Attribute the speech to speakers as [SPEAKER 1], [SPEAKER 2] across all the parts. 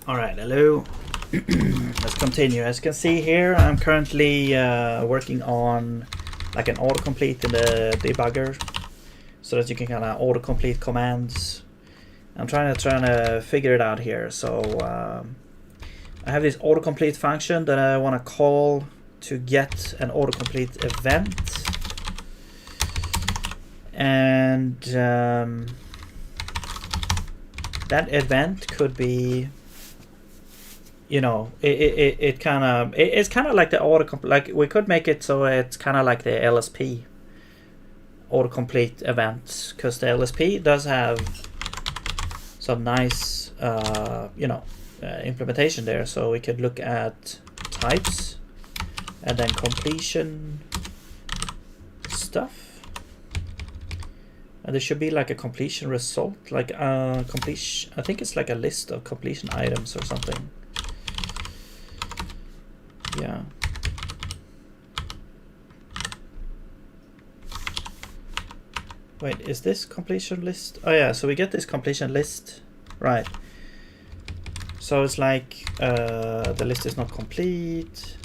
[SPEAKER 1] All right, hello. Let's continue. As you can see here, I'm currently working on like an autocomplete in the debugger, so that you can kind of autocomplete commands. I'm trying to figure it out here. So I have this autocomplete function that I want to call to get an autocomplete event, and that event could be, you know, it's kind of like the autocomplete. Like we could make it so it's kind of like the LSP autocomplete event, because the LSP does have some nice implementation there. So we could look at types and then completion stuff, and there should be like a completion result, like completion. I think it's like a list of completion items or something. Yeah. Wait, is this completion list? Oh yeah, so we get this completion list, right? So it's like the list is not complete.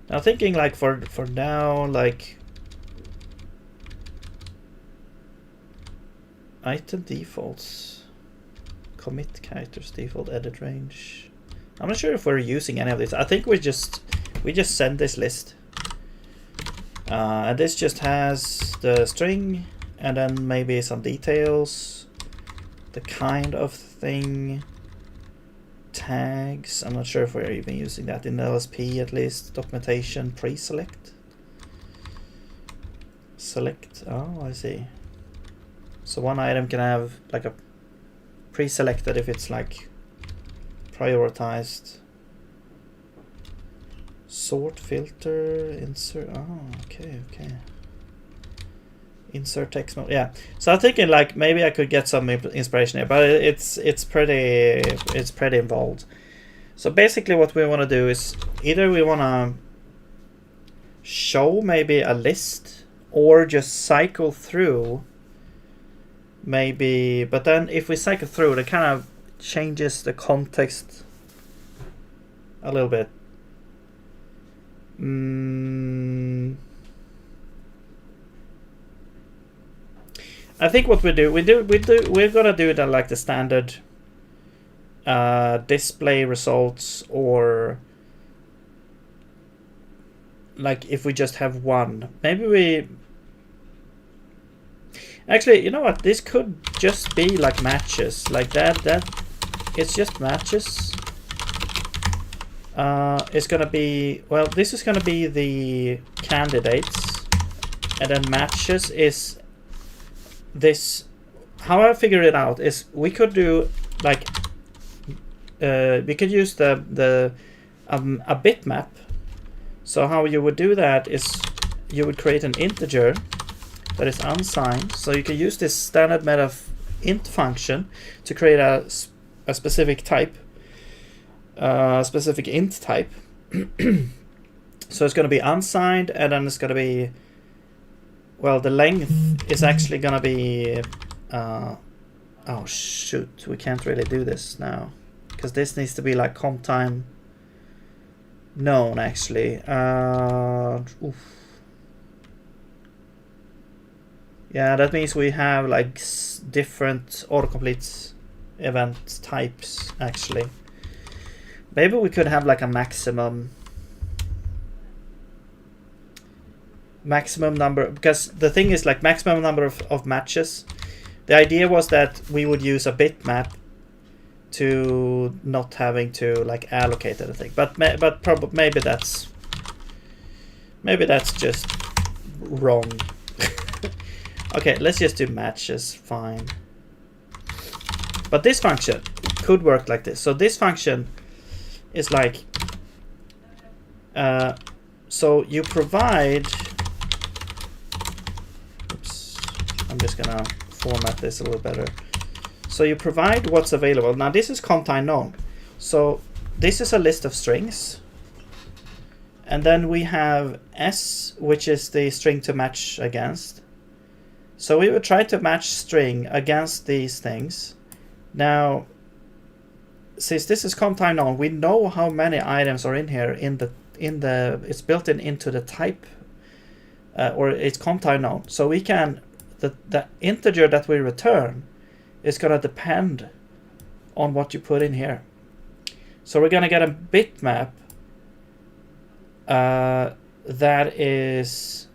[SPEAKER 1] Now thinking like for now, like item defaults, commit characters default edit range. I'm not sure if we're using any of this. I think we just send this list, and this just has the string and then maybe some details, the kind of thing, tags. I'm not sure if we're even using that in LSP, at least. Documentation, pre-select, select. Oh, I see. So one item can have like a pre-selected if it's like prioritized. Sort, filter, insert. Oh, okay. Insert text mode. Yeah. So I'm thinking like maybe I could get some inspiration here, but it's pretty involved. So basically, what we want to do is either we want to show maybe a list, or just cycle through. Maybe, but then if we cycle through, it kind of changes the context a little bit. I think what we're gonna do that like the standard display results, or like if we just have one, maybe we actually, you know what, this could just be like matches, like that it's just matches. It's gonna be, well, this is gonna be the candidates, and then matches is this. How I figure it out is we could do like we could use the a bitmap. So how you would do that is you would create an integer that is unsigned. So you can use this standard meta int function to create a specific type, specific int type. So it's going to be unsigned, and then it's going to be, well, the length is actually going to be oh shoot, we can't really do this now, because this needs to be like comp time known actually. Yeah, that means we have like different autocomplete event types actually. Maybe we could have like a maximum number, because the thing is like maximum number of matches. The idea was that we would use a bitmap to not having to like allocate anything, but probably maybe that's just wrong. Okay, let's just do matches, fine. But this function could work like this. So this function is like, so you provide, oops, I'm just gonna format this a little better. So you provide what's available. Now this is comp time known. So this is a list of strings. And then we have S, which is the string to match against. So we would try to match string against these things. Now, since this is comp time known, we know how many items are in here it's built into the type, or it's comp time known. So we can, the integer that we return is gonna depend on what you put in here. So we're gonna get a bitmap that is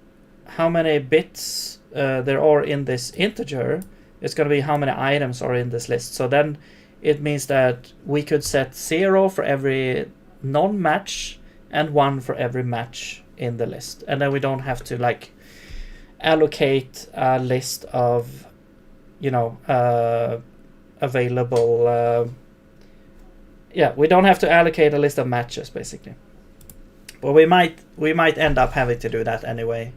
[SPEAKER 1] how many bits there are in this integer. It's gonna be how many items are in this list. So then it means that we could set 0 for every non-match and 1 for every match in the list. And then we don't have to like allocate a list of, you know, available. Yeah, we don't have to allocate a list of matches basically. But we might end up having to do that anyway.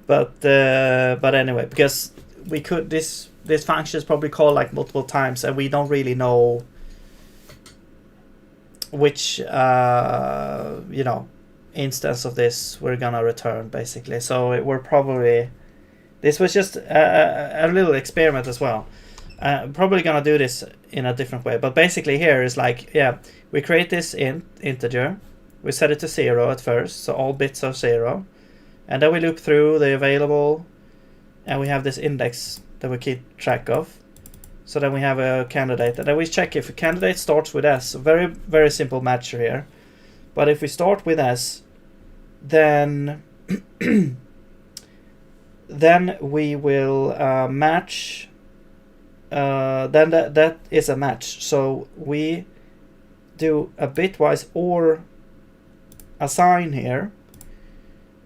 [SPEAKER 1] But anyway, because we could, this function is probably called like multiple times, and we don't really know which you know, instance of this we're gonna return basically. So we're probably, this was just a little experiment as well. Probably gonna do this in a different way, but basically here is like, yeah, we create this integer, we set it to 0 at first, so all bits are 0, and then we loop through the available, and we have this index that we keep track of. So then we have a candidate, and then we check if a candidate starts with S. Very, very simple matcher here. But if we start with S, then then we will match. Then that is a match. So we do a bitwise OR assign here,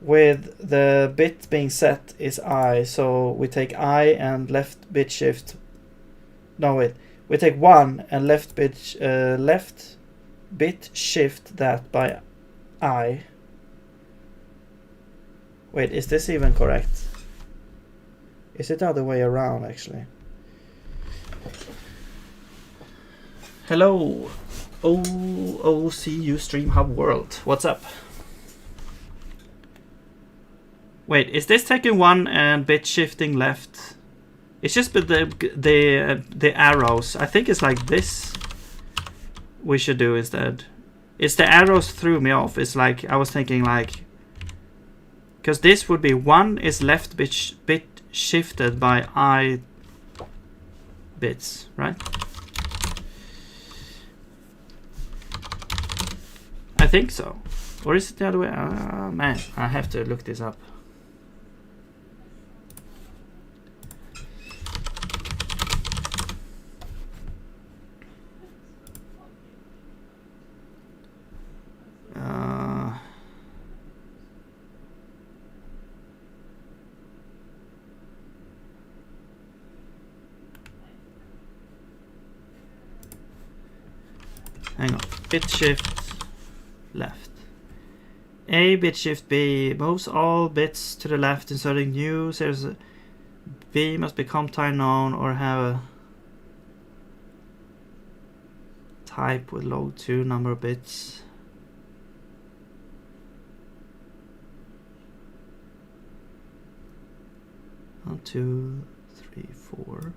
[SPEAKER 1] with the bit being set is I. So we take I and left bit shift. No, wait. We take 1 and left bit shift that by I. Wait, is this even correct? Is it the other way around actually? Hello, OOCU Stream Hub World. What's up? Wait, is this taking 1 and bit shifting left? It's just the arrows. I think it's like this we should do instead. It's the arrows threw me off. It's like I was thinking like, because this would be 1 is left bit shifted by I bits, right? I think so. Or is it the other way? Man, I have to look this up. Hang on. Bit shift left. A bit shift B moves all bits to the left, inserting new. There's a B must be comp time known or have a type with log 2 number of bits. One, 2, 3, 4.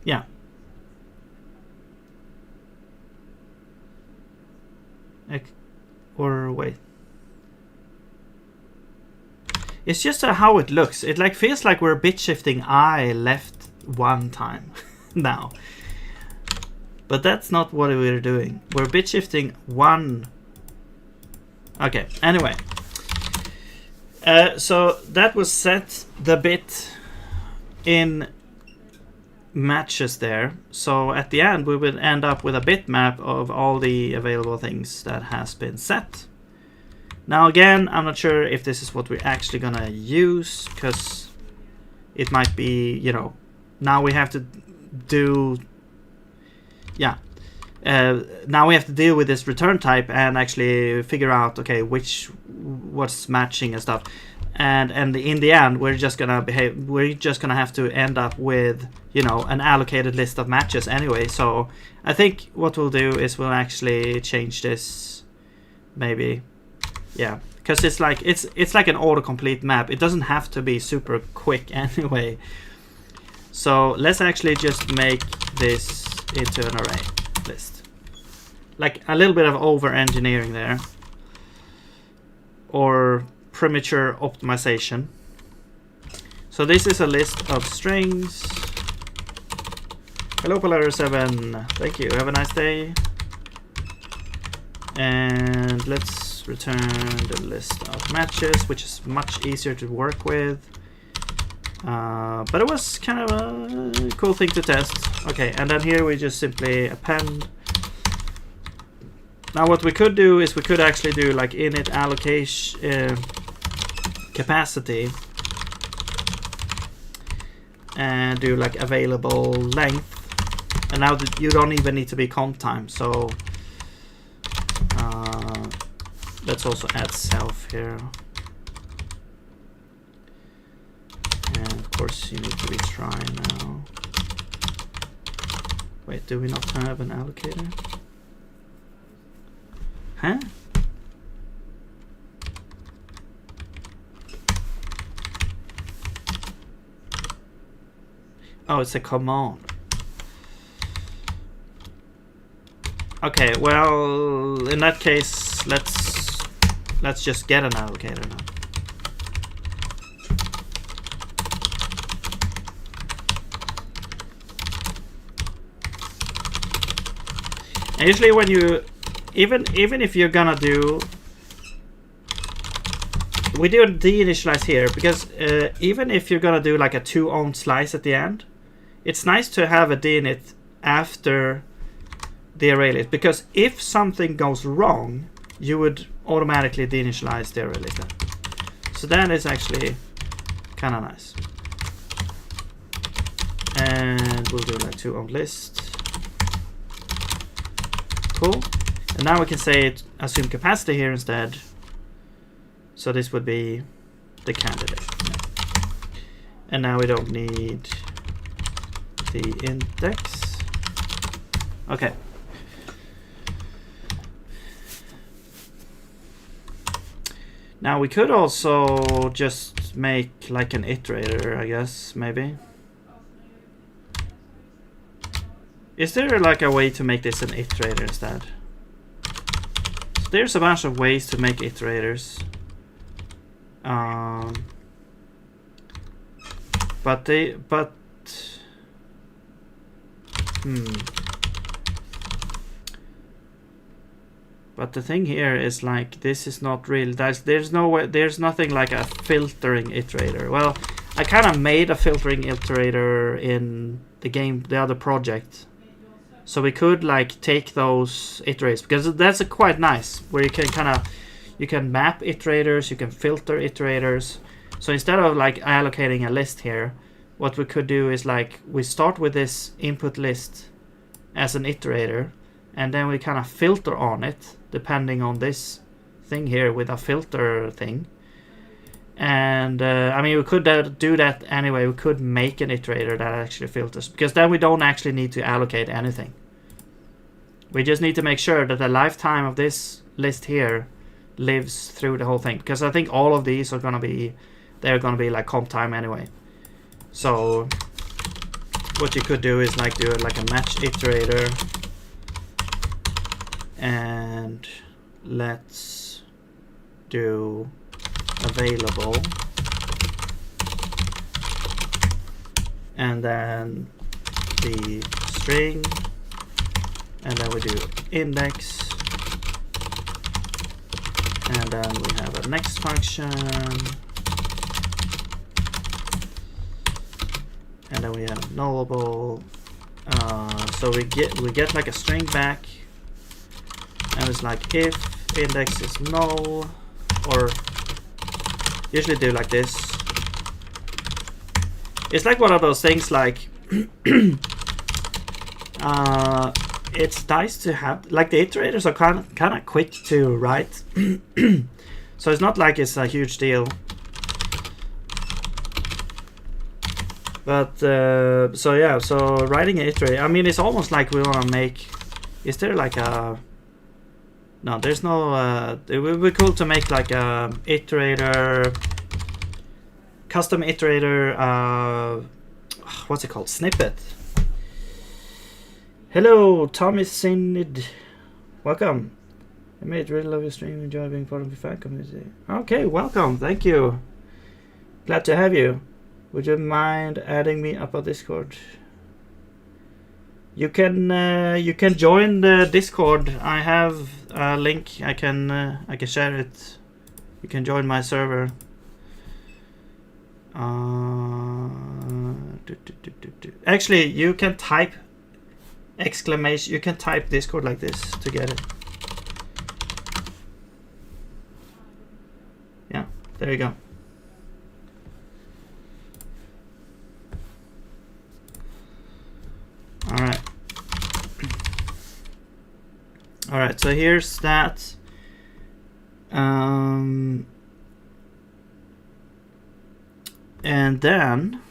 [SPEAKER 1] Yeah. Or wait. It's just how it looks. It like feels like we're bit shifting I left 1 time now. But that's not what we're doing. We're bit shifting 1. Okay, anyway. So that was set the bit in matches there. So at the end we will end up with a bitmap of all the available things that has been set. Now again, I'm not sure if this is what we're actually gonna use, because it might be, you know, now we have to do, yeah, now we have to deal with this return type and actually figure out, okay, what's matching and stuff. And in the end, we're just gonna have to end up with, you know, an allocated list of matches anyway. So I think what we'll do is we'll actually change this, maybe, yeah, because it's like an autocomplete map. It doesn't have to be super quick anyway. So let's actually just make this into an array list. Like a little bit of over engineering there, or premature optimization. So this is a list of strings. Hello Polar7, thank you, have a nice day. And let's return the list of matches, which is much easier to work with. But it was kind of a cool thing to test. Okay, and then here we just simply append. Now what we could do is we could actually do like init allocation capacity and do like available length. And now that you don't even need to be comp time, so let's also add self here. And of course you need to retry now. Wait, do we not have an allocator? Huh? Oh, it's a command. Okay, well, in that case, let's just get an allocator now. And usually when you, even if you're gonna do, we do deinitialize here because even if you're gonna do like a 2-ohm slice at the end, it's nice to have a deinit after the array list, because if something goes wrong, you would automatically deinitialize the array list. So that is actually kind of nice. And we'll do like 2-ohm list. Cool. And now we can say assume capacity here instead. So this would be the candidate. And now we don't need the index. Okay. Now we could also just make like an iterator, I guess, maybe. Is there like a way to make this an iterator instead? So there's a bunch of ways to make iterators. But the thing here is like this is not real. There's no way. There's nothing like a filtering iterator. Well, I kind of made a filtering iterator in the game, the other project. So we could like take those iterators because that's quite nice. Where you can map iterators, you can filter iterators. So instead of like allocating a list here, what we could do is like we start with this input list as an iterator, and then we kind of filter on it depending on this thing here with a filter thing. And I mean, we could do that anyway. We could make an iterator that actually filters, because then we don't actually need to allocate anything. We just need to make sure that the lifetime of this list here lives through the whole thing, because I think all of these are gonna be like comp time anyway. So what you could do is like do it like a match iterator, and let's do available, and then the string, and then we do index, and then we have a next function, and then we have nullable. So we get like a string back, and it's like if index is null, or usually do like this. It's like one of those things like it's nice to have, like the iterators are kind of quick to write. So it's not like it's a huge deal. But so yeah, so writing an iterator, I mean, it's almost like we want to make, is there like a No, there's no. It would be cool to make like a iterator, custom iterator. What's it called? Snippet. Hello, Tommy Sinid. Welcome. I made really love your stream. Enjoy being part of the fan community. Okay, welcome. Thank you. Glad to have you. Would you mind adding me up on Discord? You can join the Discord. I have a link. I can share it. You can join my server. Actually, you can type exclamation. You can type Discord like this to get it. Yeah, there you go. All right, so here's that. And then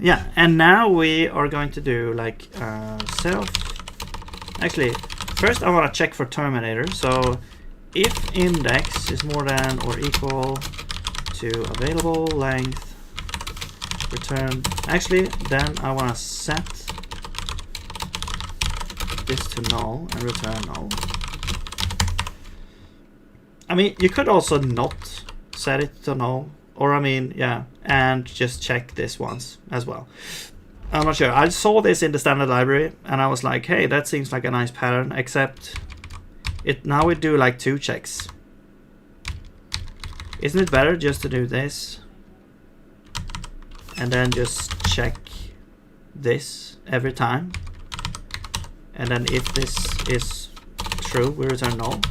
[SPEAKER 1] yeah, and now we are going to do like self. Actually, first I want to check for terminator. So if index is more than or equal to available length, return. Actually, then I want to set this to null and return null. I mean, you could also not set it to null, or I mean, yeah, and just check this once as well. I'm not sure. I saw this in the standard library and I was like, hey, that seems like a nice pattern, except it now we do like 2 checks. Isn't it better just to do this and then just check this every time? And then if this is true, we return null.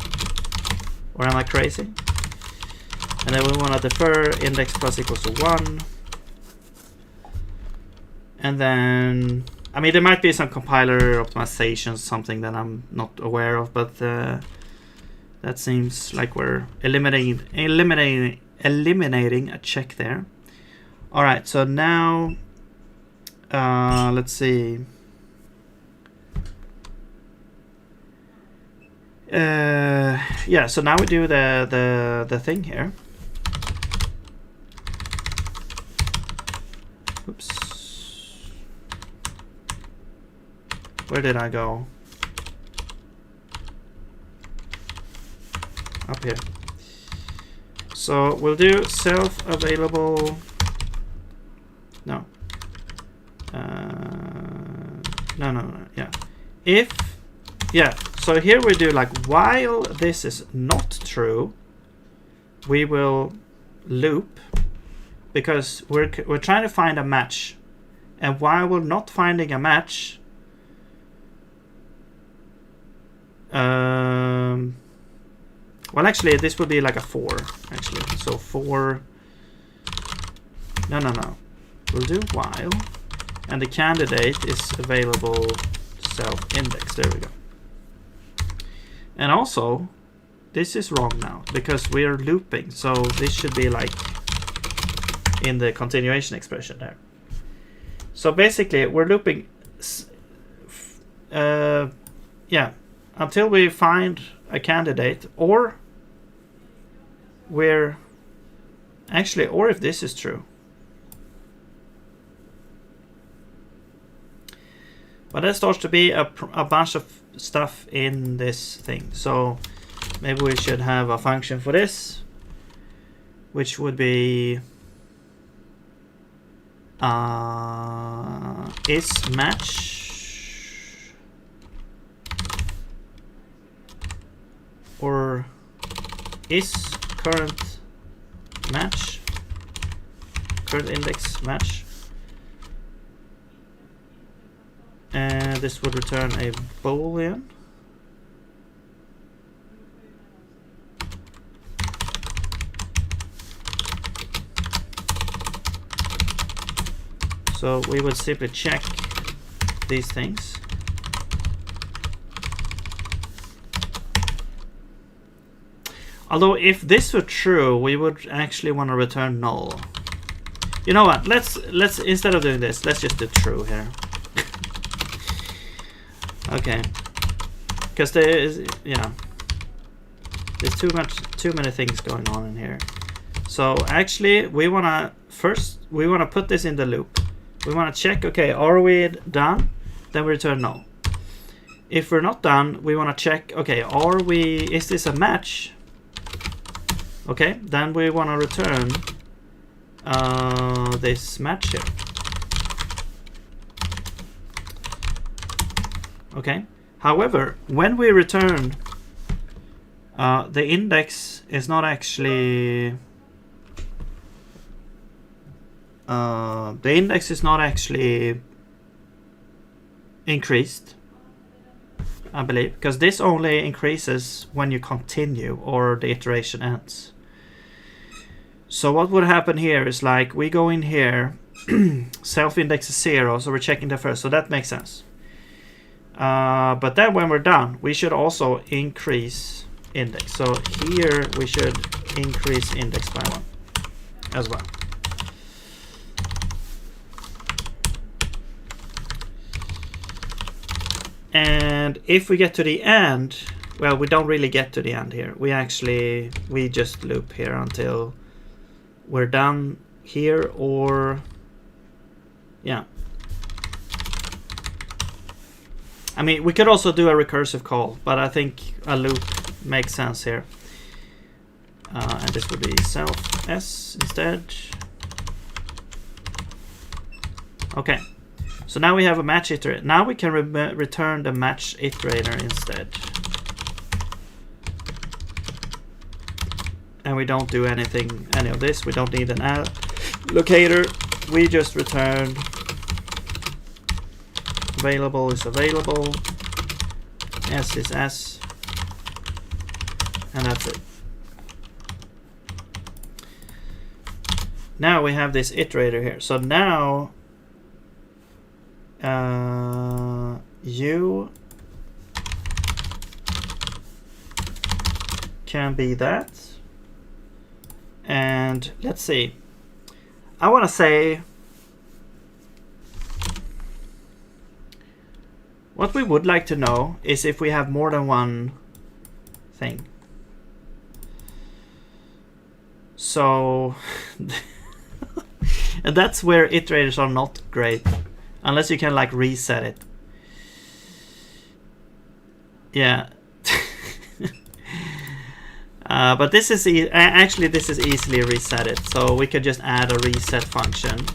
[SPEAKER 1] Or am I crazy? And then we want to defer index plus equals to 1. And then, I mean, there might be some compiler optimization, something that I'm not aware of, but that seems like we're eliminating a check there. All right, so now let's see. Yeah, so now we do the thing here. Oops. Where did I go? Up here. So we'll do self-available. No. No. Yeah. If. Yeah. So here we do like while this is not true, we will loop because we're trying to find a match, and while we're not finding a match, well, actually, this would be like a 4. Actually, so 4. No. We'll do while, and the candidate is available self-index. There we go. And also, this is wrong now because we're looping. So this should be like in the continuation expression there. So basically, we're looping. Yeah, until we find a candidate, or we're actually, or if this is true. But there starts to be a bunch of stuff in this thing. So maybe we should have a function for this, which would be is match or is current match, current index match. And this would return a boolean. So we would simply check these things. Although if this were true, we would actually want to return null. You know what? Let's instead of doing this, let's just do true here. Okay. Because there is, yeah, there's too many things going on in here. So actually, we wanna put this in the loop. We wanna check. Okay, are we done? Then we return no. If we're not done, we wanna check. Okay, is this a match? Okay, then we wanna return this match here. Okay. However, when we return, the index is not actually increased, I believe, because this only increases when you continue or the iteration ends. So what would happen here is like we go in here, self index is 0, so we're checking the first, so that makes sense. But then when we're done, we should also increase index. So here we should increase index by 1 as well. And if we get to the end, well, we don't really get to the end here. We just loop here until we're done here, or yeah. I mean, we could also do a recursive call, but I think a loop makes sense here. And this would be self s instead. Okay, so now we have a match iterator. Now we can return the match iterator instead. And we don't do any of this. We don't need an allocator. We just return available is available, s is s, and that's it. Now we have this iterator here. So now you can be that. And let's see. I want to say what we would like to know is if we have more than one thing. So and that's where iterators are not great, unless you can like reset it. Yeah. But this is actually this is easily resetted. So we could just add a reset function,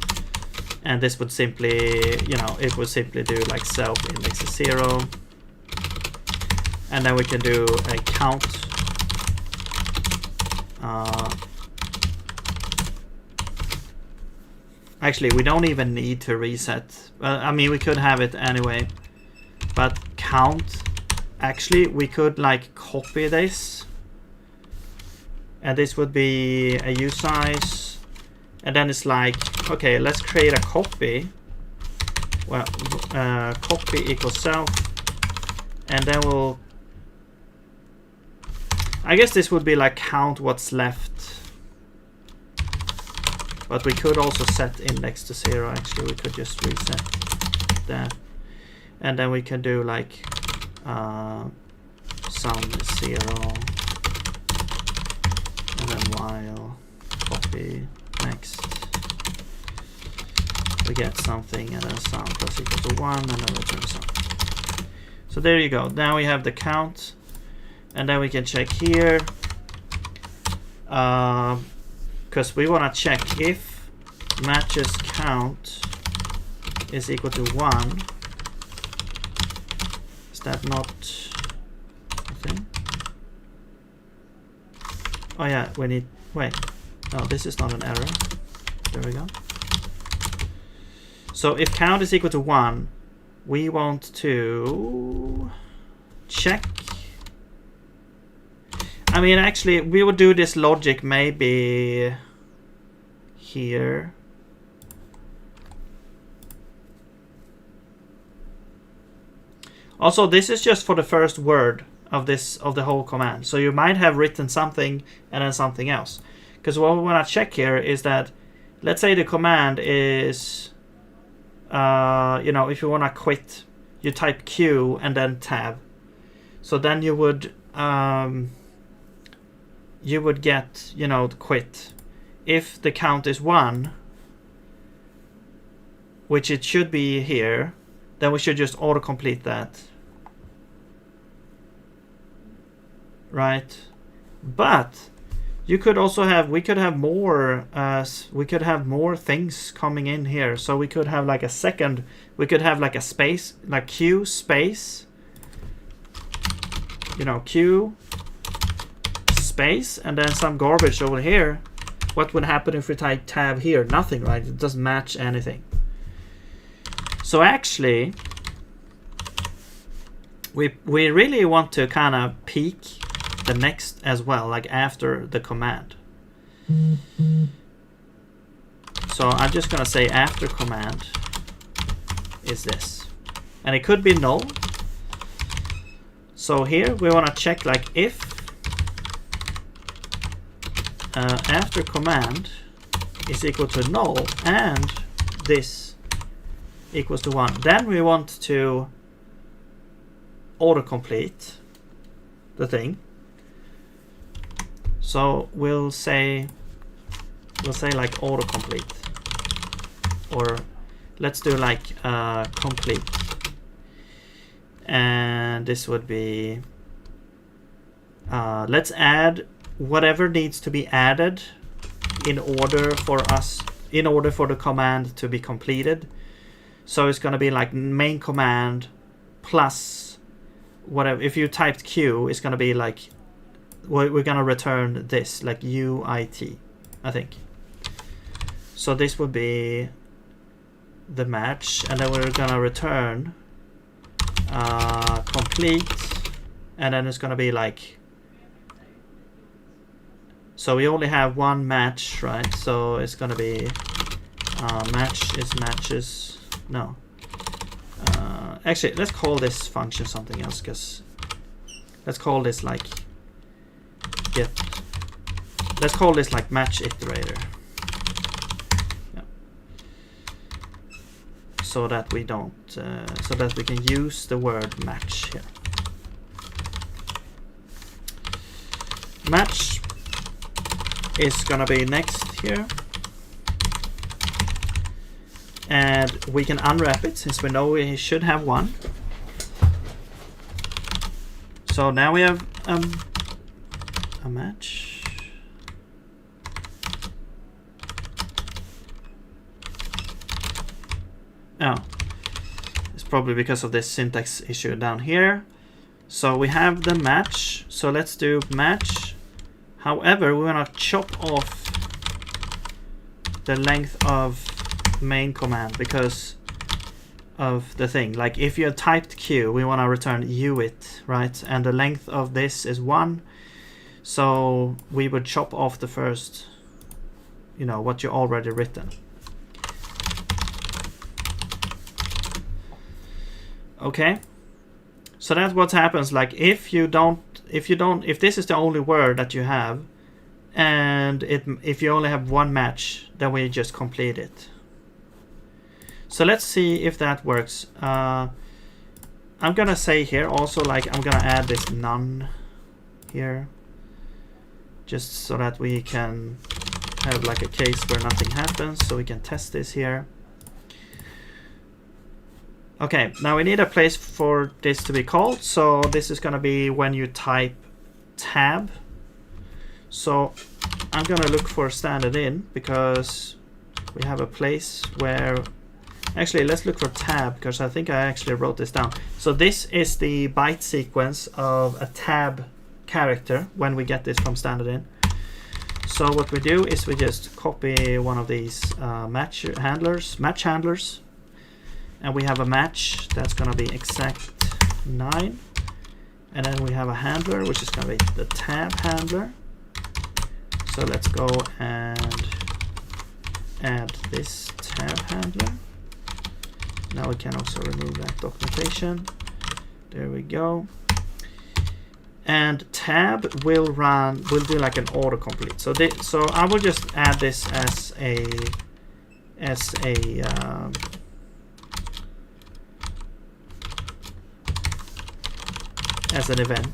[SPEAKER 1] and this would simply, it would simply do like self index is 0, and then we can do a count. Actually, we don't even need to reset. I mean, we could have it anyway, but count. Actually, we could like copy this, and this would be a usize, and then it's like, okay, let's create a copy. Well, copy equals self, and then we'll, I guess this would be like count what's left, but we could also set index to 0. Actually, we could just reset that, and then we can do like sum is 0, and then while copy next, we get something, and then sum plus equal to 1, and then return sum. So there you go. Now we have the count, and then we can check here, because we want to check if matches count is equal to 1. Is that not a thing? Oh yeah, we need, wait, no, this is not an error. There we go. So if count is equal to 1, we want to check. I mean, actually, we would do this logic maybe here. Also, this is just for the first word of the whole command. So you might have written something and then something else. Because what we want to check here is that, let's say the command is, if you want to quit, you type Q and then tab. So then you would get, you know, quit. If the count is 1, which it should be here, then we should just autocomplete that. Right? But you could also have, we could have more things coming in here. So we could have like a second, we could have like a space, like Q space, you know, Q space, and then some garbage over here. What would happen if we type tab here? Nothing, right? It doesn't match anything. So actually, we really want to kind of peek the next as well, like after the command. So I'm just gonna say after command is this, and it could be null. So here we want to check like if after command is equal to null and this equals to 1. Then we want to autocomplete the thing. So we'll say like autocomplete, or let's do like complete, and this would be let's add whatever needs to be added in order for the command to be completed. So it's going to be like main command plus whatever. If you typed Q, it's going to be like, we're going to return this, like UIT, I think. So this would be the match, and then we're going to return complete, and then it's going to be like, so we only have one match, right? So it's going to be match is matches. No. Actually, let's call this function something else, because let's call this like get. Let's call this like match iterator. Yeah. So that we don't, so that we can use the word match here. Match is gonna be next here. And we can unwrap it since we know we should have one. So now we have a match. Oh, it's probably because of this syntax issue down here. So we have the match. So let's do match. However, we want to chop off the length of main command because of the thing. Like if you typed Q, we want to return UIT, right? And the length of this is 1. So we would chop off the first, you know, what you already written. Okay. So that's what happens. Like if this is the only word that you have, and if you only have one match, then we just complete it. So let's see if that works. I'm gonna say here also, like I'm gonna add this none here, just so that we can have like a case where nothing happens, so we can test this here. Okay, now we need a place for this to be called. So this is gonna be when you type tab. So I'm gonna look for standard in, because we have a place where, actually let's look for tab, because I think I actually wrote this down. So this is the byte sequence of a tab character when we get this from standard in. So what we do is we just copy one of these match handlers, and we have a match that's going to be exact 9, and then we have a handler which is going to be the tab handler. So let's go and add this tab handler. Now we can also remove that documentation. There we go. And tab will do like an autocomplete. So I will just add this as a as an event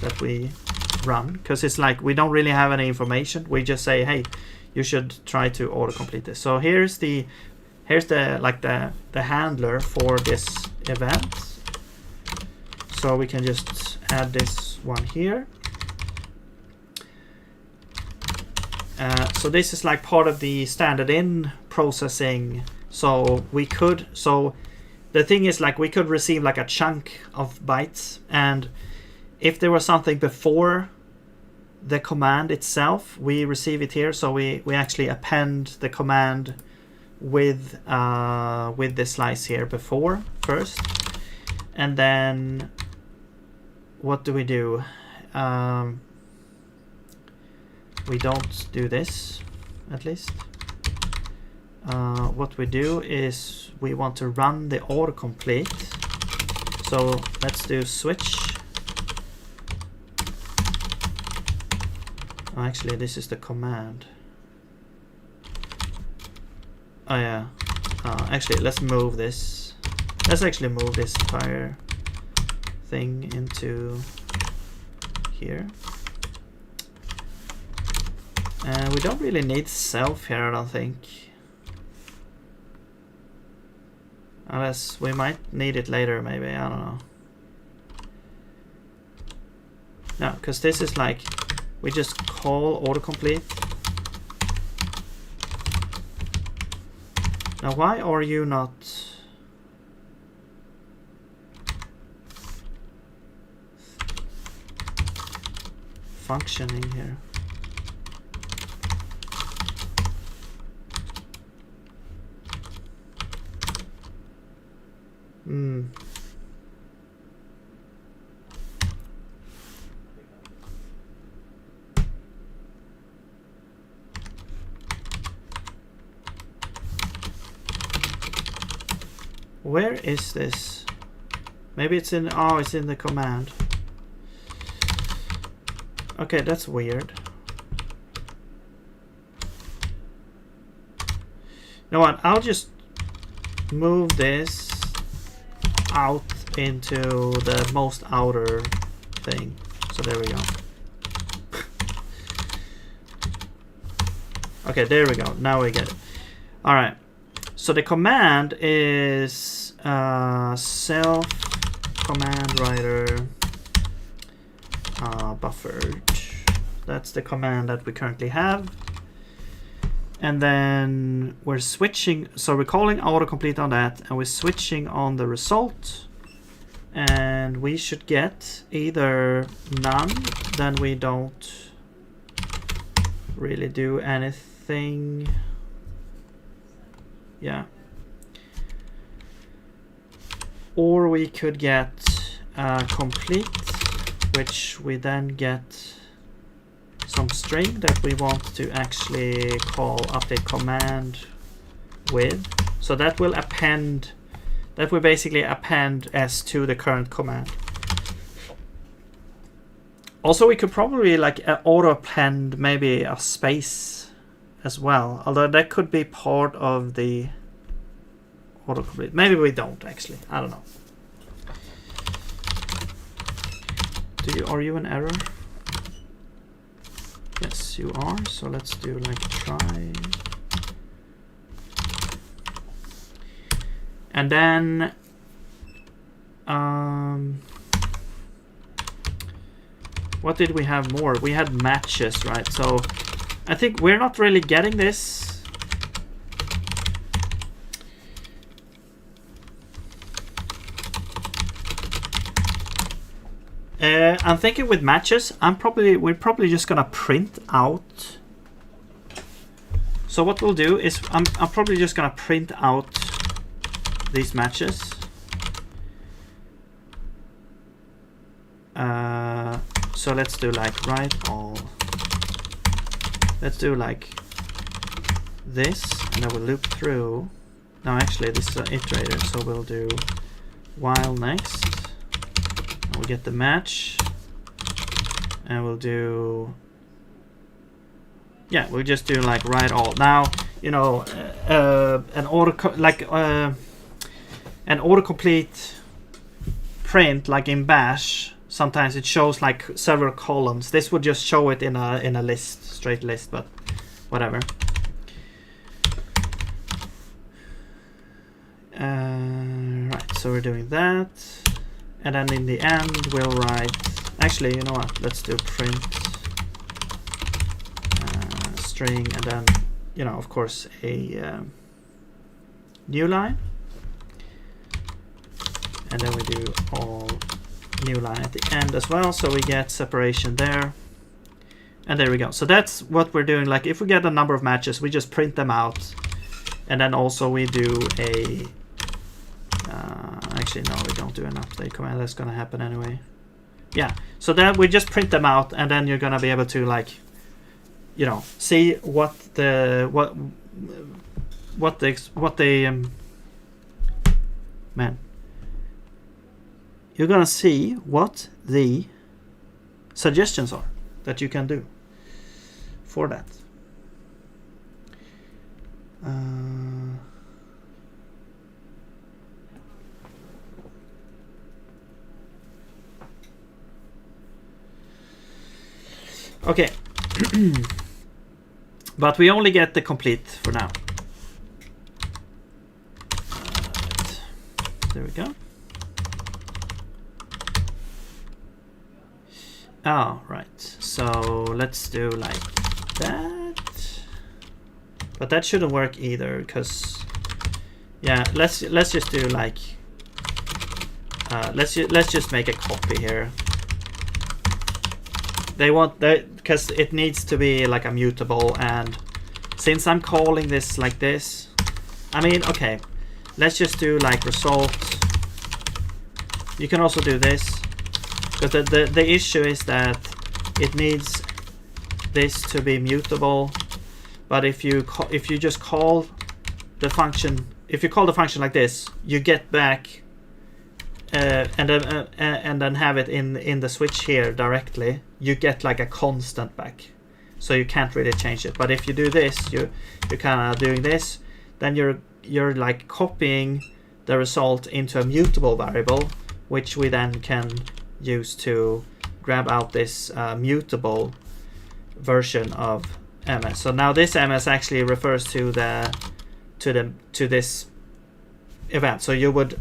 [SPEAKER 1] that we run, because it's like we don't really have any information. We just say, hey, you should try to autocomplete this. So here's the like the handler for this event. So we can just add this one here. So this is like part of the standard in processing. So the thing is, like, we could receive like a chunk of bytes, and if there was something before the command itself, we receive it here. So we actually append the command with the slice here before first, and then what do? We don't do this, at least. What we do is we want to run the autocomplete. So let's do switch. Oh, actually, this is the command. Oh yeah. Actually, let's move this. Let's actually move this entire thing into here. And we don't really need self here, I don't think. Unless we might need it later, maybe, I don't know. No, because this is like, we just call autocomplete. Now, why are you not functioning here? Where is this? Maybe it's in, oh, it's in the command. Okay, that's weird. You know what? I'll just move this out into the most outer thing. So there we go. Okay, there we go. Now we get it. All right. So the command is self command writer buffered. That's the command that we currently have. And then we're switching, so we're calling autocomplete on that, and we're switching on the result. And we should get either none, then we don't really do anything. Yeah. Or we could get complete, which we then get some string that we want to actually call update command with. So that will append, that will basically append s to the current command. Also, we could probably like auto append maybe a space as well, although that could be part of the autocomplete. Maybe we don't actually, I don't know. Are you an error? Yes, you are. So let's do like try. And then what did we have more? We had matches, right? So I think we're not really getting this. I'm thinking with matches, we're probably just gonna print out. So what we'll do is I'm probably just gonna print out these matches. So let's do like write all. Let's do like this, and then we'll loop through. No, actually this is an iterator, so we'll do while next. We'll get the match, and we'll do, yeah, we'll just do like write all. Now, you know, an autocomplete print like in bash sometimes it shows like several columns. This would just show it in a list, straight list, but whatever. Right, so we're doing that, and then in the end we'll write, actually, you know what, let's do print string, and then, you know, of course, a new line, and then we do all new line at the end as well, so we get separation there, and there we go. So that's what we're doing. Like if we get a number of matches, we just print them out, and then also we do a actually no, we don't do an update command. That's gonna happen anyway. Yeah, so then we just print them out, and then you're gonna be able to, like, you know, see what the man, you're gonna see what the suggestions are that you can do for that. Okay. But we only get the complete for now. Right. There we go. Oh, right. So let's do like that. But that shouldn't work either, because yeah, let's just do like let's just make a copy here. They want that because it needs to be like a mutable, and since I'm calling this like this, I mean, okay, let's just do like result. You can also do this, but the issue is that it needs this to be mutable. But if you just call the function, if you call the function like this, you get back and then have it in the switch here directly. You get like a constant back, so you can't really change it. But if you do this, you're kind of doing this, then you're like copying the result into a mutable variable, which we then can use to grab out this mutable version of ms. So now this ms actually refers to this event. So you would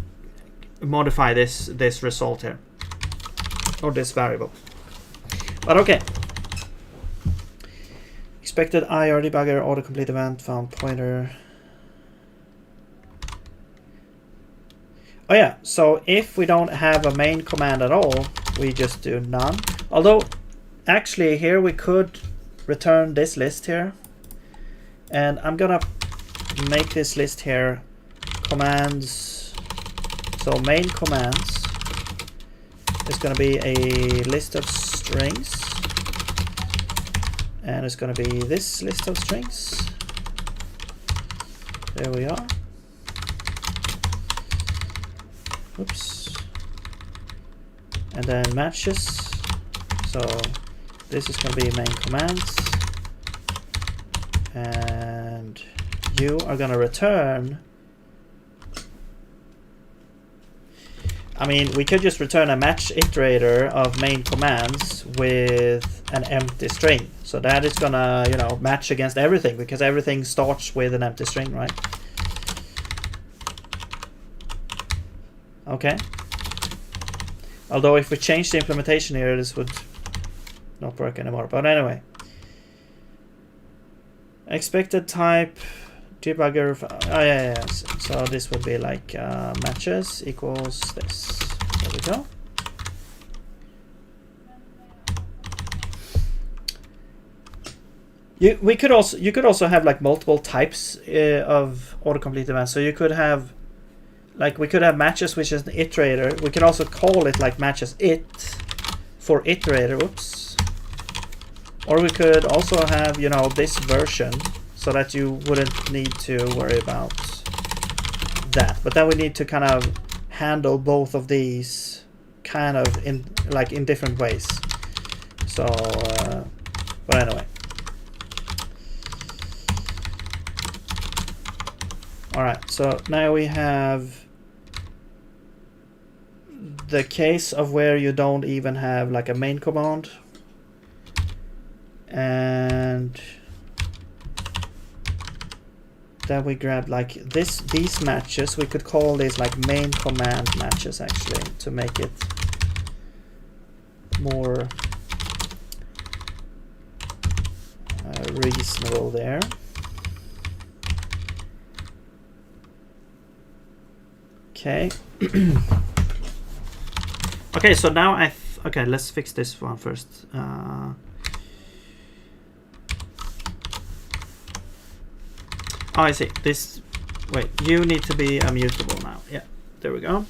[SPEAKER 1] modify this result here, or this variable. But okay. Expected IR debugger autocomplete event found pointer. Oh yeah, so if we don't have a main command at all, we just do none. Although actually here we could return this list here, and I'm gonna make this list here commands. So main commands is gonna be a list of strings, and it's gonna be this list of strings. There we are. Oops. And then matches. So this is going to be main commands, and you are going to return. I mean, we could just return a match iterator of main commands with an empty string. So that is going to, you know, match against everything, because everything starts with an empty string, right? Okay. Although if we change the implementation here, this would not work anymore. But anyway. Expected type debugger. Oh yeah. So this would be like matches equals this. There we go. You could also have like multiple types of autocomplete events. So you could have, like, we could have matches, which is an iterator. We could also call it like matches it for iterator. Whoops. Or we could also have, you know, this version, so that you wouldn't need to worry about that. But then we need to kind of handle both of these kind of in different ways. So, but anyway. All right. So now we have the case of where you don't even have like a main command, and then we grab like these matches. We could call these like main command matches actually, to make it more reasonable there. Okay. Okay, so now okay, let's fix this one first. Oh, I see. This, wait, you need to be immutable now. Yeah, there we go.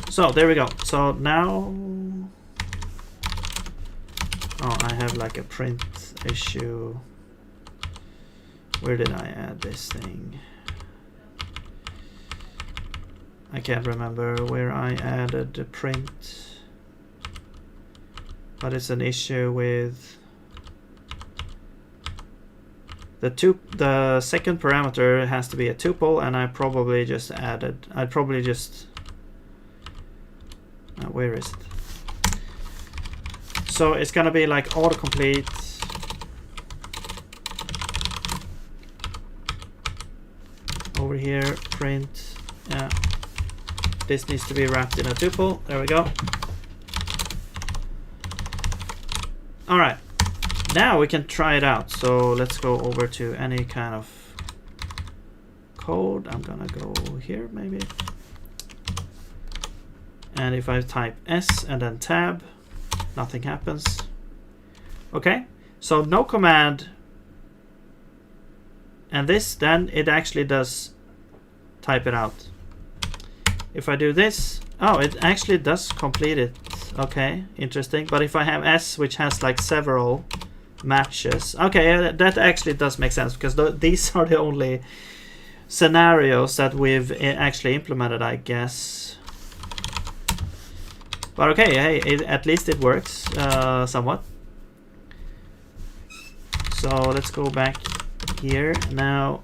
[SPEAKER 1] So there we go. So now, oh, I have like a print issue. Where did I add this thing? I can't remember where I added the print, but it's an issue with the second parameter has to be a tuple, and I probably just added, where is it? So it's gonna be like autocomplete over here, print, yeah. This needs to be wrapped in a tuple. There we go. All right, now we can try it out. So let's go over to any kind of code. I'm gonna go here maybe. And if I type S and then tab, nothing happens. Okay, so no command. And this, then it actually does type it out. If I do this, oh, it actually does complete it. Okay, interesting. But if I have S, which has like several matches, okay, that actually does make sense, because these are the only scenarios that we've actually implemented, I guess. But okay, hey, at least it works somewhat. So let's go back here now.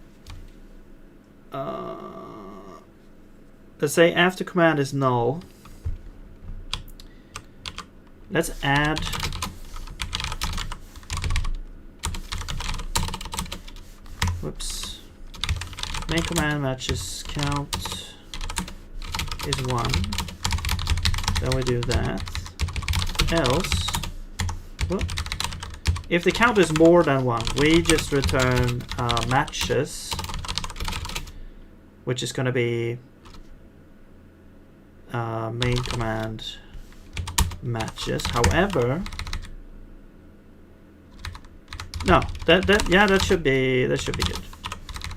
[SPEAKER 1] Let's say after command is null. Let's add whoops, main command matches count is 1. Then we do that. Else, whoop, if the count is more than 1, we just return matches, which is going to be main command matches. However, no, that should be good.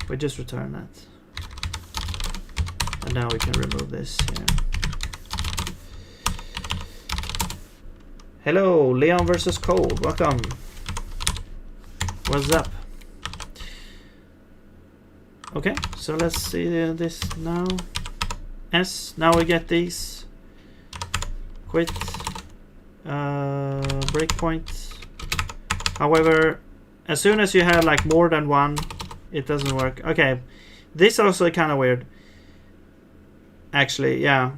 [SPEAKER 1] We just return that, and now we can remove this here. Hello, Leon versus Cold. Welcome. What's up? Okay, so let's see this now. S. Now we get these. Quit. Breakpoint. However, as soon as you have like more than 1, it doesn't work. Okay, this also kind of weird. Actually, yeah,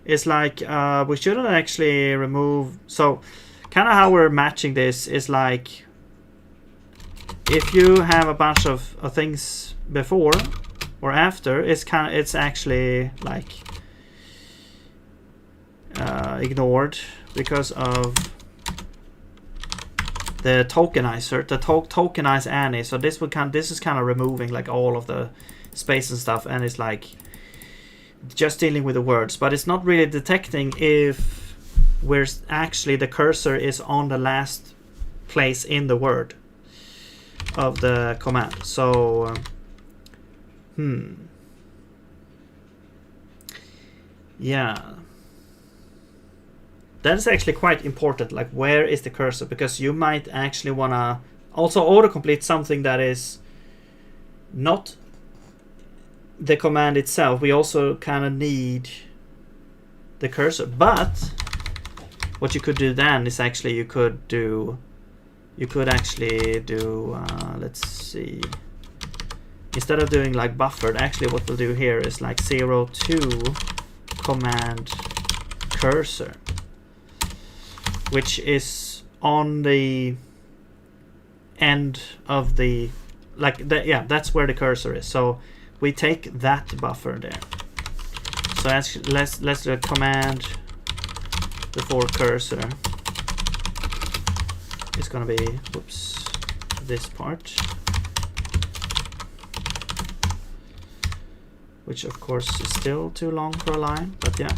[SPEAKER 1] it's like we shouldn't actually remove. So, kind of how we're matching this is like if you have a bunch of things before or after, it's actually like ignored because of the tokenizer, the tokenize any. So this is kind of removing like all of the space and stuff, and it's like just dealing with the words, but it's not really detecting if we're actually the cursor is on the last place in the word of the command. So yeah, that is actually quite important, like where is the cursor, because you might actually want to also autocomplete something that is not the command itself. We also kind of need the cursor, but what you could do then is actually you could actually do let's see, instead of doing like buffered, actually what we'll do here is like 0, 2, command cursor, which is on the end of the, like that, yeah, that's where the cursor is. So we take that buffer there. So let's do a command before cursor. It's gonna be, whoops, this part, which of course is still too long for a line, but yeah.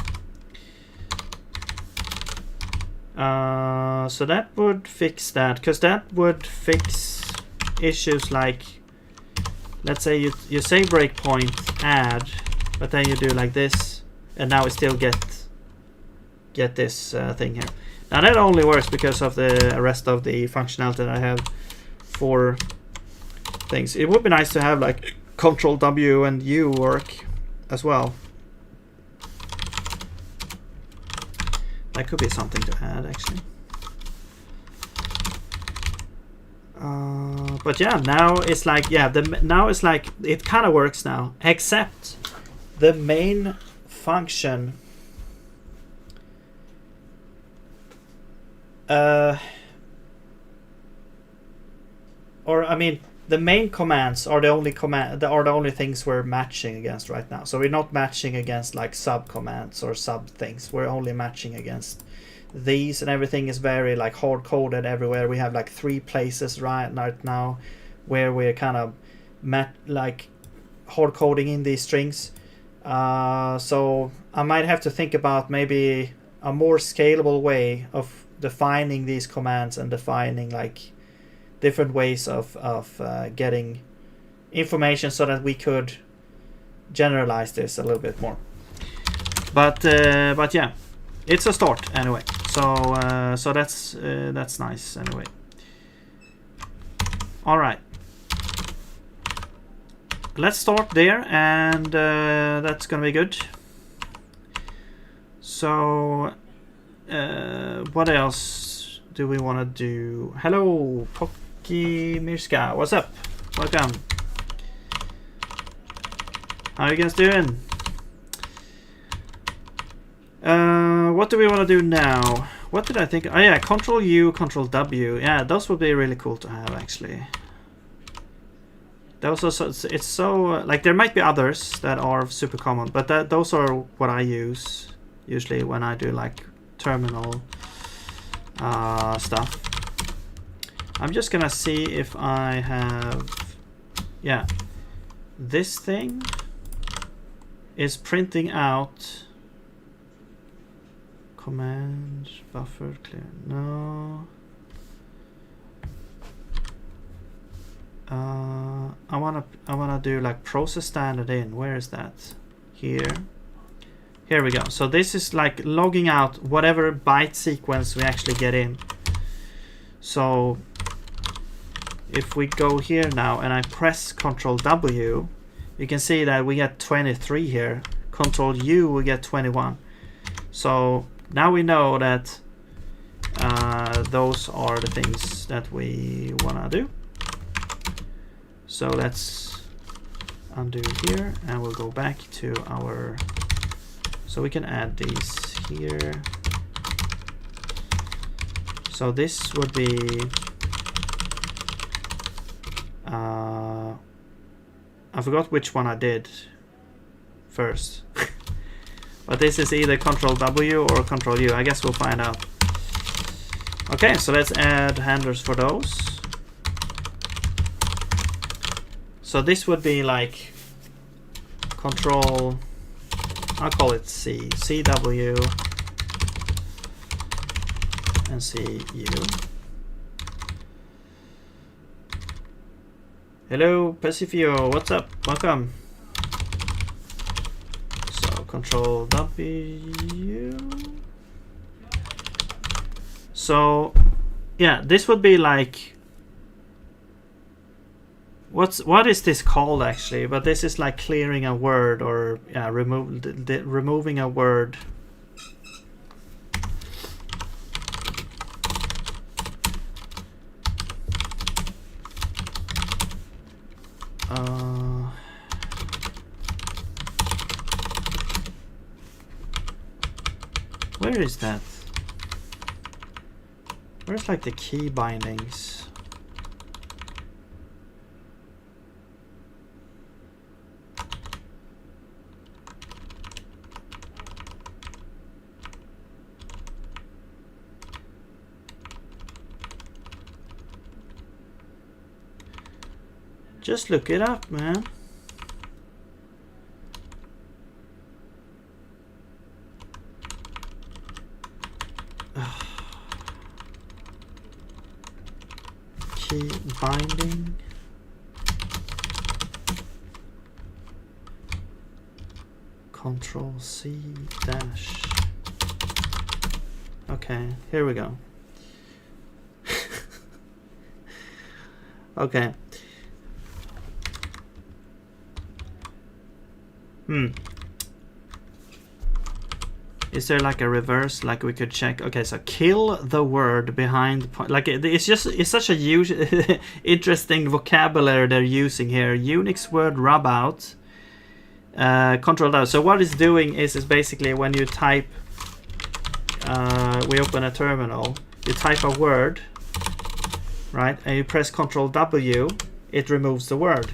[SPEAKER 1] So that would fix that, because that would fix issues like, let's say you say breakpoint add, but then you do like this, and now we still get this thing here. Now that only works because of the rest of the functionality that I have for things. It would be nice to have like Control W and U work as well. That could be something to add actually. But yeah, now it's like, yeah, now it's like it kind of works now, except the main function or I mean the main commands are the only things we're matching against right now. So we're not matching against like sub commands or sub things. We're only matching against these, and everything is very like hard coded everywhere. We have like 3 places right now where we're kind of like hard coding in these strings. So I might have to think about maybe a more scalable way of defining these commands and defining like different ways of getting information so that we could generalize this a little bit more. But yeah, it's a start anyway. So that's nice anyway. All right, let's start there, and that's gonna be good. So what else do we want to do? Hello, Poki Mirska, what's up? Welcome. How you guys doing? What do we want to do now? What did I think? Oh yeah, Control U, Control W. Yeah, those would be really cool to have actually. Those are so, it's so like there might be others that are super common, but those are what I use usually when I do like terminal stuff. I'm just gonna see if I have, yeah, this thing is printing out command buffer clear. No. I wanna do like process standard in. Where is that? Here. Here we go. So this is like logging out whatever byte sequence we actually get in. So if we go here now and I press Control W, you can see that we get 23 here. Control U, we get 21. So now we know that those are the things that we wanna do. So let's undo here and we'll go back to our, so we can add these here. So this would be I forgot which one I did first. But this is either Control W or Control U. I guess we'll find out. Okay, so let's add handlers for those. So this would be like Control, I'll call it C, CW, and CU. Hello, Pacifio, what's up? Welcome. So Control W. So yeah, this would be like, what is this called actually? But this is like clearing a word, or yeah, removing a word. Where is that? Where's like the key bindings? Just look it up, man. Key binding. Control C dash. Okay, here we go. Okay. Is there like a reverse, like we could check? Okay, so kill the word behind, like it's such a huge interesting vocabulary they're using here. Unix word rub out, control out. So what it's doing is basically when you type, we open a terminal, you type a word, right, and you press Control W, it removes the word.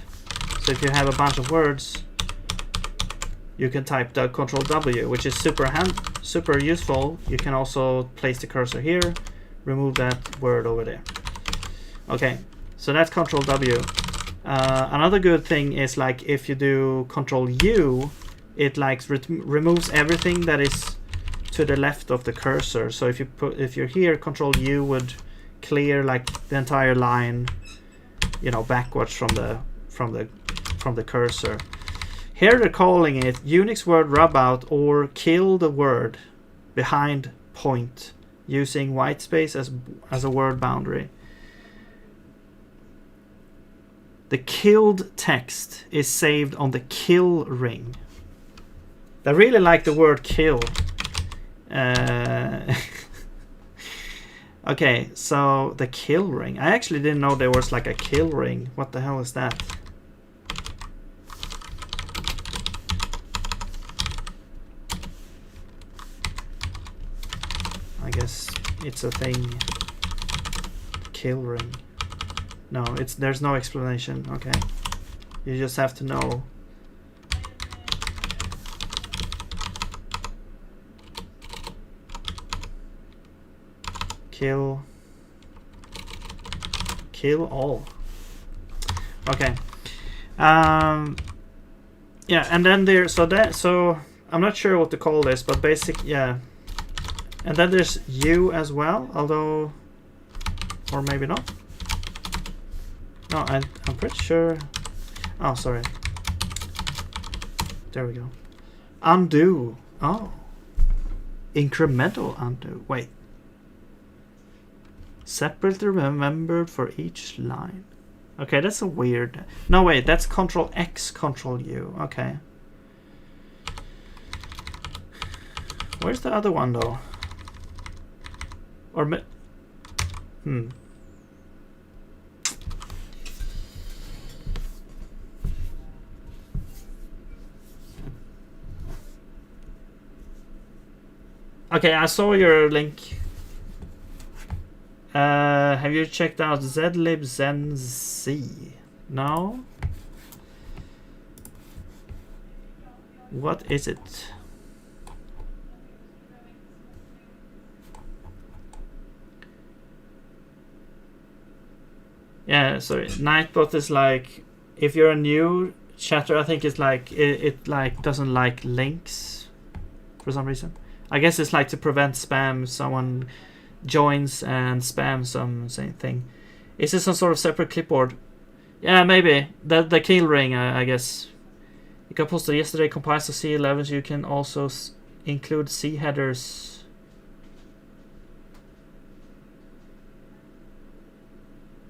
[SPEAKER 1] So if you have a bunch of words, you can type the Control W, which is super useful. You can also place the cursor here, remove that word over there. Okay, so that's Control W. Another good thing is like if you do Control U, it like removes everything that is to the left of the cursor. So if you're here, Control U would clear like the entire line, you know, backwards from the cursor. Here they're calling it Unix word rub out or kill the word behind point using whitespace as a word boundary. The killed text is saved on the kill ring. I really like the word kill. Okay, so the kill ring. I actually didn't know there was like a kill ring. What the hell is that? I guess it's a thing. Kill ring. No, there's no explanation. Okay, you just have to know. Kill all. Okay. Yeah, and then so I'm not sure what to call this, but yeah. And then there's U as well, although, or maybe not. No, I'm pretty sure. Oh, sorry. There we go. Undo. Oh. Incremental undo. Wait. Separately remembered for each line. Okay, that's a weird. No, wait, that's Control X, Control U. Okay. Where's the other one though? Or Okay, I saw your link. Have you checked out zlib-zen-z? No? What is it? Yeah, sorry. Nightbot is like, if you're a new chatter, I think it's like it like doesn't like links for some reason. I guess it's like to prevent spam. Someone joins and spams some same thing. Is this some sort of separate clipboard? Yeah, maybe. The kill ring, I guess. You got posted yesterday, compiles to C11, so you can also include C headers.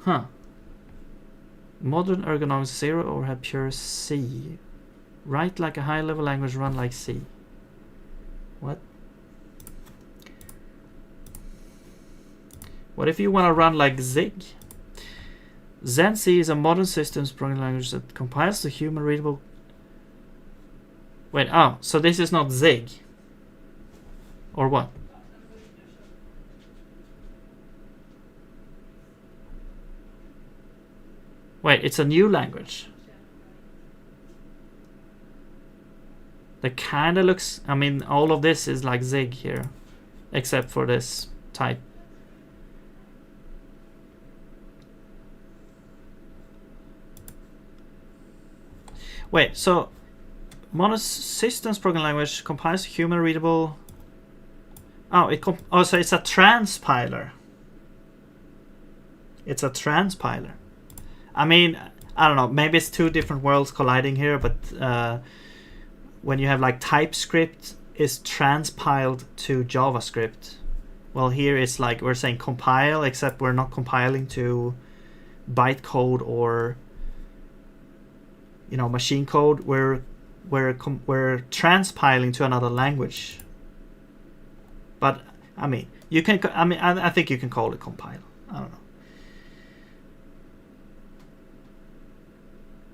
[SPEAKER 1] Huh. Modern ergonomics 0 or have pure C. Write like a high-level language, run like C. What? What if you want to run like Zig? Zen-C is a modern systems programming language that compiles to human readable. Wait, oh, so this is not Zig? Or what? Wait, it's a new language. That kind of looks... I mean, all of this is like Zig here. Except for this type. Wait, so... Monosystems programming language compiles human readable... Oh, so it's a transpiler. It's a transpiler. I mean, I don't know. Maybe it's two different worlds colliding here, but when you have like TypeScript is transpiled to JavaScript. Well, here it's like we're saying compile, except we're not compiling to bytecode or machine code. We're transpiling to another language. But I mean, you can. I mean, I think you can call it compile. I don't know.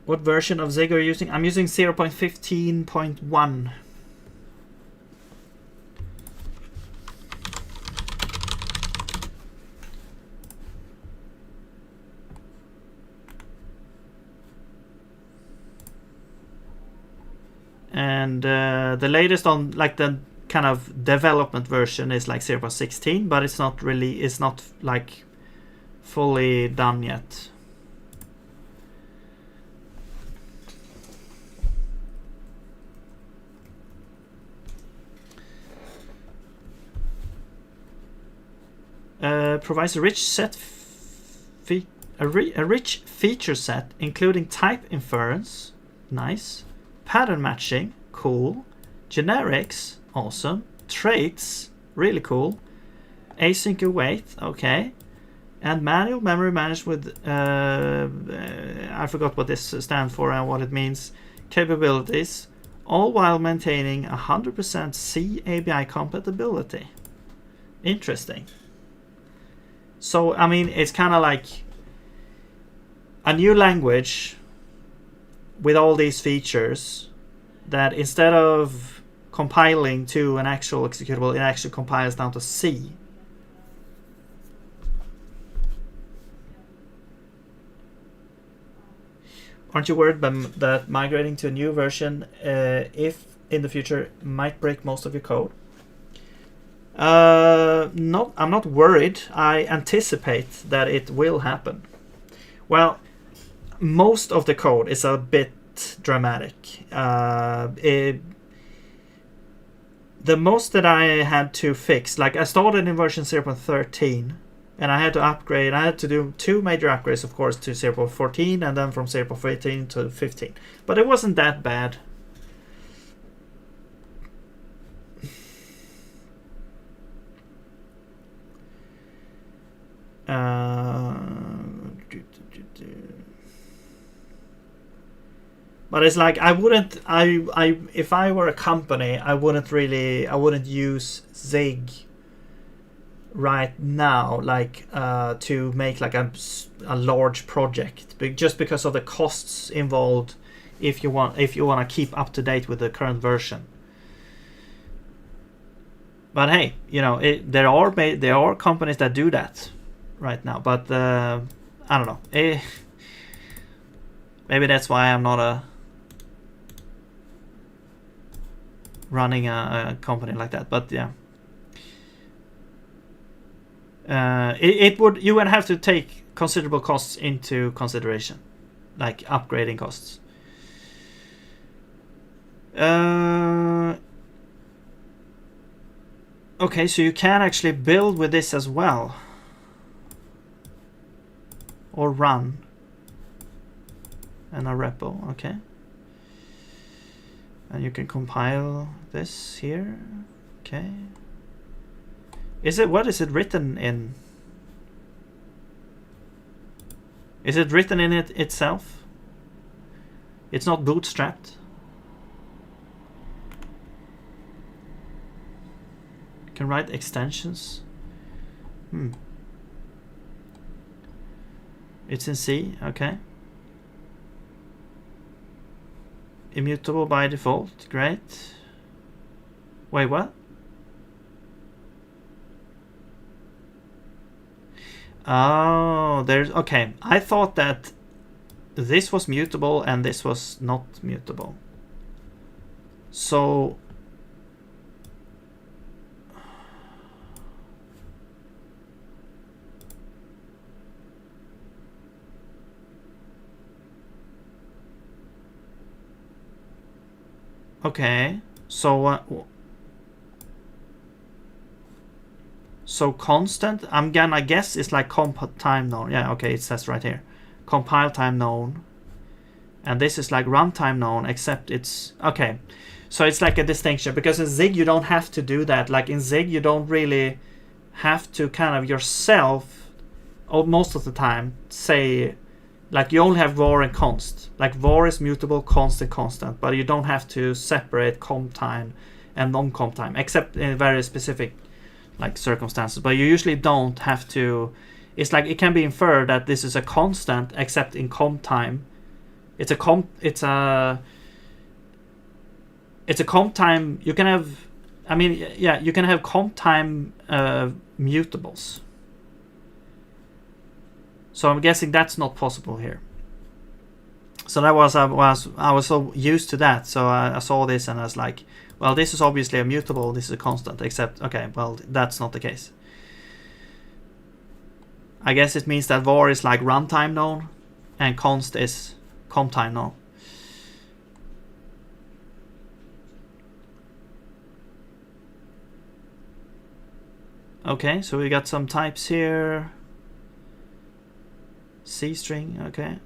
[SPEAKER 1] What version of Zig are you using? I'm using 0.15.1. And the latest on like the kind of development version is like 0.16, but it's not like fully done yet. Provides a rich rich feature set, including type inference, nice, pattern matching, cool, generics, awesome, traits, really cool, async await, okay, and manual memory managed with I forgot what this stands for and what it means, capabilities, all while maintaining 100% C API compatibility. Interesting. So, I mean, it's kind of like a new language with all these features that instead of compiling to an actual executable, it actually compiles down to C. Aren't you worried that migrating to a new version, if in the future, might break most of your code? No, I'm not worried. I anticipate that it will happen. Well, most of the code is a bit dramatic. The most that I had to fix, like I started in version 0.13 and I had to upgrade. I had to do two major upgrades, of course, to 0.14 and then from 0.14 to 15. But it wasn't that bad. But it's like I wouldn't if I were a company, I wouldn't use Zig right now, like to make like a large project, just because of the costs involved if you want to keep up to date with the current version. But hey, there are companies that do that right now, but I don't know. Maybe that's why I'm not running a company like that. But yeah, you would have to take considerable costs into consideration, like upgrading costs. Okay, so you can actually build with this as well. Or run. And a repo, okay. And you can compile this here. Okay. What is it written in? Is it written in it itself? It's not bootstrapped. You can write extensions. It's in C, okay. Immutable by default, great. Wait, what? Oh, okay. I thought that this was mutable and this was not mutable. So okay, so constant, I'm gonna guess it's like comp time known. Yeah, okay, it says right here, compile time known, and this is like runtime known, except it's okay. So it's like a distinction, because in Zig you don't have to do that. Like in Zig you don't really have to kind of yourself, or most of the time, say, like you only have var and const. Like var is mutable, const is constant, but you don't have to separate comp time and non-comp time, except in very specific like circumstances. But you usually don't have to. It's like it can be inferred that this is a constant, except in comp time. It's a comp time. You can have, I mean, yeah, you can have comp time mutables. So I'm guessing that's not possible here. So that was I was so used to that. So I saw this and I was like, well, this is obviously a mutable. This is a constant. Except, okay, well, that's not the case. I guess it means that var is like runtime known, and const is comp time known. Okay, so we got some types here. C string, okay.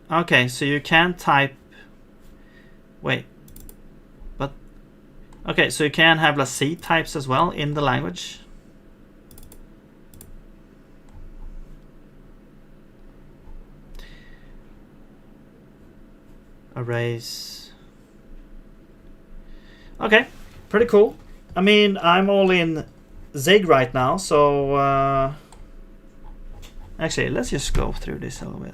[SPEAKER 1] Okay, so you can type. Wait, but okay, so you can have like C types as well in the language. Arrays. Okay, pretty cool. I mean, I'm all in Zig right now, so actually, let's just go through this a little bit.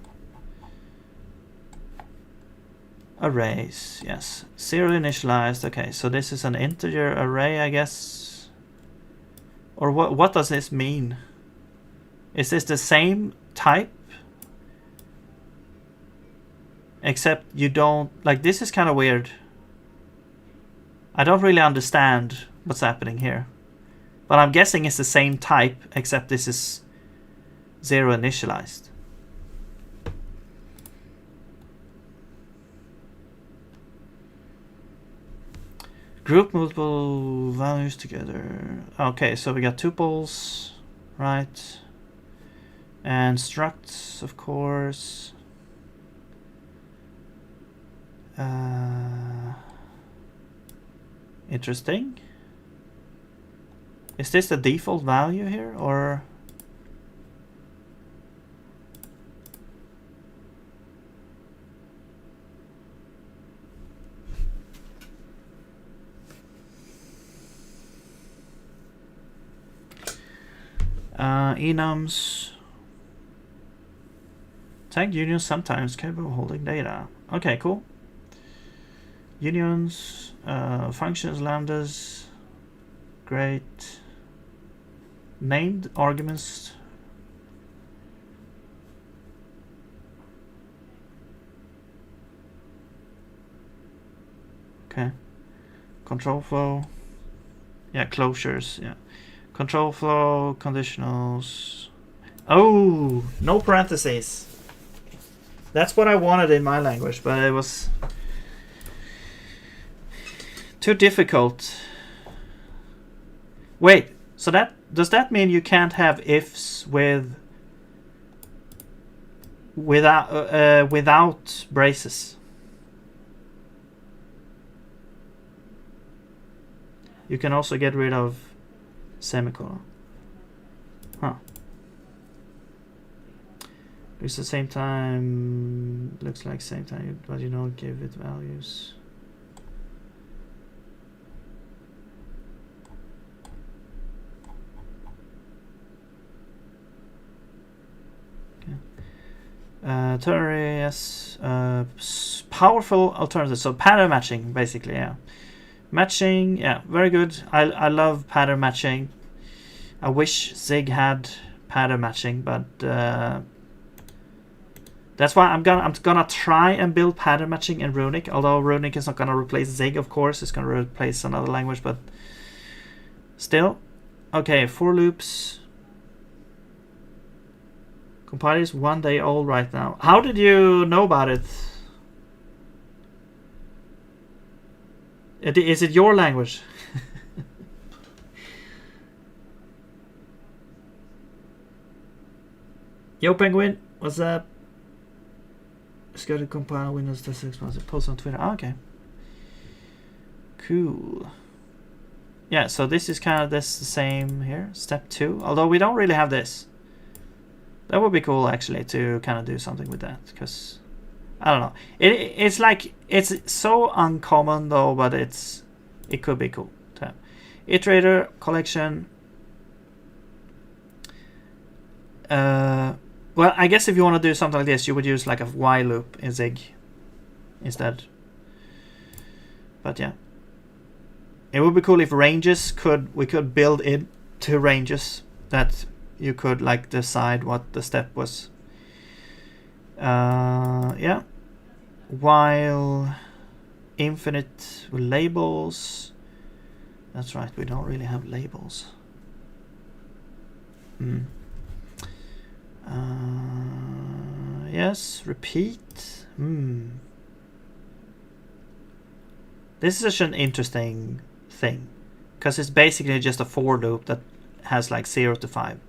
[SPEAKER 1] Arrays, yes. Serially initialized. Okay, so this is an integer array, I guess. Or what does this mean? Is this the same type? Except you don't, like, this is kind of weird. I don't really understand what's happening here. But I'm guessing it's the same type, except this is zero initialized. Group multiple values together. Okay, so we got tuples, right? And structs, of course. Interesting. Is this the default value here, or? Enums. Tag unions sometimes capable of holding data. Okay, cool. Unions, functions, lambdas. Great. Named arguments. Okay. Control flow. Yeah, closures. Yeah. Control flow, conditionals. Oh, no parentheses. That's what I wanted in my language, but it was too difficult. Wait, so does that mean you can't have ifs without braces? You can also get rid of semicolon. Huh. It's the same time. Looks like same time, but you don't give it values. Ternary, yes. Powerful alternative. So pattern matching, basically, yeah. Matching, yeah, very good. I love pattern matching. I wish Zig had pattern matching, but that's why I'm gonna try and build pattern matching in Runic. Although Runic is not gonna replace Zig, of course, it's gonna replace another language, but still. Okay, for loops. Compiler is 1 day old right now. How did you know about it? Is it your language? Yo, Penguin, what's up? Let's go to compile Windows 6 months. Post on Twitter. Oh, okay. Cool. Yeah, so this is kind of the same here. Step 2. Although we don't really have this. That would be cool actually to kind of do something with that, because I don't know. It's like it's so uncommon though, but it could be cool to have. Iterator collection. Well, I guess if you want to do something like this, you would use like a while loop in Zig instead. But yeah, it would be cool if ranges we could build into ranges that you could like decide what the step was. Yeah, while infinite labels. That's right, we don't really have labels. Yes, repeat. This is such an interesting thing, because it's basically just a for loop that has like 0 to 5.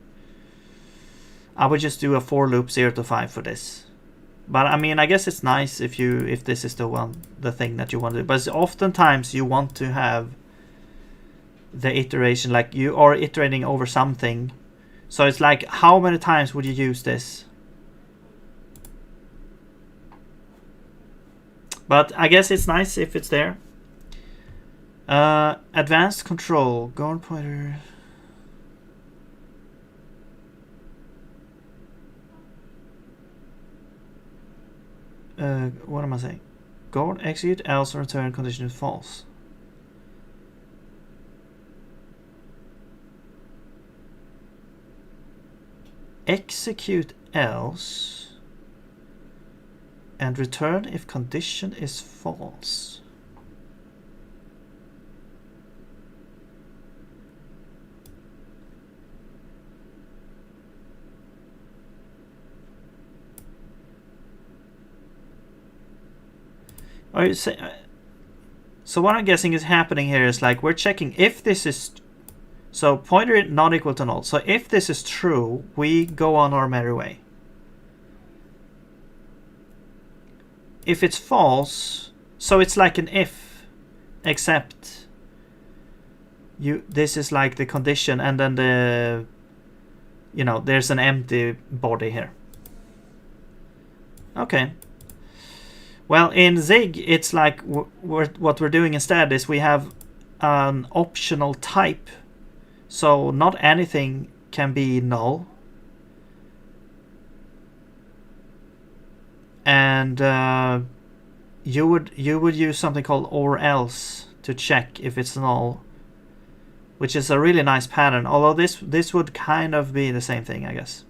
[SPEAKER 1] I would just do a for loop 0 to 5 for this. But I mean, I guess it's nice if this is the thing that you want to do. But oftentimes you want to have the iteration, like you are iterating over something. So it's like, how many times would you use this? But I guess it's nice if it's there. Advanced control, guard pointer. What am I saying? Guard, execute, else return condition is false. Execute else and return if condition is false. Are you say, so what I'm guessing is happening here is like we're checking if this is, so pointer not equal to null. So if this is true, we go on our merry way. If it's false, so it's like an if, except this is like the condition, and then there's an empty body here. Okay. Well, in Zig, it's like what we're doing instead is we have an optional type. So not anything can be null. And you would use something called or else to check if it's null, which is a really nice pattern. Although this would kind of be the same thing, I guess.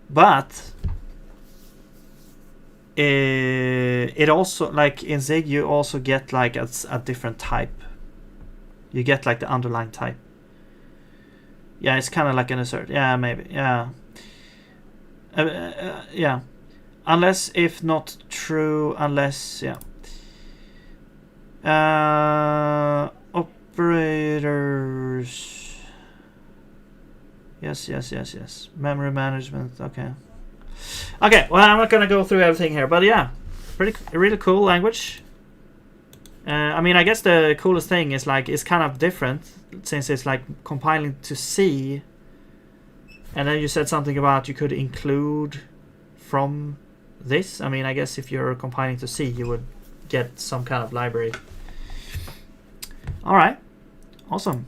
[SPEAKER 1] But it also, like in Zig, you also get like a different type. You get like the underlying type. Yeah, it's kind of like an assert. Yeah, maybe. Yeah. Yeah. Unless, if not true, unless, yeah. Operators. Yes. Memory management. Okay. Okay, well, I'm not going to go through everything here, but yeah. Really cool language. I mean, I guess the coolest thing is like it's kind of different since it's like compiling to C, and then you said something about you could include from this. I mean, I guess if you're compiling to C, you would get some kind of library. All right, awesome.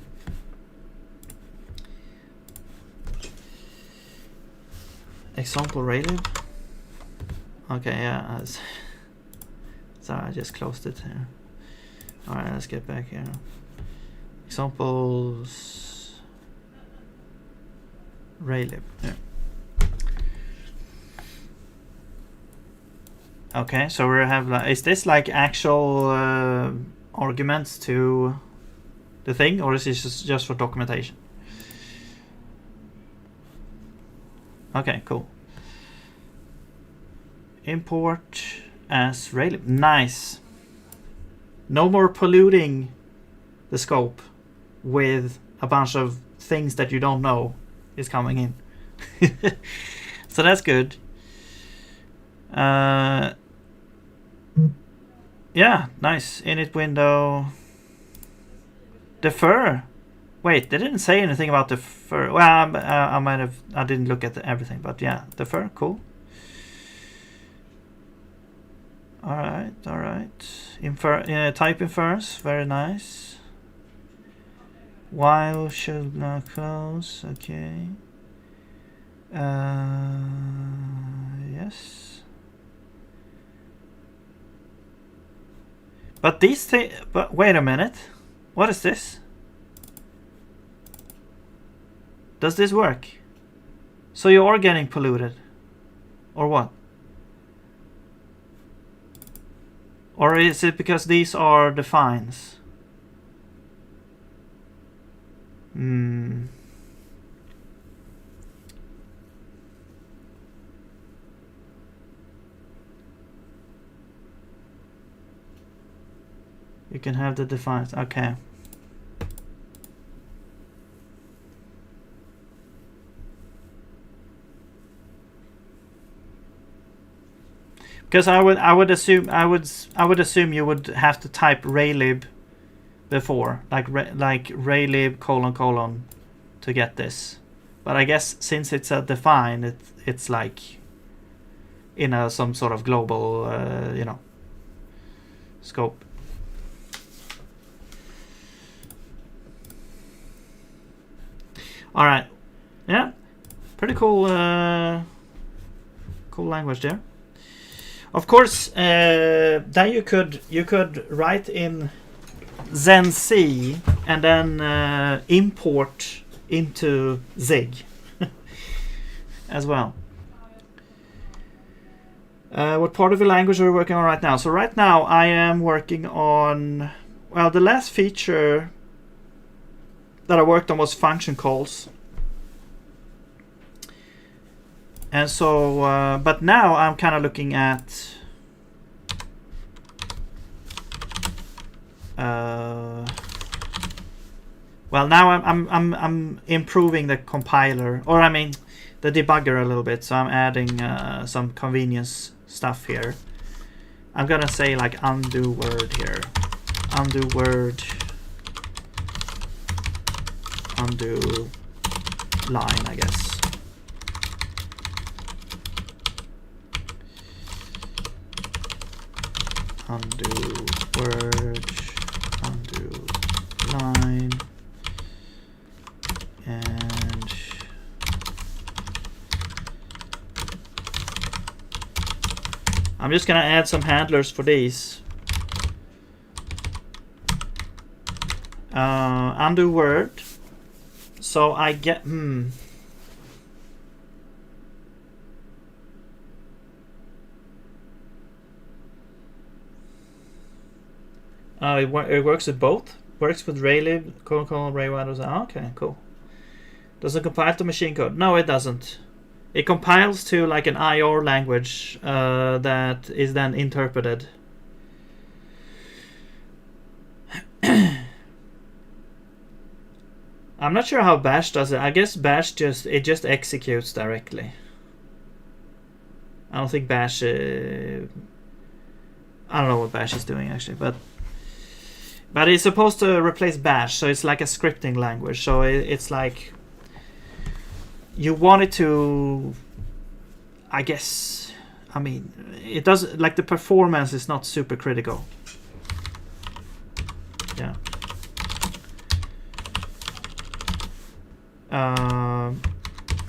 [SPEAKER 1] Example rated. Okay, yeah. Sorry, I just closed it here. Alright, let's get back here. Examples. Raylib. Yeah. Okay, so we have like, is this like actual arguments to the thing, or is this just for documentation? Okay, cool. Import as Raylib. Nice. No more polluting the scope with a bunch of things that you don't know is coming in. So that's good. Yeah, nice. Init window. Defer. Wait, they didn't say anything about defer. Well, I didn't look at everything, but yeah, defer, cool. All right. Type inference, very nice. While should not close, okay. Yes. But these things. But wait a minute. What is this? Does this work? So you are getting polluted, or what? Or is it because these are defines? You can have the defines. Okay. Because I would assume you would have to type raylib before, like raylib : to get this. But I guess since it's a define, it's like in some sort of global scope. All right, yeah, pretty cool language there. Of course, then you could write in Zen-C and then import into Zig as well. What part of the language are you working on right now? So right now I am working on, well, the last feature that I worked on was function calls. And so, but now I'm kind of looking at well, now I'm improving the compiler, or I mean the debugger a little bit. So I'm adding some convenience stuff here. I'm gonna say like undo word here, undo word, undo line, I guess. Undo word, undo line, and I'm just gonna add some handlers for these. Undo word, so I get it works with both. Works with raylib, : raywide. Okay, cool. Does it compile to machine code? No, it doesn't. It compiles to like an IR language that is then interpreted. I'm not sure how Bash does it. I guess Bash just executes directly. I don't think Bash. I don't know what Bash is doing actually, but it's supposed to replace Bash, so it's like a scripting language. So it's like you want it to, I guess. I mean, it does, like, the performance is not super critical. Yeah.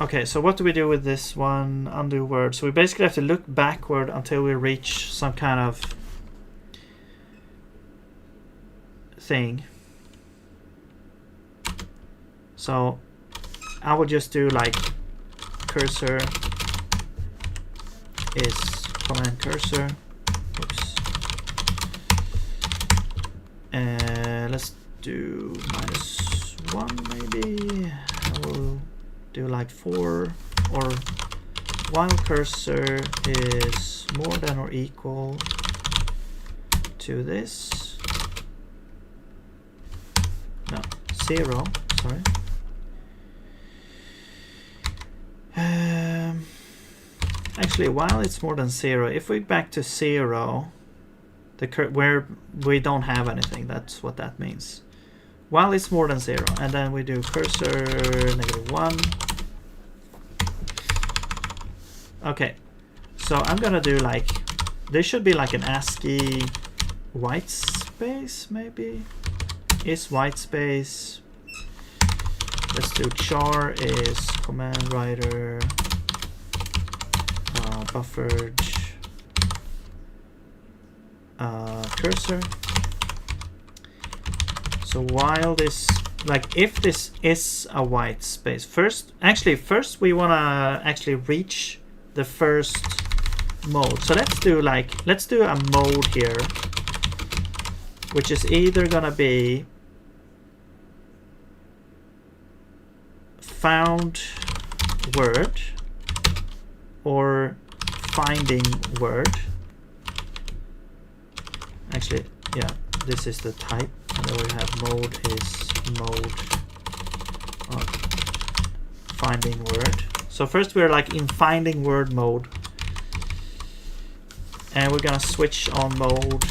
[SPEAKER 1] Okay, so what do we do with this one? Undo word. So we basically have to look backward until we reach some kind of thing. So I would just do like cursor is command cursor. Oops. Let's do -1 maybe. I will do like 4, or while cursor is more than or equal to this. No, 0, sorry. Actually, while it's more than 0, if we back to 0, where we don't have anything, that's what that means. While it's more than 0, and then we do cursor -1. Okay, so I'm gonna do like, there should be like an ASCII white space maybe. Is white space. Let's do char is command writer buffered cursor. So while this, like if this is a white space, first we want to actually reach the first mode. So let's do a mode here, which is either gonna be found word or finding word. Actually, yeah, this is the type, and then we have mode is mode finding word. So first we're like in finding word mode, and we're gonna switch on mode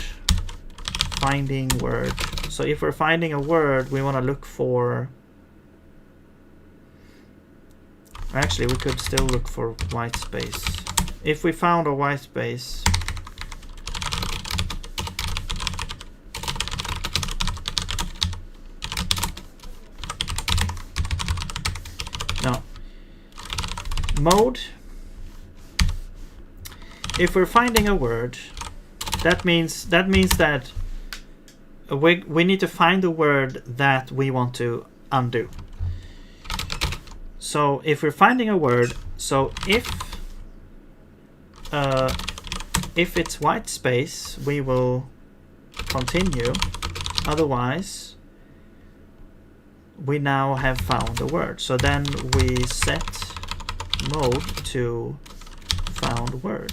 [SPEAKER 1] finding word. So if we're finding a word, we want to look for, actually we could still look for white space. If we found a white space, no, mode, if we're finding a word, that means that we need to find the word that we want to undo. So if we're finding a word, so if it's white space, we will continue. Otherwise, we now have found a word. So then we set mode to found word,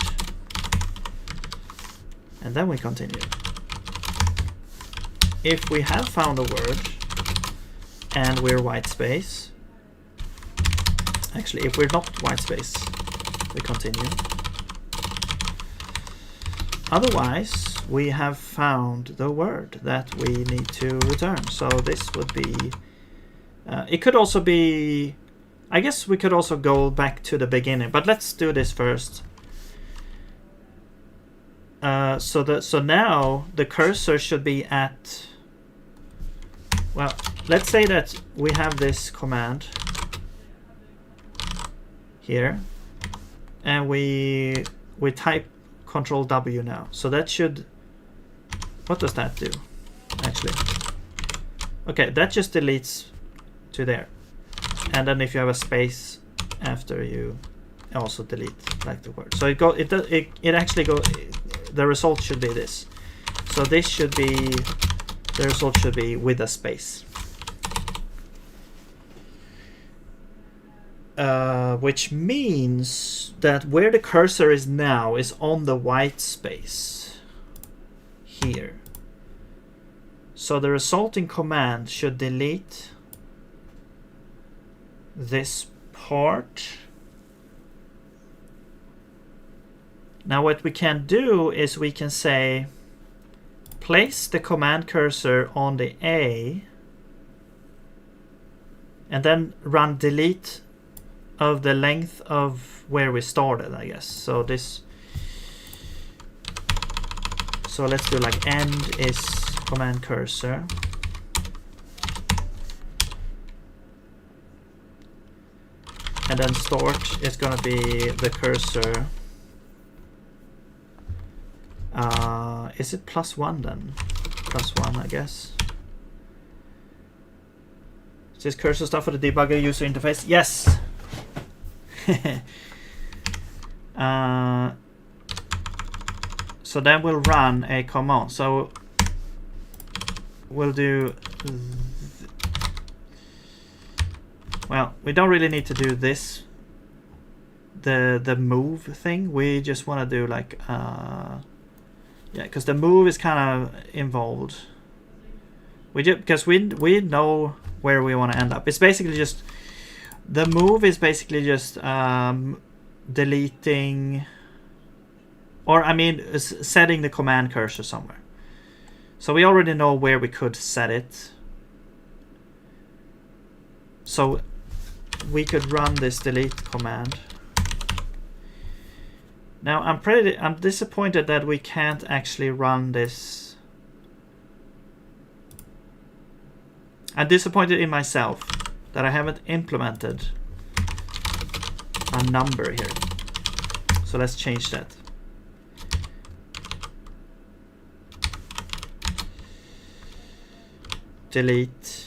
[SPEAKER 1] and then we continue. If we have found a word and we're white space, actually if we're not white space, we continue. Otherwise, we have found the word that we need to return. So this would be, it could also be, I guess we could also go back to the beginning, but let's do this first. So now the cursor should be at, well, let's say that we have this command here, and we type Control W now. So that should, what does that do actually? Okay, that just deletes to there, and then if you have a space after, you also delete like the word. So it actually go, the result should be this. So this should be, the result should be with a space. Which means that where the cursor is now is on the white space here. So the resulting command should delete this part. Now what we can do is we can say place the command cursor on the A and then run delete of the length of where we started, I guess. So this, so let's do like end is command cursor, and then start is gonna be the cursor. Is it +1 then? +1, I guess. Is this cursor stuff for the debugger user interface? Yes. So then we'll run a command. So we'll do, well, we don't really need to do this, the move thing. We just want to do like yeah, because the move is kind of involved. Because we know where we want to end up. It's basically just, the move is basically just deleting, or I mean setting the command cursor somewhere. So we already know where we could set it. So we could run this delete command. Now I'm disappointed that we can't actually run this. I'm disappointed in myself that I haven't implemented a number here. So let's change that. Delete.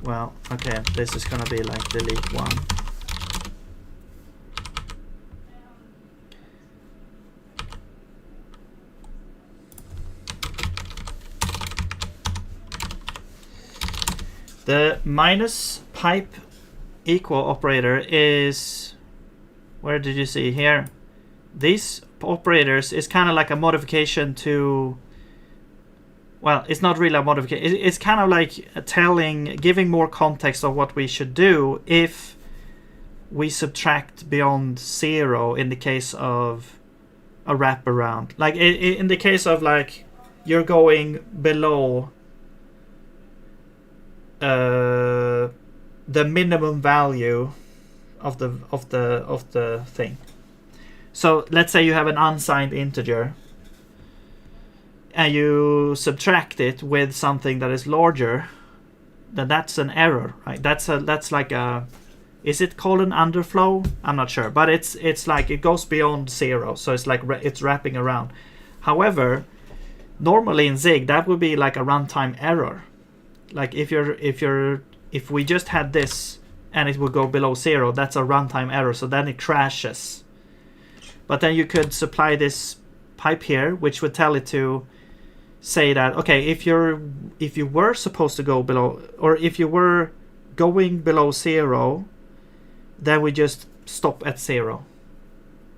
[SPEAKER 1] Well, okay, this is gonna be like delete 1. The minus pipe equal operator is, where did you see here? These operators is kind of like a modification to, well, it's not really a modification. It's kind of like giving more context of what we should do if we subtract beyond 0 in the case of a wraparound. Like in the case of like you're going below the minimum value of the thing. So let's say you have an unsigned integer and you subtract it with something that is larger, then that's an error, right? That's like a, is it called an underflow? I'm not sure, but it's like it goes beyond 0, so it's like it's wrapping around. However, normally in Zig that would be like a runtime error. Like if we just had this and it would go below 0, that's a runtime error, so then it crashes. But then you could supply this pipe here, which would tell it to say that, okay, if you were supposed to go below, or if you were going below 0, then we just stop at 0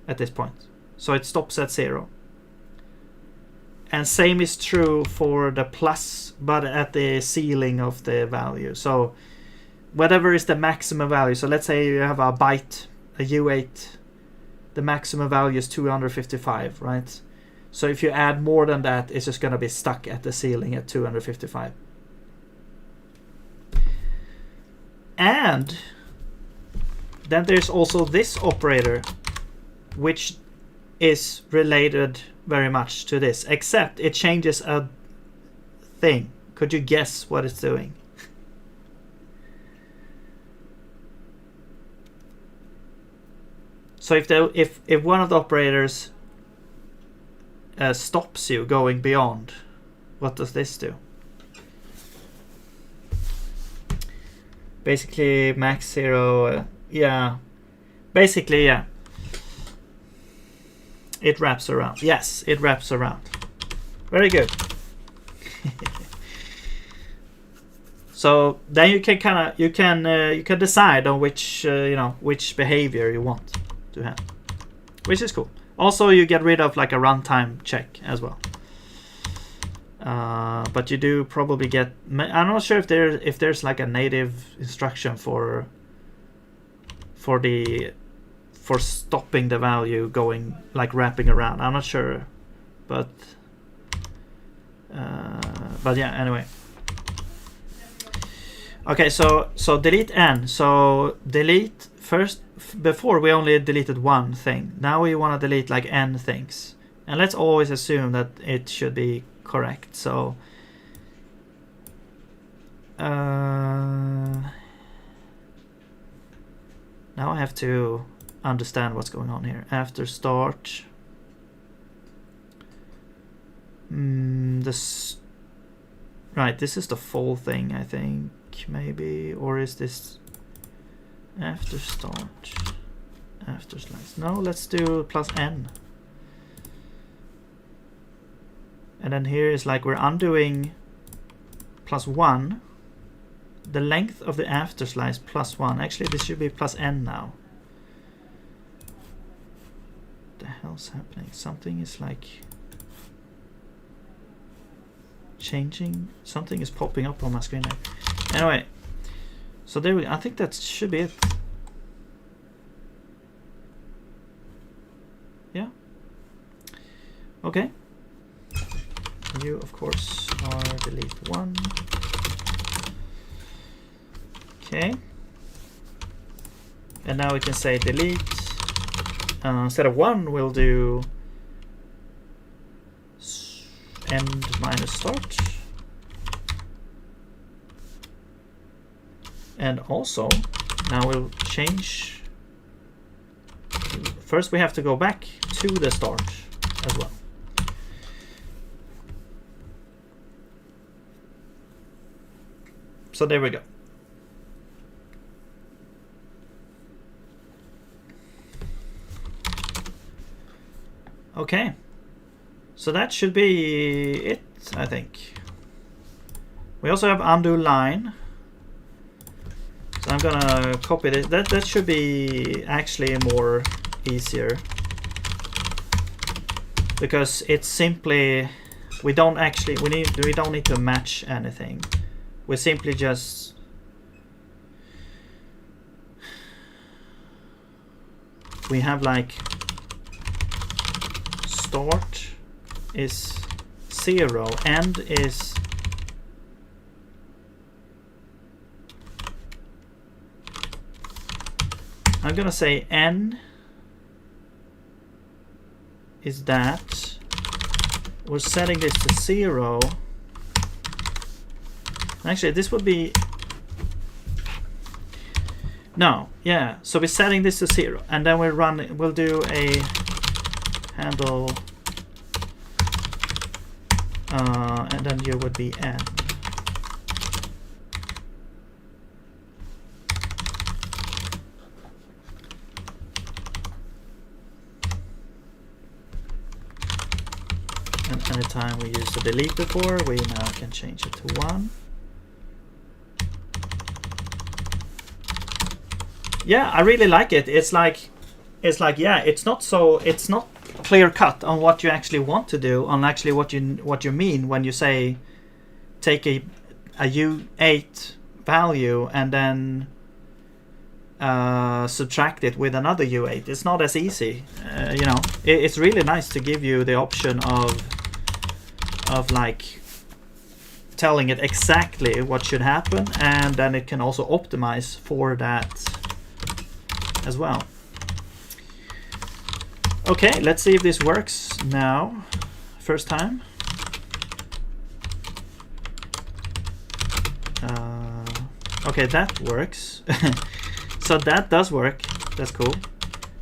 [SPEAKER 1] at this point. So it stops at 0. And same is true for the plus, but at the ceiling of the value. So whatever is the maximum value. So let's say you have a byte, a U8, the maximum value is 255, right? So if you add more than that, it's just going to be stuck at the ceiling at 255. And then there's also this operator, which is related very much to this, except it changes a thing. Could you guess what it's doing? So if one of the operators stops you going beyond, what does this do? Basically max 0, yeah. Basically, yeah. It wraps around. Yes, it wraps around. Very good. So then you can you can decide on which which behavior you want to have, which is cool. Also, you get rid of like a runtime check as well. But you do probably get. I'm not sure if there's like a native instruction for stopping the value going, like wrapping around. I'm not sure, but yeah. Anyway. Okay, so delete n. So delete first. Before we only deleted one thing. Now we want to delete like n things, and let's always assume that it should be correct. So now I have to understand what's going on here. After start, this right. This is the full thing, I think. maybe, or is this after start, after slice? No, let's do +n. And then here is like we're undoing +1. The length of the after slice +1. Actually, this should be +n now. What the hell's happening? Something is like changing. Something is popping up on my screen there. Anyway, so there we go. I think that should be it. Yeah. Okay. You, of course, are delete 1. Okay. And now we can say delete. Instead of 1, we'll do end minus start. And also, now we'll change. First, we have to go back to the start as well. So there we go. Okay. So that should be it, I think. We also have undo line. So I'm gonna copy this. That should be actually more easier, because it's simply we don't need to match anything. We simply just we have like start is 0, end is I'm gonna say n is that. We're setting this to 0. Actually, this would be no, yeah. So we're setting this to 0, and then we'll do a handle, and then you would be n. And anytime we use the delete before, we now can change it to 1. Yeah, I really like it. It's like yeah, it's not clear cut on what you actually want to do, on actually what you mean when you say take a U8 value and then subtract it with another U8. It's not as easy. You know, it's really nice to give you the option of like telling it exactly what should happen, and then it can also optimize for that as well. Okay, let's see if this works now. First time. Okay, that works. So that does work. That's cool.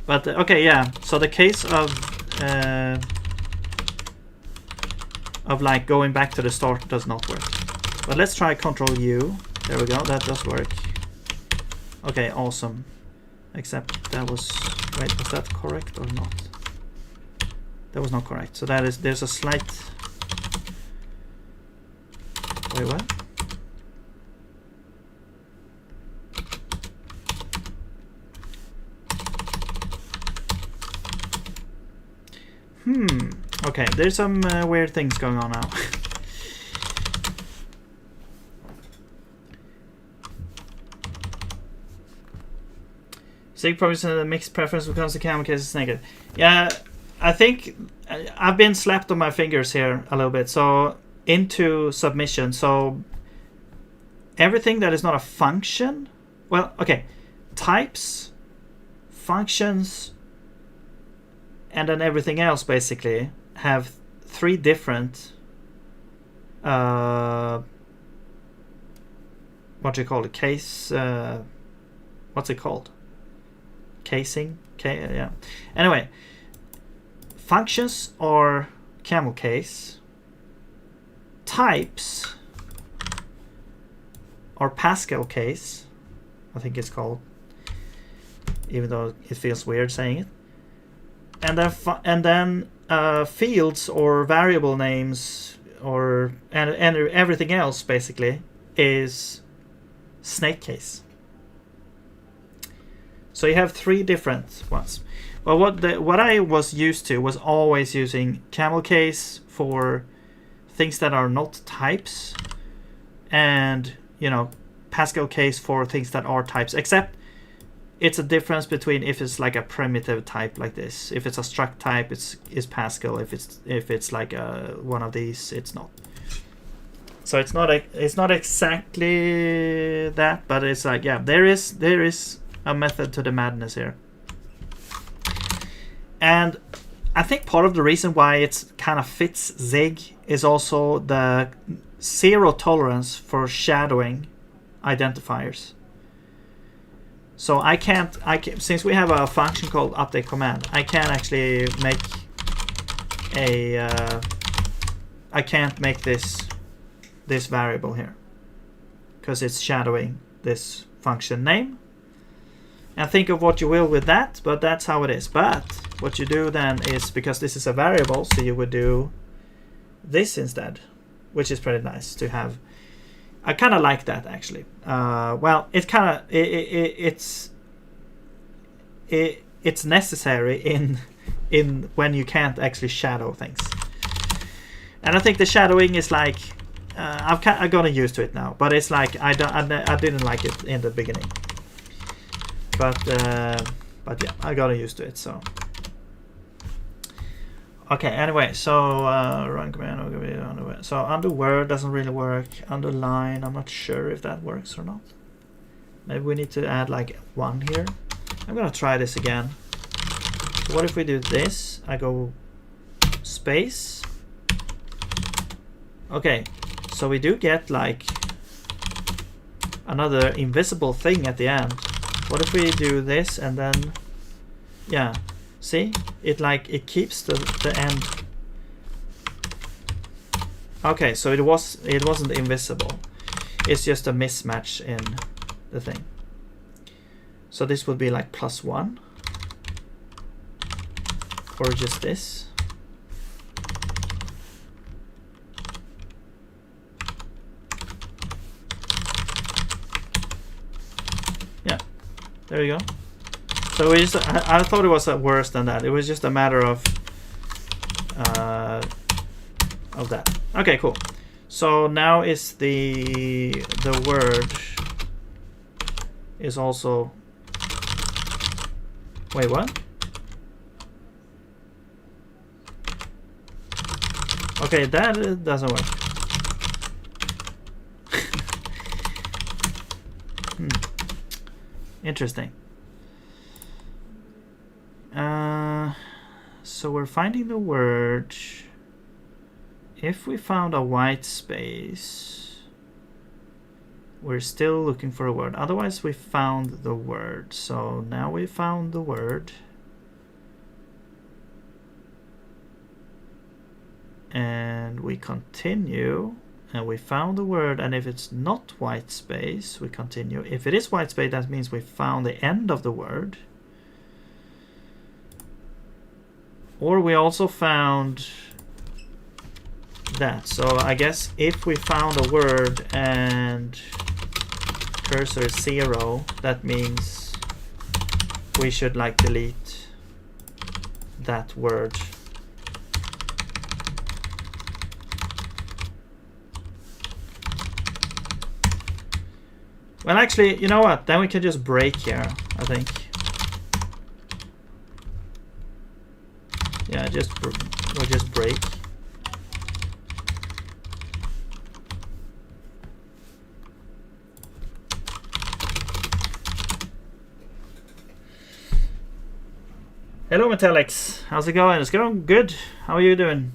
[SPEAKER 1] But okay, yeah. So the case of like going back to the start does not work. But let's try Control U. There we go. That does work. Okay, awesome. Except that was, wait, was that correct or not? That was not correct. So that is, there's a slight, wait, what? Okay, there's some weird things going on now. Sig provides a mixed preference when it comes to camera cases negative. Yeah, I think I've been slapped on my fingers here a little bit. So into submission. So everything that is not a function, well, okay, types, functions, and then everything else basically have 3 different what do you call it? Case what's it called? Casing? Yeah. Anyway, functions are camel case. Types or Pascal case, I think it's called, even though it feels weird saying it. And then fields or variable names and everything else basically is snake case. So you have 3 different ones. Well, what I was used to was always using camel case for things that are not types, and Pascal case for things that are types, except it's a difference between if it's like a primitive type like this. If it's a struct type, it's Pascal. If it's like one of these, it's not. So it's not exactly that, but it's like, yeah, there is a method to the madness here. And I think part of the reason why it kind of fits Zig is also the 0 tolerance for shadowing identifiers. So I can't, since we have a function called update command, I can't actually make I can't make this variable here because it's shadowing this function name. And think of what you will with that, but that's how it is. But what you do then is, because this is a variable, so you would do this instead, which is pretty nice to have. I kind of like that actually. Well, it's kind of it's necessary in when you can't actually shadow things. And I think the shadowing is like I've gotten used to it now, but it's like I didn't like it in the beginning. But yeah, I got used to it. So okay. Anyway, so run command. So under word doesn't really work. Under line, I'm not sure if that works or not. Maybe we need to add like 1 here. I'm gonna try this again. So what if we do this? I go space. Okay, so we do get like another invisible thing at the end. What if we do this and then, yeah, see? It keeps the end. Okay, so it wasn't invisible. It's just a mismatch in the thing. So this would be like +1. Or just this. There you go. So we just, I thought it was worse than that. It was just a matter of that. Okay, cool. So now is the word is also. Wait, what? Okay, that doesn't work. Interesting. So we're finding the word. If we found a white space, we're still looking for a word. Otherwise, we found the word. So now we found the word. And we continue. And we found the word, and if it's not white space, we continue. If it is white space, that means we found the end of the word. Or we also found that. So I guess if we found a word and cursor is 0, that means we should like delete that word. Well, actually, you know what? Then we can just break here, I think. Yeah, we'll just break. Hello, Metallics. How's it going? It's going good. How are you doing?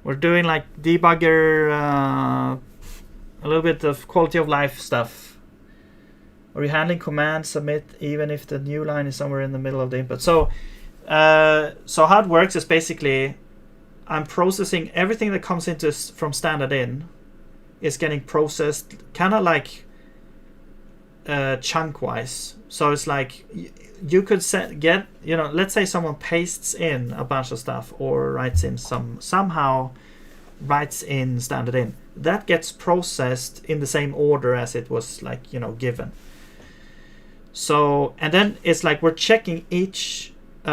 [SPEAKER 1] We're doing like debugger, a little bit of quality of life stuff. Are you handling command submit even if the new line is somewhere in the middle of the input? So how it works is basically I'm processing everything that comes into from standard in is getting processed kind of like chunk wise. So it's like you could get, you know, let's say someone pastes in a bunch of stuff or writes in somehow writes in standard in. That gets processed in the same order as it was, like, you know, given. So, and then it's like we're checking each we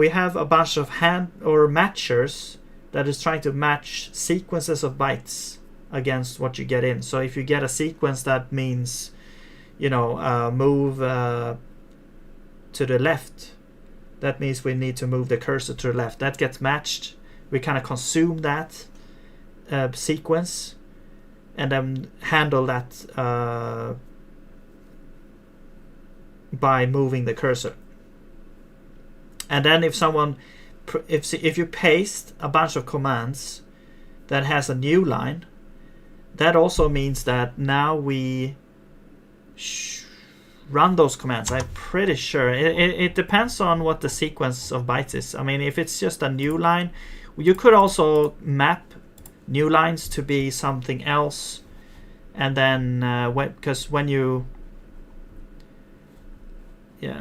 [SPEAKER 1] have a bunch of hand or matchers that is trying to match sequences of bytes against what you get in. So if you get a sequence that means, you know, move to the left, that means we need to move the cursor to the left. That gets matched. We kind of consume that sequence and then handle that by moving the cursor. And then if someone, if you paste a bunch of commands that has a new line, that also means that now we run those commands. I'm pretty sure it depends on what the sequence of bytes is. I mean, if it's just a new line, you could also map new lines to be something else, and then because when you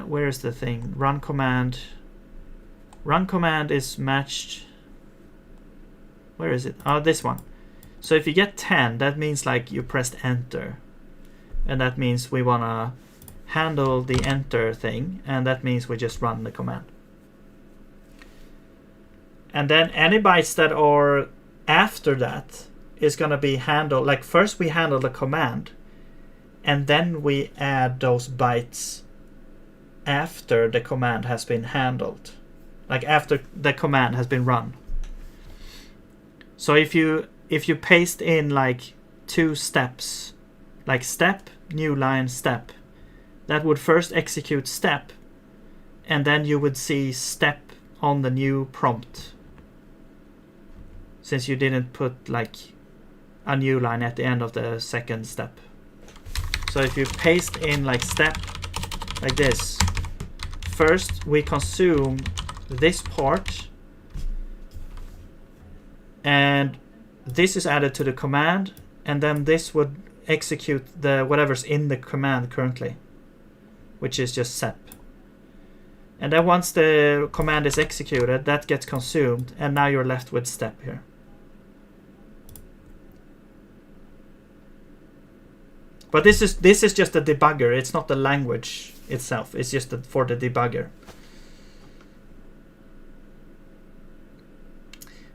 [SPEAKER 1] where's the thing? Run command is matched. Where is it? Oh, this one. So if you get 10, that means like you pressed enter, and that means we want to handle the enter thing, and that means we just run the command. And then any bytes that are after that is going to be handled, like first we handle the command, and then we add those bytes after the command has been handled, like after the command has been run. So if you paste in like 2 steps, like step, new line, step, that would first execute step, and then you would see step on the new prompt, since you didn't put like a new line at the end of the second step. So if you paste in like step like this, first we consume this part, and this is added to the command, and then this would execute the whatever's in the command currently, which is just sep. And then once the command is executed, that gets consumed, and now you're left with step here. But this is just a debugger. It's not the language itself. It's just for the debugger.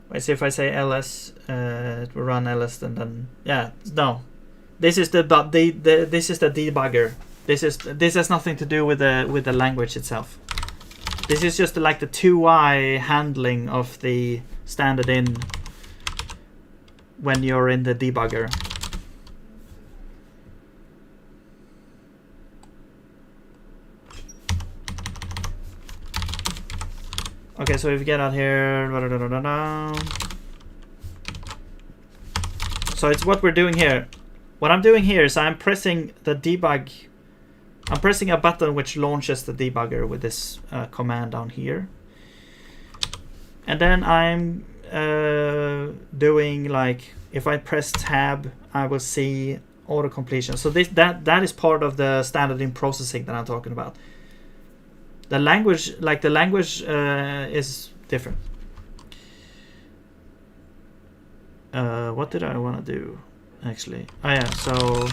[SPEAKER 1] Let's see, if I say ls, it will run ls, and then no. This is the debugger. This has nothing to do with the language itself. This is just like the 2i handling of the standard in when you're in the debugger. Okay, so if you get out here, so it's what we're doing here. What I'm doing here is I'm pressing the debug. I'm pressing a button which launches the debugger with this command down here. And then I'm doing, like, if I press tab, I will see auto completion. So that is part of the standard in processing that I'm talking about. The language, is different. What did I want to do, actually? Oh yeah, so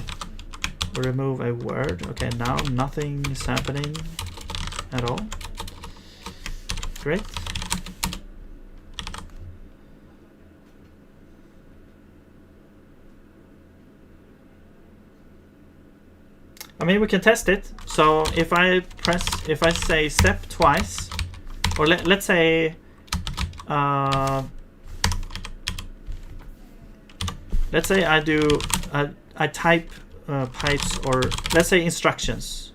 [SPEAKER 1] remove a word. Okay, now nothing is happening at all. Great. I mean, we can test it. So if I say step twice, or let's say, I type pipes, or let's say instructions,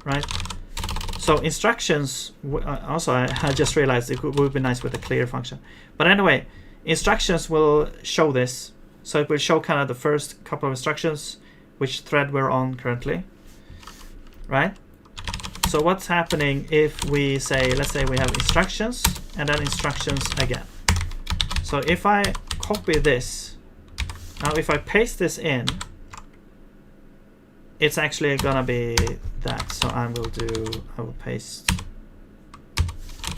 [SPEAKER 1] right? So instructions, also I just realized it would be nice with a clear function. But anyway, instructions will show this. So it will show kind of the first couple of instructions, which thread we're on currently, right? So what's happening if we say, let's say we have instructions and then instructions again. So if I copy this Now if I paste this in, it's actually gonna be that. So I will paste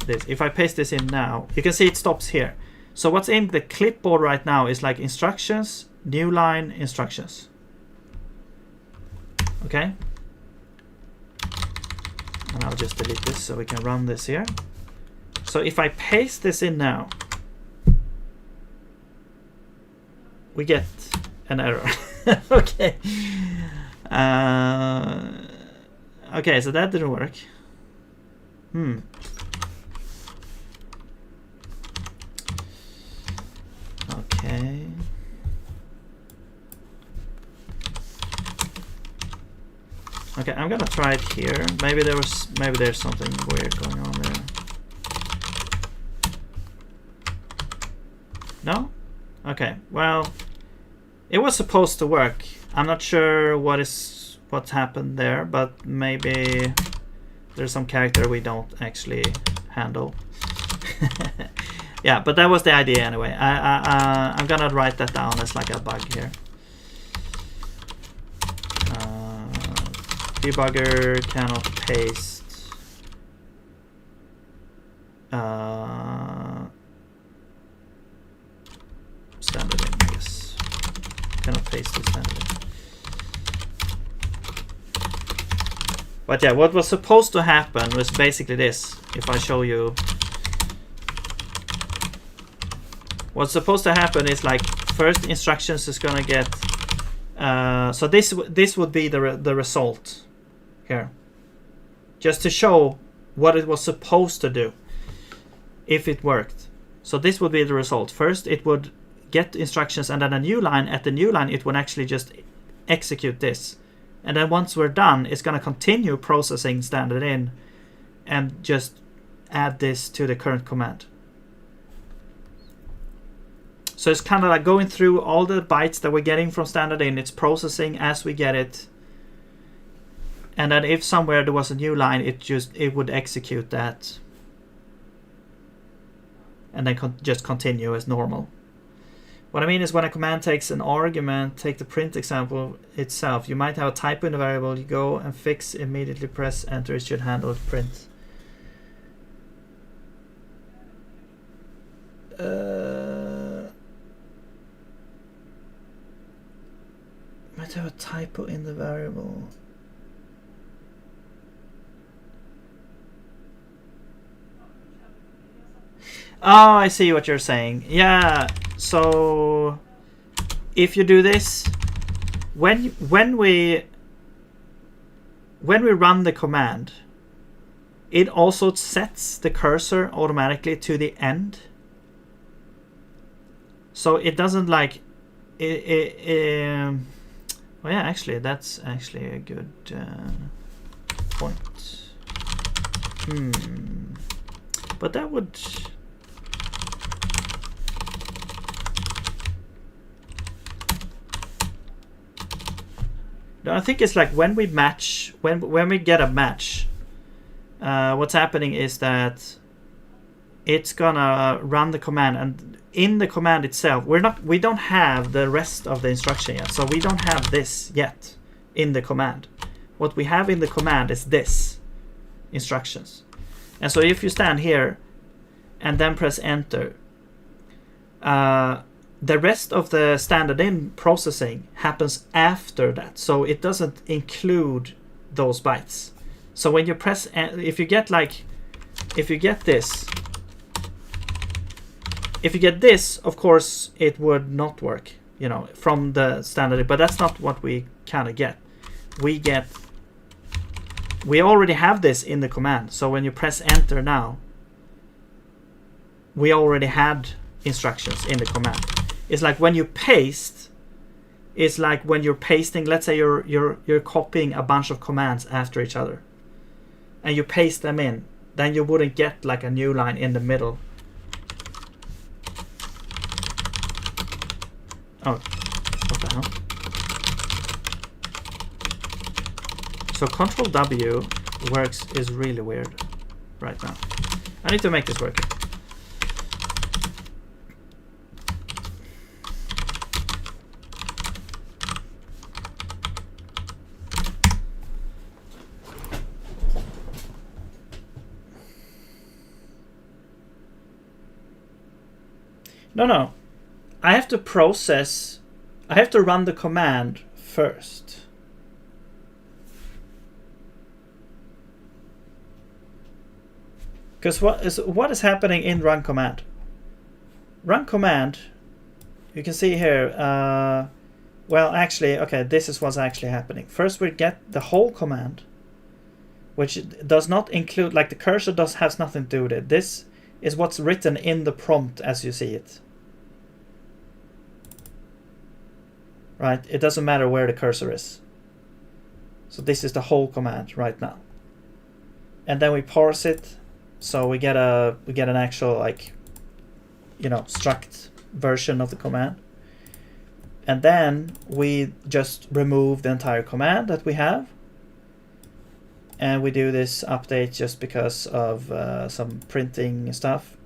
[SPEAKER 1] this. If I paste this in now, you can see it stops here. So what's in the clipboard right now is like instructions, new line, instructions. Okay. And I'll just delete this so we can run this here. So if I paste this in now, we get an error. Okay. Okay, so that didn't work. Okay. Okay, I'm gonna try it here. Maybe there's something weird going on there. No? Okay. Well, it was supposed to work. I'm not sure what's happened there, but maybe there's some character we don't actually handle. Yeah, but that was the idea anyway. I'm gonna write that down as like a bug here. Debugger cannot paste standard in, I guess. Cannot paste the standard in. But yeah, what was supposed to happen was basically this. If I show you, what's supposed to happen is like first instructions is gonna get. So this would be the result here, just to show what it was supposed to do if it worked. So this would be the result. First, it would get instructions, and then a new line. At the new line, it would actually just execute this. And then once we're done, it's going to continue processing standard in and just add this to the current command. So it's kind of like going through all the bytes that we're getting from standard in. It's processing as we get it. And then if somewhere there was a new line, it would execute that. And then just continue as normal. What I mean is when a command takes an argument, take the print example itself. You might have a typo in the variable. You go and fix, immediately press enter. It should handle print. Might have a typo in the variable. Oh, I see what you're saying. Yeah. So if you do this, when we run the command, it also sets the cursor automatically to the end. So it doesn't like well, yeah, actually that's actually a good point. But that would. No, I think it's like when we match, when we get a match, what's happening is that it's gonna run the command, and in the command itself, we don't have the rest of the instruction yet, so we don't have this yet in the command. What we have in the command is this instructions, and so if you stand here and then press enter, the rest of the standard in processing happens after that, so it doesn't include those bytes. So when you press, if you get this, of course it would not work, you know, from the standard, but that's not what we kind of get. We already have this in the command, so when you press enter now, we already had instructions in the command. It's like when you paste, it's like when you're pasting, let's say you're copying a bunch of commands after each other and you paste them in, then you wouldn't get like a new line in the middle. Oh, what the hell? So Control W is really weird right now. I need to make this work. No. I have to process. I have to run the command first. Because what is happening in run command? Run command, you can see here. Well, actually, okay, this is what's actually happening. First, we get the whole command, which does not include, like the cursor has nothing to do with it. This is what's written in the prompt as you see it. Right? It doesn't matter where the cursor is. So this is the whole command right now. And then we parse it, so we get an actual, like, you know, struct version of the command. And then we just remove the entire command that we have. And we do this update just because of some printing stuff.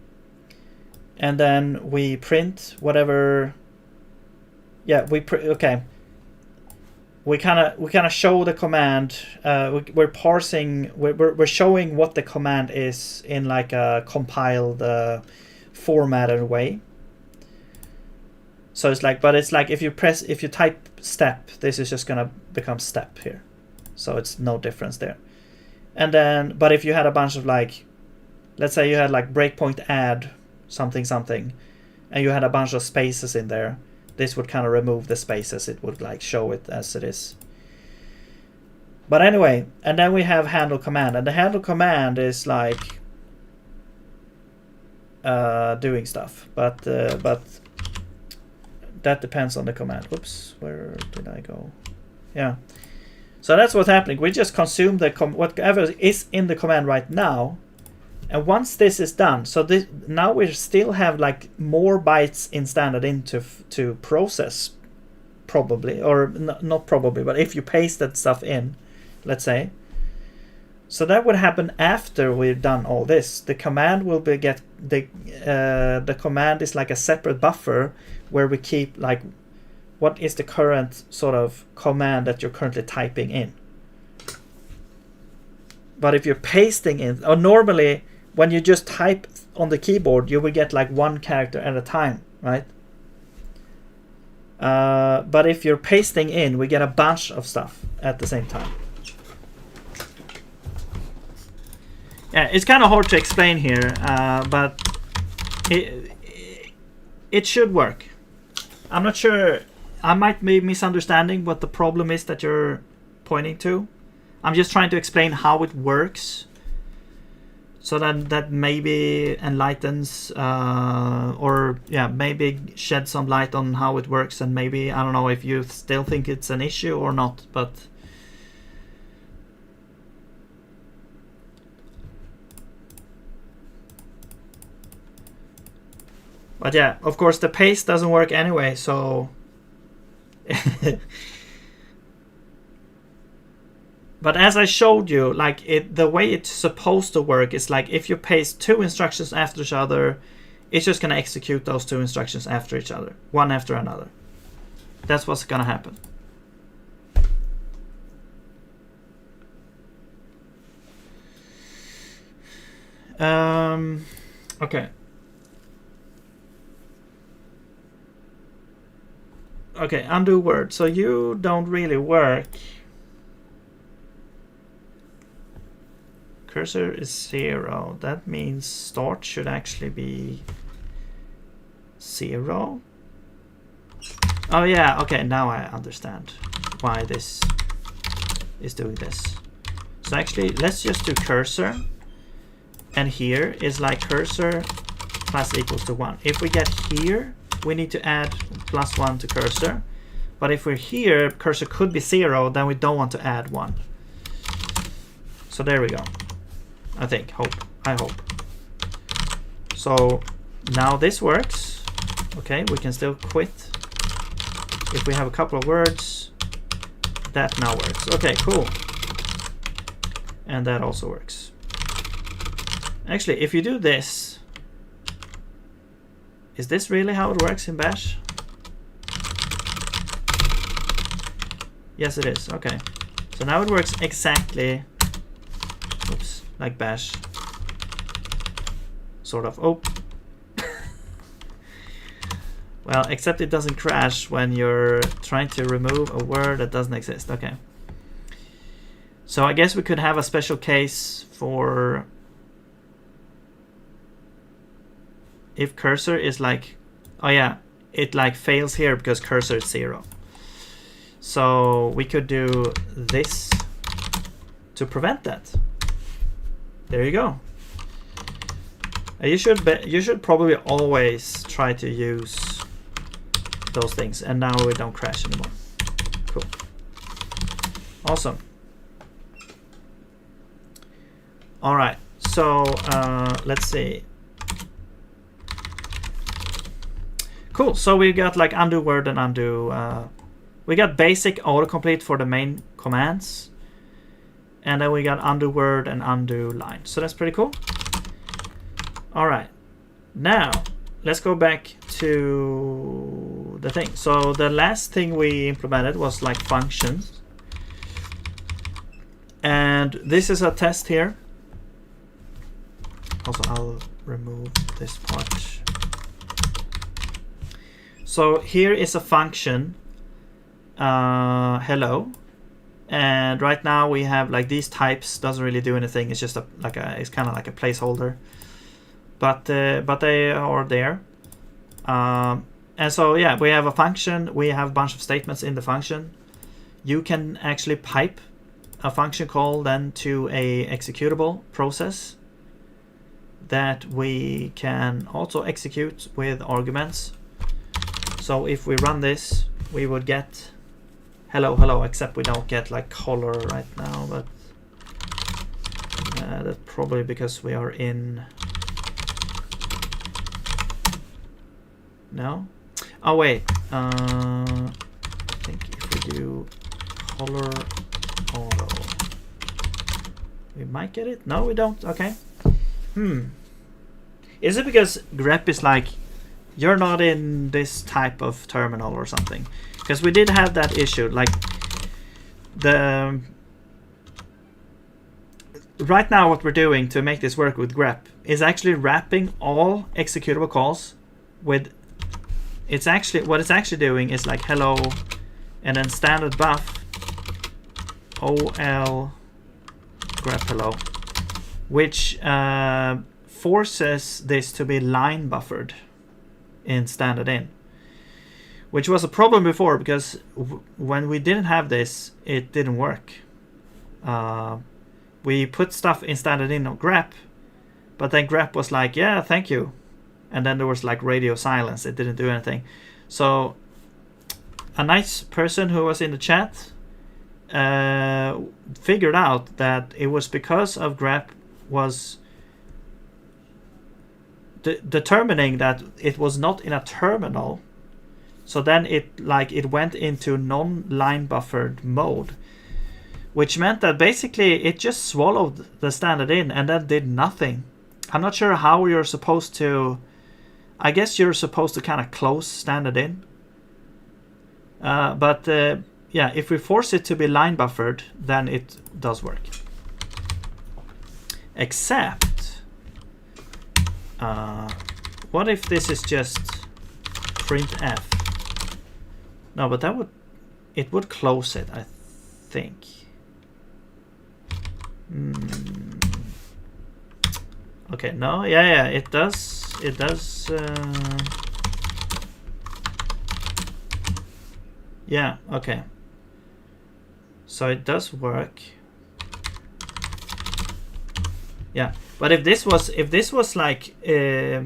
[SPEAKER 1] And then we print whatever. Yeah, okay. We kind of show the command. We're parsing. We're showing what the command is in like a compiled, formatted way. So it's like, but it's like if you type step, this is just gonna become step here. So it's no difference there. And then, but if you had a bunch of, like, let's say you had like breakpoint add something, and you had a bunch of spaces in there, this would kind of remove the spaces. It would like show it as it is. But anyway, and then we have handle command, and the handle command is like doing stuff, but that depends on the command. Whoops, where did I go? Yeah. So that's what's happening. We just consume the whatever is in the command right now, and once this is done, so this now we still have like more bytes in standard in to process, probably, or not probably, but if you paste that stuff in, let's say. So that would happen after we've done all this. The command will be the command is like a separate buffer where we keep like what is the current sort of command that you're currently typing in. But if you're pasting in, or normally when you just type on the keyboard, you will get like one character at a time, right? But if you're pasting in, we get a bunch of stuff at the same time. Yeah, it's kind of hard to explain here, but it should work. I'm not sure. I might be misunderstanding what the problem is that you're pointing to. I'm just trying to explain how it works, so that maybe enlightens or yeah, maybe shed some light on how it works, and maybe, I don't know if you still think it's an issue or not, but yeah, of course the paste doesn't work anyway, so but as I showed you, like the way it's supposed to work is like if you paste two instructions after each other, it's just gonna execute those two instructions after each other, one after another. That's what's gonna happen. Okay. Okay, undo word. So you don't really work. Cursor is 0. That means start should actually be 0. Oh yeah, okay, now I understand why this is doing this. So actually, let's just do cursor. And here is like cursor plus equals to 1. If we get here, we need to add +1 to cursor. But if we're here, cursor could be 0, then we don't want to add 1. So there we go. I think, I hope. So now this works. Okay, we can still quit. If we have a couple of words, that now works. Okay, cool. And that also works. Actually, if you do this, is this really how it works in Bash? Yes, it is. Okay. So now it works exactly, oops, like Bash. Sort of. Oh. Well, except it doesn't crash when you're trying to remove a word that doesn't exist. Okay. So I guess we could have a special case for if cursor is like, oh yeah, it like fails here because cursor is 0. So we could do this to prevent that. There you go. You should probably always try to use those things, and now we don't crash anymore. Cool. Awesome. All right. So let's see. Cool. So we got like undo word and undo. We got basic autocomplete for the main commands, and then we got undo word and undo line. So that's pretty cool. All right. Now let's go back to the thing. So the last thing we implemented was like functions, and this is a test here. Also, I'll remove this part. So here is a function, hello, and right now we have like these types. Doesn't really do anything. It's just it's kind of like a placeholder, but they are there. And so yeah, we have a function. We have a bunch of statements in the function. You can actually pipe a function call then to a executable process that we can also execute with arguments. So if we run this, we would get hello, hello, except we don't get like color right now, but that's probably because we are in. No? Oh wait, I think if we do color auto, we might get it. No, we don't. Okay. Is it because grep is like, you're not in this type of terminal or something? Because we did have that issue. Like right now what we're doing to make this work with grep is actually wrapping all executable calls with, what it's actually doing is like hello and then standard buff ol grep hello, which forces this to be line buffered in standard in, which was a problem before because when we didn't have this, it didn't work. We put stuff in standard in on grep, but then grep was like, yeah, thank you, and then there was like radio silence. It didn't do anything. So a nice person who was in the chat figured out that it was because of grep was determining that it was not in a terminal. So then it went into non-line buffered mode, which meant that basically it just swallowed the standard in and then did nothing. I'm not sure how you're supposed to. I guess you're supposed to kind of close standard in. But yeah, if we force it to be line buffered, then it does work. Except, what if this is just printf? No, but it would close it, I think. Okay, no, yeah, it does. It does. Yeah, okay. So it does work. Yeah, but if this was like if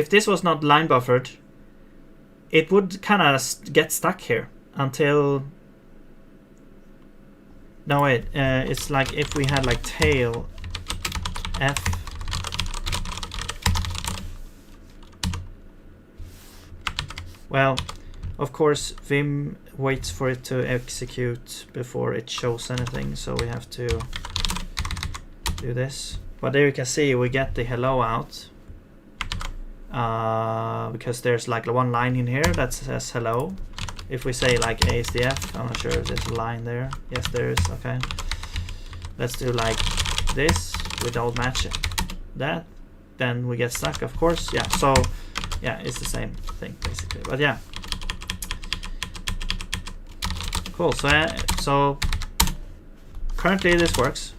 [SPEAKER 1] this was not line buffered, it would kind of get stuck here until. No wait, it's like if we had like tail f. Well, of course Vim waits for it to execute before it shows anything, so we have to do this. But there you can see we get the hello out because there's like one line in here that says hello. If we say like ASDF, I'm not sure if there's a line there. Yes, there is. Okay, let's do like this. We don't match it. That, then we get stuck, of course. Yeah. So Yeah, it's the same thing basically. But yeah, cool. So currently this works,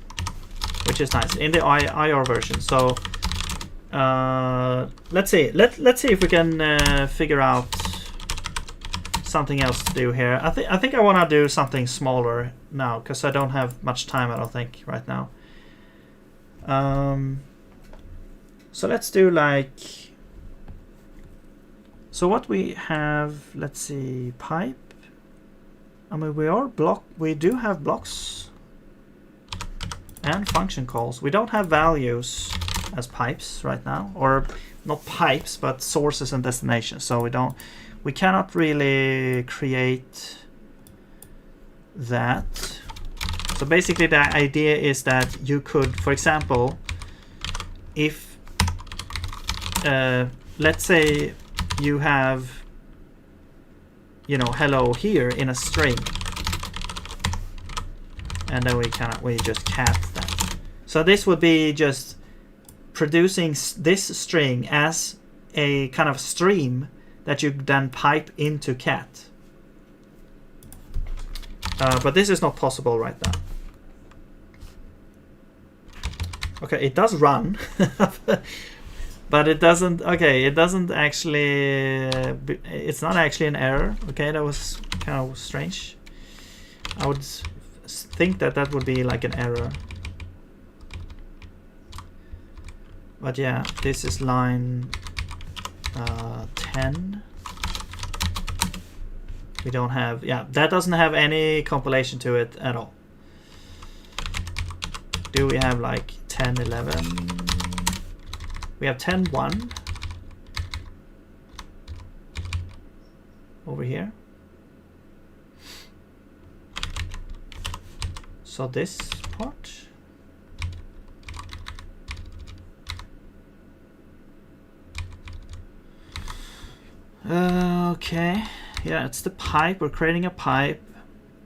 [SPEAKER 1] which is nice in the IR version. So let's see. Let's see if we can figure out something else to do here. I think I want to do something smaller now because I don't have much time. I don't think right now. So let's do like. So what we have, let's see, pipe. I mean, we do have blocks and function calls. We don't have values as pipes right now, or not pipes, but sources and destinations. So we cannot really create that. So basically the idea is that you could, for example, if let's say you have, you know, hello here in a string, and then we just cat that. So this would be just producing this string as a kind of stream that you then pipe into cat. But this is not possible right now. Okay, it does run. But it doesn't, okay, it doesn't actually, it's not actually an error. Okay, that was kind of strange. I would think that that would be like an error. But yeah, this is line 10. We don't have, yeah, that doesn't have any compilation to it at all. Do we have like 10, 11? We have 10, 1 over here. So this part. Okay, yeah, it's the pipe. We're creating a pipe.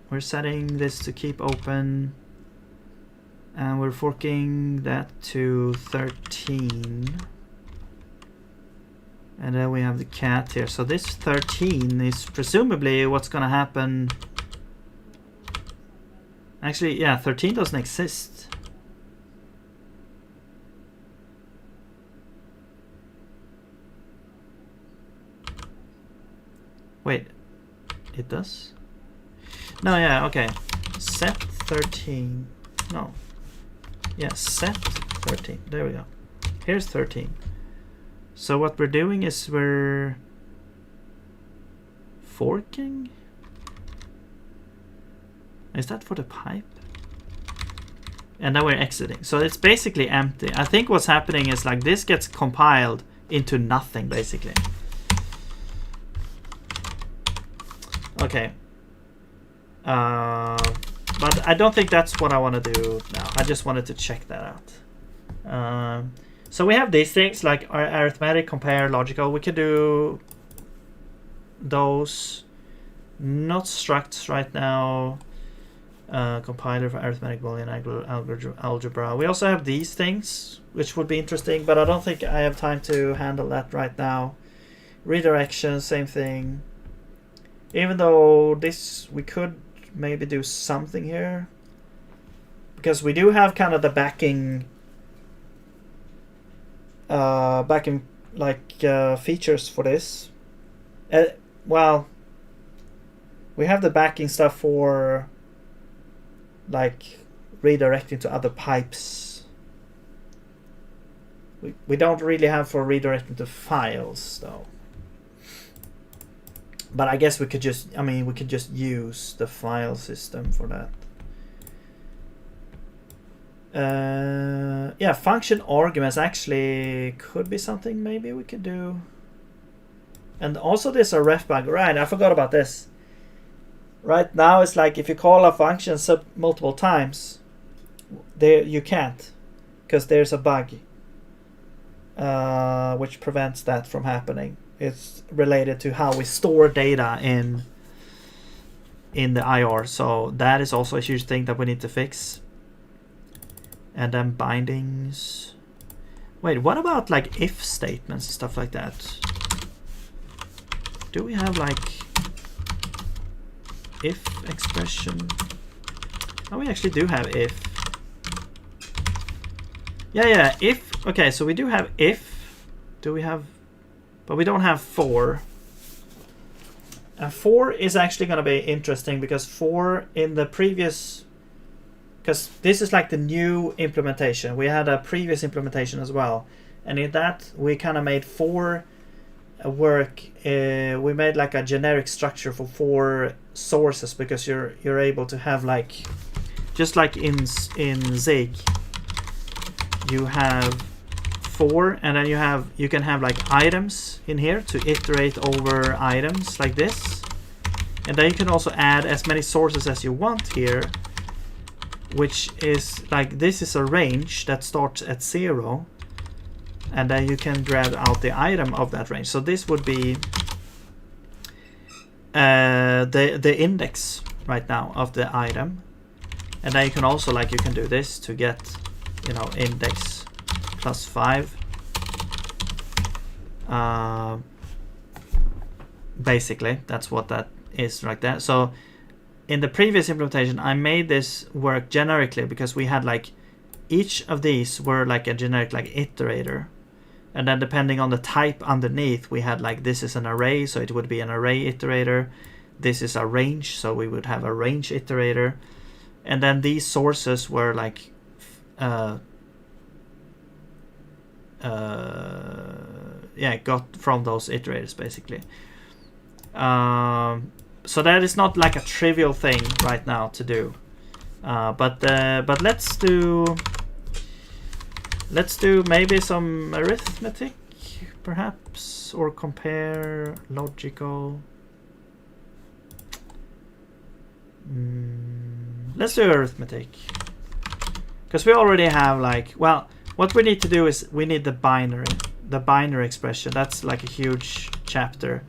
[SPEAKER 1] We're setting this to keep open. And we're forking that to 13. And then we have the cat here. So this 13 is presumably what's going to happen. Actually, yeah, 13 doesn't exist. Wait, it does? No, yeah, okay. Set 13. No. Yeah, set 13. There we go. Here's 13. So what we're doing is we're forking? Is that for the pipe? And now we're exiting. So it's basically empty. I think what's happening is like this gets compiled into nothing basically. Okay. But I don't think that's what I want to do now. I just wanted to check that out. So we have these things like arithmetic, compare, logical. We could do those. Not structs right now. Compiler for arithmetic, Boolean, algebra. We also have these things, which would be interesting, but I don't think I have time to handle that right now. Redirection, same thing. Even though this, we could maybe do something here, because we do have kind of the backing features for this. Well, we have the backing stuff for like redirecting to other pipes. We don't really have for redirecting to files though. But I guess we could just, I mean, we could just use the file system for that. Yeah, function arguments actually could be something maybe we could do. And also this a ref bug, right? I forgot about this. Right now it's like if you call a function multiple times, there you can't, because there's a bug which prevents that from happening. It's related to how we store data in the IR, so that is also a huge thing that we need to fix. And then bindings. Wait, what about like if statements and stuff like that? Do we have like if expression? Oh, we actually do have if. Yeah, if. Okay, so we do have if. Do we have? But we don't have for. And for is actually going to be interesting because for in the previous, because this is like the new implementation. We had a previous implementation as well, and in that we kind of made for work. We made like a generic structure for 4 sources because you're able to have like, just like in Zig, you have for, and then you can have like items in here to iterate over items like this, and then you can also add as many sources as you want here, which is like, this is a range that starts at 0, and then you can grab out the item of that range. So this would be the index right now of the item, and then you can also like, you can do this to get, you know, index plus 5. Basically, that's what that is right there. So in the previous implementation, I made this work generically because we had like, each of these were like a generic like iterator. And then depending on the type underneath, we had like, this is an array, so it would be an array iterator. This is a range, so we would have a range iterator. And then these sources were like, got from those iterators basically. So that is not like a trivial thing right now to do. But let's do maybe some arithmetic, perhaps, or compare logical. Let's do arithmetic, because we already have like, well, what we need to do is we need the binary expression. That's like a huge chapter.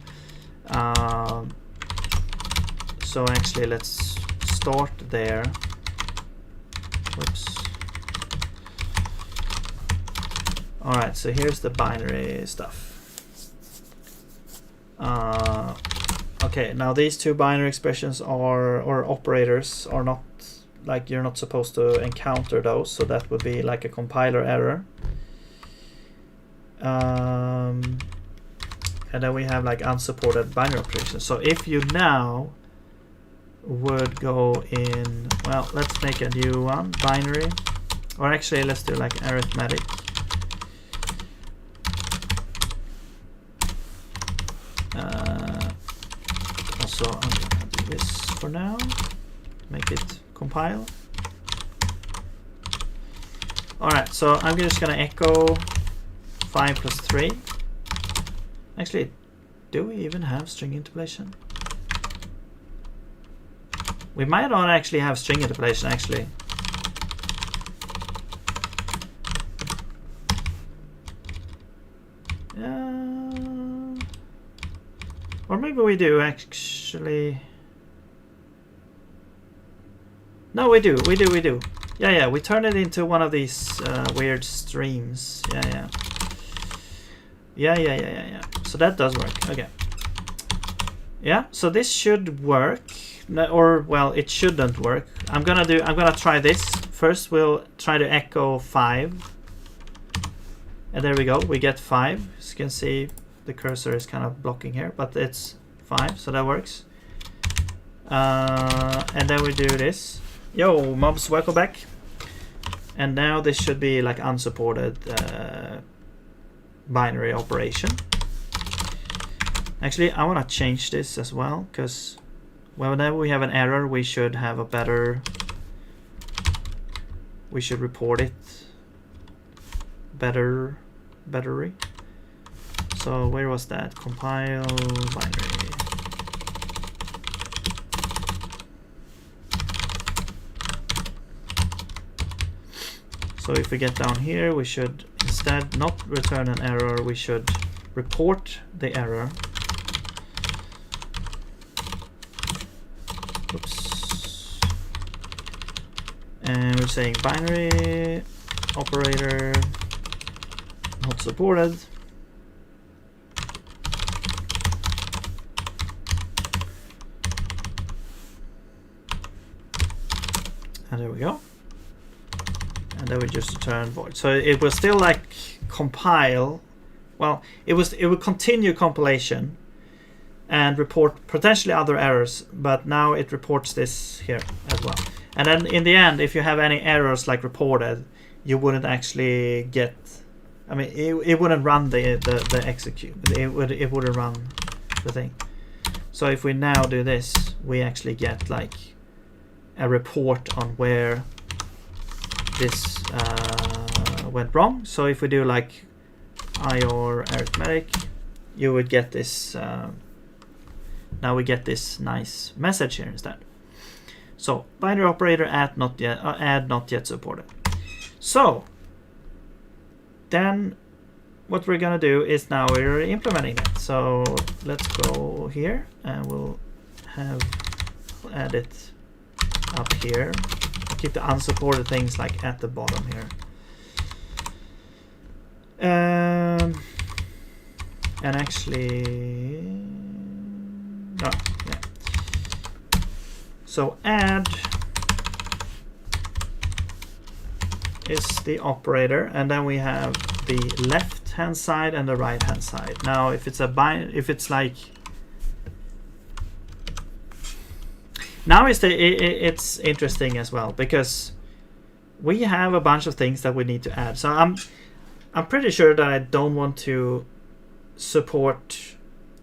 [SPEAKER 1] So actually, let's start there. Whoops. All right, so here's the binary stuff. Okay, now these 2 binary expressions or operators are not, like, you're not supposed to encounter those, so that would be like a compiler error. And then we have like unsupported binary operations. So if you now would go in, well, let's make a new one, binary, or actually let's do like arithmetic. Also, I'm gonna do this for now, make it compile. Alright, so I'm just gonna echo 5 plus 3. Actually, do we even have string interpolation? We might not actually have string interpolation, actually. Or maybe we do, actually. No, we do. Yeah, we turn it into one of these weird streams. Yeah. So that does work. Okay. Yeah, so this should work. Or, well, it shouldn't work. I'm gonna try this. First we'll try to echo 5. And there we go, we get 5. As you can see, the cursor is kind of blocking here, but it's 5, so that works. And then we do this. Yo, mobs, welcome back. And now this should be like unsupported binary operation. Actually, I want to change this as well, because whenever we have an error, we should have a better, we should report it better. So where was that? Compile binary. So if we get down here, we should instead not return an error, we should report the error. Oops. And we're saying binary operator not supported. And there we go. And then we just return void. So it will still like compile. Well, it will continue compilation and report potentially other errors, but now it reports this here as well. And then in the end, if you have any errors like reported, you wouldn't actually get. I mean, it wouldn't run the execute. It wouldn't run the thing. So if we now do this, we actually get like a report on where this went wrong. So if we do like IOR arithmetic, you would get this. Now we get this nice message here instead. So binary operator add not yet supported. So then what we're gonna do is now we're implementing it. So let's go here and we'll add it up here. I'll keep the unsupported things like at the bottom here. And actually, no, yeah. So add is the operator, and then we have the left hand side and the right hand side. Now, if it's like now it's interesting as well, because we have a bunch of things that we need to add. So I'm pretty sure that I don't want to support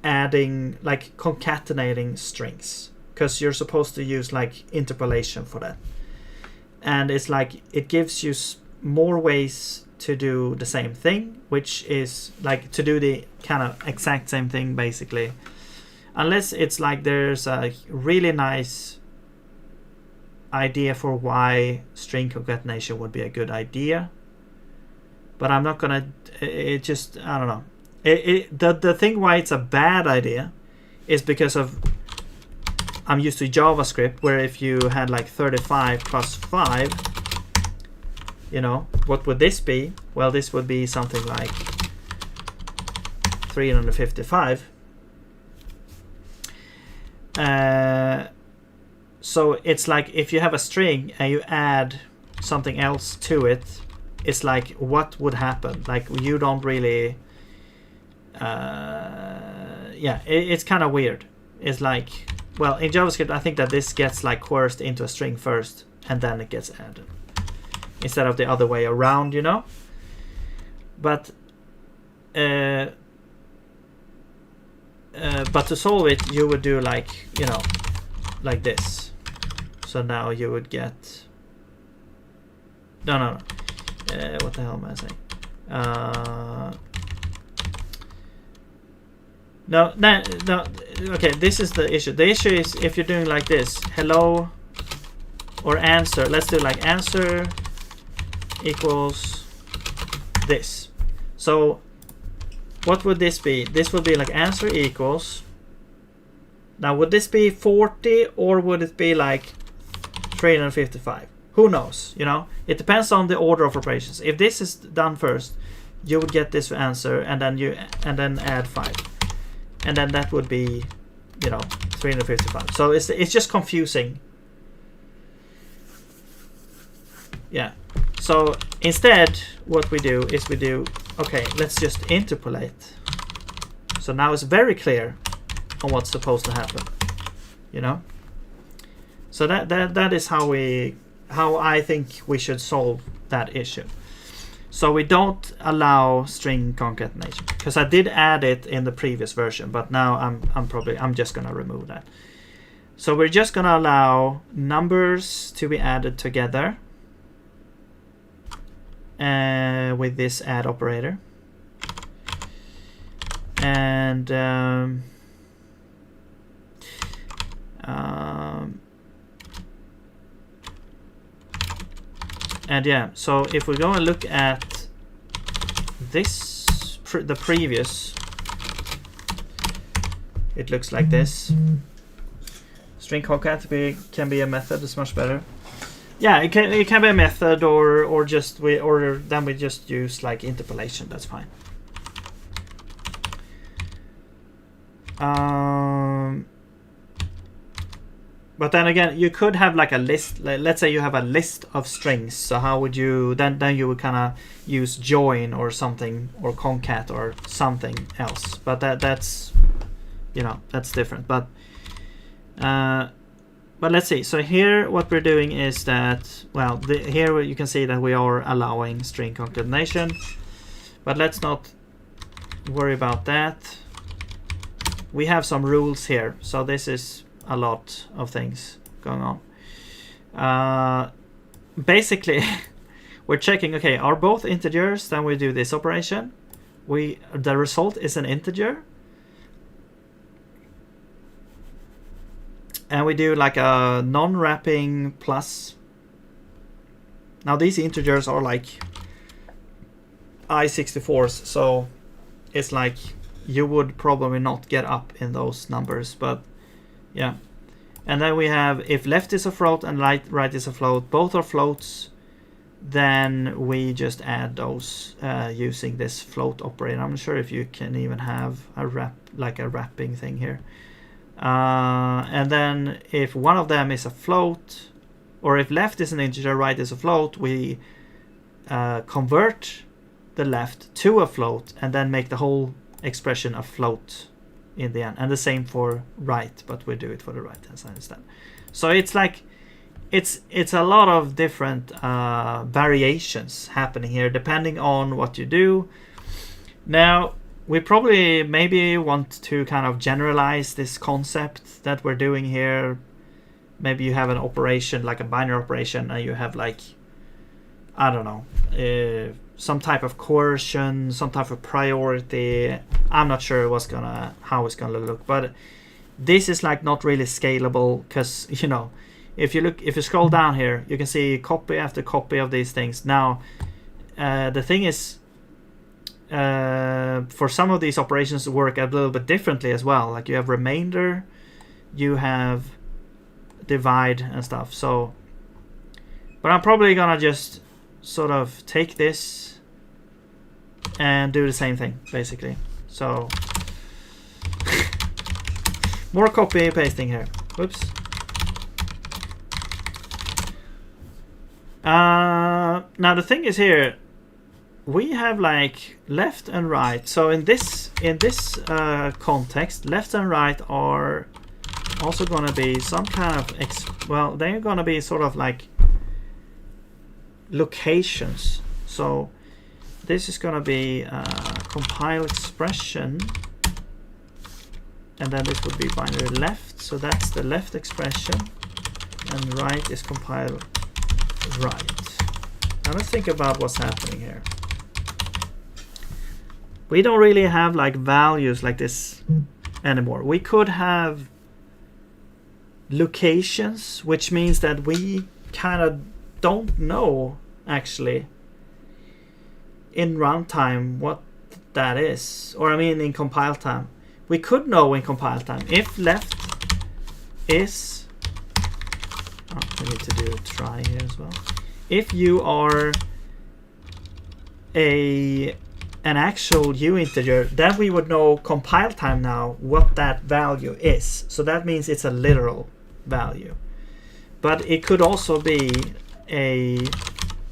[SPEAKER 1] adding like concatenating strings, because you're supposed to use like interpolation for that, and it's like it gives you more ways to do the same thing, which is like to do the kind of exact same thing basically, unless it's like there's a really nice idea for why string concatenation would be a good idea. But I'm not gonna. It just, I don't know. The thing why it's a bad idea is because of I'm used to JavaScript, where if you had like 35 plus 5, you know, what would this be? Well, this would be something like 355. So it's like if you have a string and you add something else to it, it's like what would happen? Like you don't really. Yeah, it's kind of weird. It's like, well, in JavaScript, I think that this gets like coerced into a string first, and then it gets added, instead of the other way around, you know. But to solve it, you would do like, you know, like this. So now you would get. No. What the hell am I saying? No. Okay, this is the issue. The issue is if you're doing like this, hello or answer. Let's do like answer equals this. So what would this be? This would be like answer equals. Now, would this be 40 or would it be like 355? Who knows? You know, it depends on the order of operations. If this is done first, you would get this answer, and then add 5. And then that would be, you know, 355. So it's just confusing. Yeah. So instead, what we do is okay, let's just interpolate. So now it's very clear on what's supposed to happen. You know. So that is how I think we should solve that issue. So we don't allow string concatenation, because I did add it in the previous version, but now I'm just gonna remove that. So we're just gonna allow numbers to be added together with this add operator, and yeah, so if we go and look at this, the previous, it looks like this. String concat can be a method, it's much better. Yeah, it can be a method, or then we just use like interpolation. That's fine. But then again, you could have like a list. Let's say you have a list of strings. So how would you then you would kind of use join or something, or concat or something else. But that's that's different. But let's see. So here what we're doing is that, well, here you can see that we are allowing string concatenation. But let's not worry about that. We have some rules here. So this is a lot of things going on. Basically, we're checking, okay, are both integers? Then we do this operation. The result is an integer. And we do like a non-wrapping plus. Now these integers are like I64s, so it's like you would probably not get up in those numbers, but yeah. And then we have, if left is a float and right is a float, both are floats, then we just add those using this float operator. I'm not sure if you can even have a wrapping thing here. And then if one of them is a float, or if left is an integer, right is a float, we convert the left to a float and then make the whole expression a float in the end. And the same for right, but we do it for the right hand side instead. So it's like it's a lot of different variations happening here depending on what you do. Now we probably maybe want to kind of generalize this concept that we're doing here. Maybe you have an operation like a binary operation and you have like, I don't know, some type of coercion, some type of priority. I'm not sure how it's gonna look, but this is like not really scalable because, you know, if you scroll down here, you can see copy after copy of these things. Now, the thing is, for some of these operations to work a little bit differently as well. Like you have remainder, you have divide and stuff. So, but I'm probably gonna just sort of take this and do the same thing basically. So more copy pasting here. Whoops. Now the thing is here, we have like left and right. So in this context, left and right are also going to be some kind of they're going to be sort of like locations. So this is going to be compile expression, and then this would be binary left. So that's the left expression, and right is compile right. Now let's think about what's happening here. We don't really have like values like this anymore. We could have locations, which means that we kind of don't know actually in runtime what that is. Or I mean in compile time. We could know in compile time if left is, I need to do a try here as well. If you are an actual U integer, then we would know compile time now what that value is. So that means it's a literal value. But it could also be a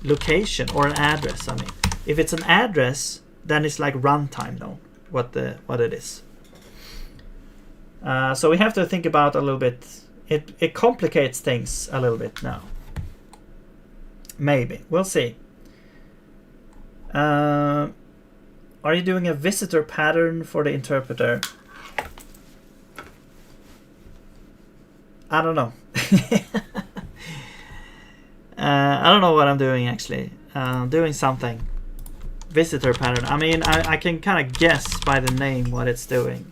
[SPEAKER 1] location or an address. I mean, if it's an address, then it's like runtime though, what it is. So we have to think about a little bit. It complicates things a little bit now. Maybe. We'll see. Are you doing a visitor pattern for the interpreter? I don't know. I don't know what I'm doing actually. Doing something. Visitor pattern. I mean, I can kind of guess by the name what it's doing.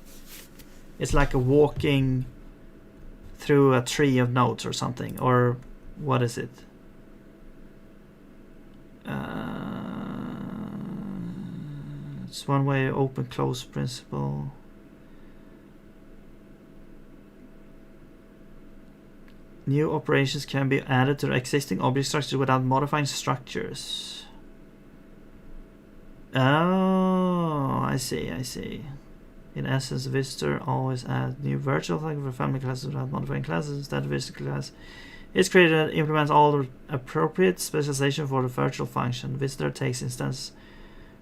[SPEAKER 1] It's like a walking through a tree of nodes or something. Or what is it? It's one way open close principle. New operations can be added to the existing object structure without modifying structures. Oh, I see. In essence, visitor always adds new virtual function for family classes without modifying classes. Instead, the visitor class is created and implements all the appropriate specialization for the virtual function. Visitor takes instance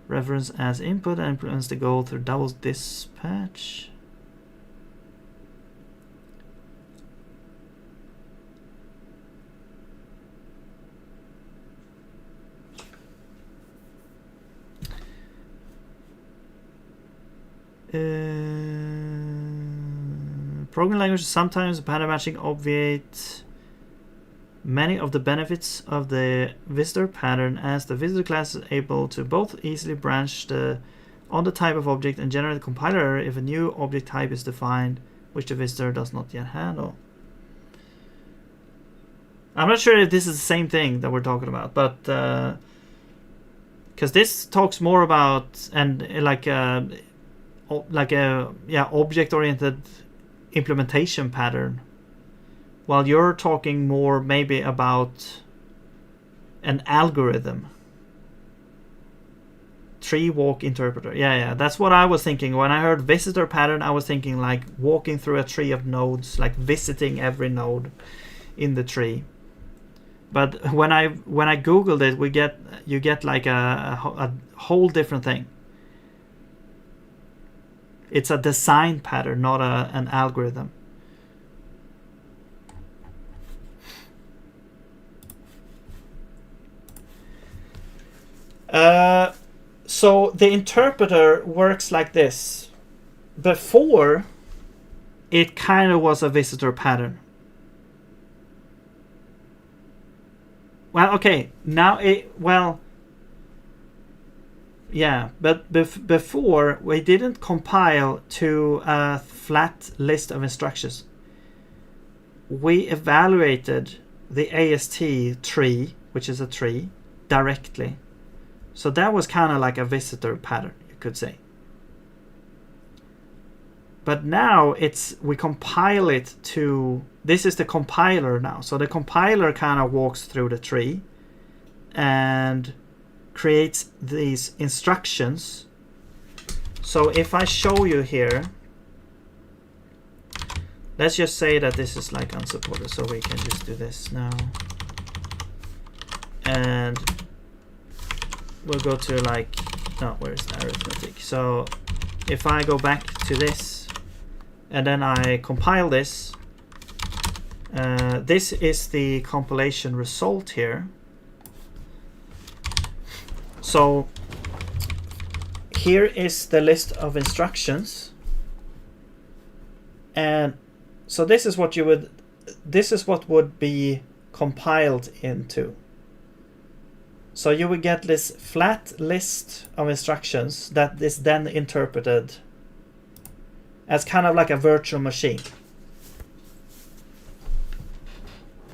[SPEAKER 1] reference as input and implements the goal through double dispatch. Programming language sometimes pattern matching obviate many of the benefits of the visitor pattern, as the visitor class is able to both easily branch on the type of object and generate a compiler error if a new object type is defined which the visitor does not yet handle. I'm not sure if this is the same thing that we're talking about, but because this talks more about like a object-oriented implementation pattern, while you're talking more maybe about an algorithm. Tree walk interpreter. Yeah, that's what I was thinking. When I heard visitor pattern, I was thinking like walking through a tree of nodes, like visiting every node in the tree. But when I googled it, you get like a whole different thing. It's a design pattern, not an algorithm. So the interpreter works like this. Before, it kind of was a visitor pattern. Well, okay, now yeah, but before we didn't compile to a flat list of instructions. We evaluated the AST tree, which is a tree, directly. So that was kind of like a visitor pattern, you could say. But now we compile it to, this is the compiler now. So the compiler kind of walks through the tree and creates these instructions. So if I show you here, let's just say that this is like unsupported, so we can just do this now. And we'll go to like, no, where's the arithmetic? So if I go back to this and then I compile this, this is the compilation result here. So here is the list of instructions, and so this is what would be compiled into. So you would get this flat list of instructions that is then interpreted as kind of like a virtual machine.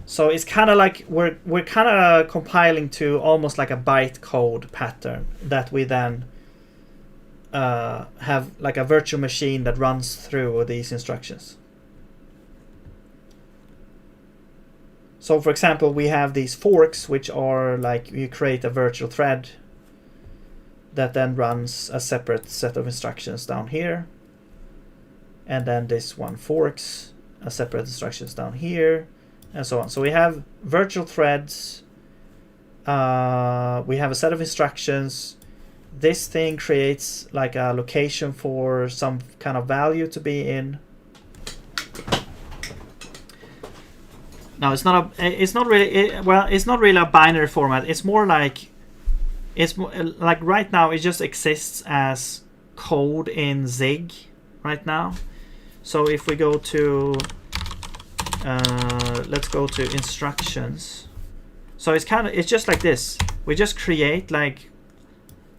[SPEAKER 1] So it's kind of like we're kind of compiling to almost like a bytecode pattern that we then have like a virtual machine that runs through these instructions. So for example, we have these forks, which are like you create a virtual thread that then runs a separate set of instructions down here. And then this one forks a separate instructions down here, and so on. So we have virtual threads. We have a set of instructions. This thing creates like a location for some kind of value to be in. No, it's not really a binary format. It's more like right now it just exists as code in Zig right now. So if we go to let's go to instructions. So it's just like this. We just create like,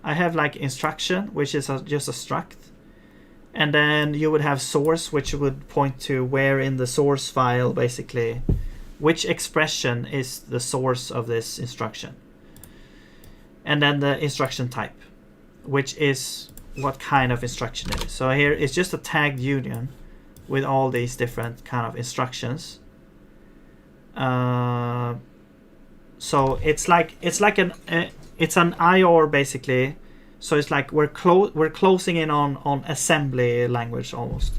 [SPEAKER 1] I have like instruction, which is just a struct, and then you would have source, which would point to where in the source file basically which expression is the source of this instruction, and then the instruction type, which is what kind of instruction it is. So here it's just a tagged union with all these different kind of instructions. So it's like an it's an IOR basically. So it's like we're closing in on assembly language almost.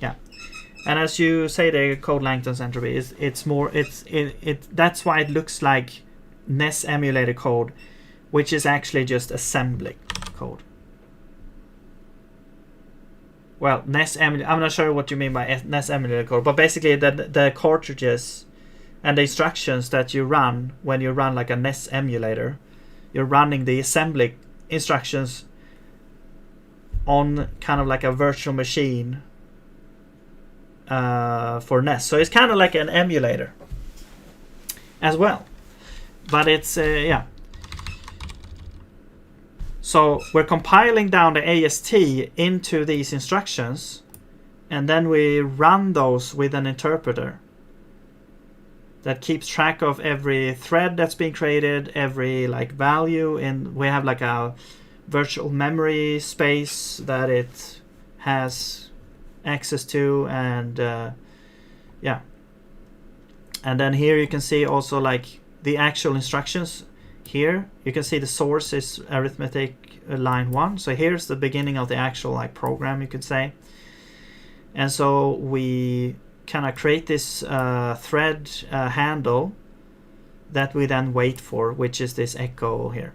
[SPEAKER 1] Yeah. And as you say, the code length entropy is that's why it looks like NES emulator code, which is actually just assembly code. Well, NES emulator, I'm not sure what you mean by NES emulator code, but basically the cartridges and the instructions that you run when you run like a NES emulator, you're running the assembly instructions on kind of like a virtual machine for NES. So it's kind of like an emulator as well, but it's yeah. So we're compiling down the AST into these instructions, and then we run those with an interpreter that keeps track of every thread that's being created, every like value, and we have like a virtual memory space that it has access to, and yeah. And then here you can see also like the actual instructions. Here you can see the source is arithmetic line 1. So here's the beginning of the actual like program, you could say. And so we kind of create this thread handle that we then wait for, which is this echo here.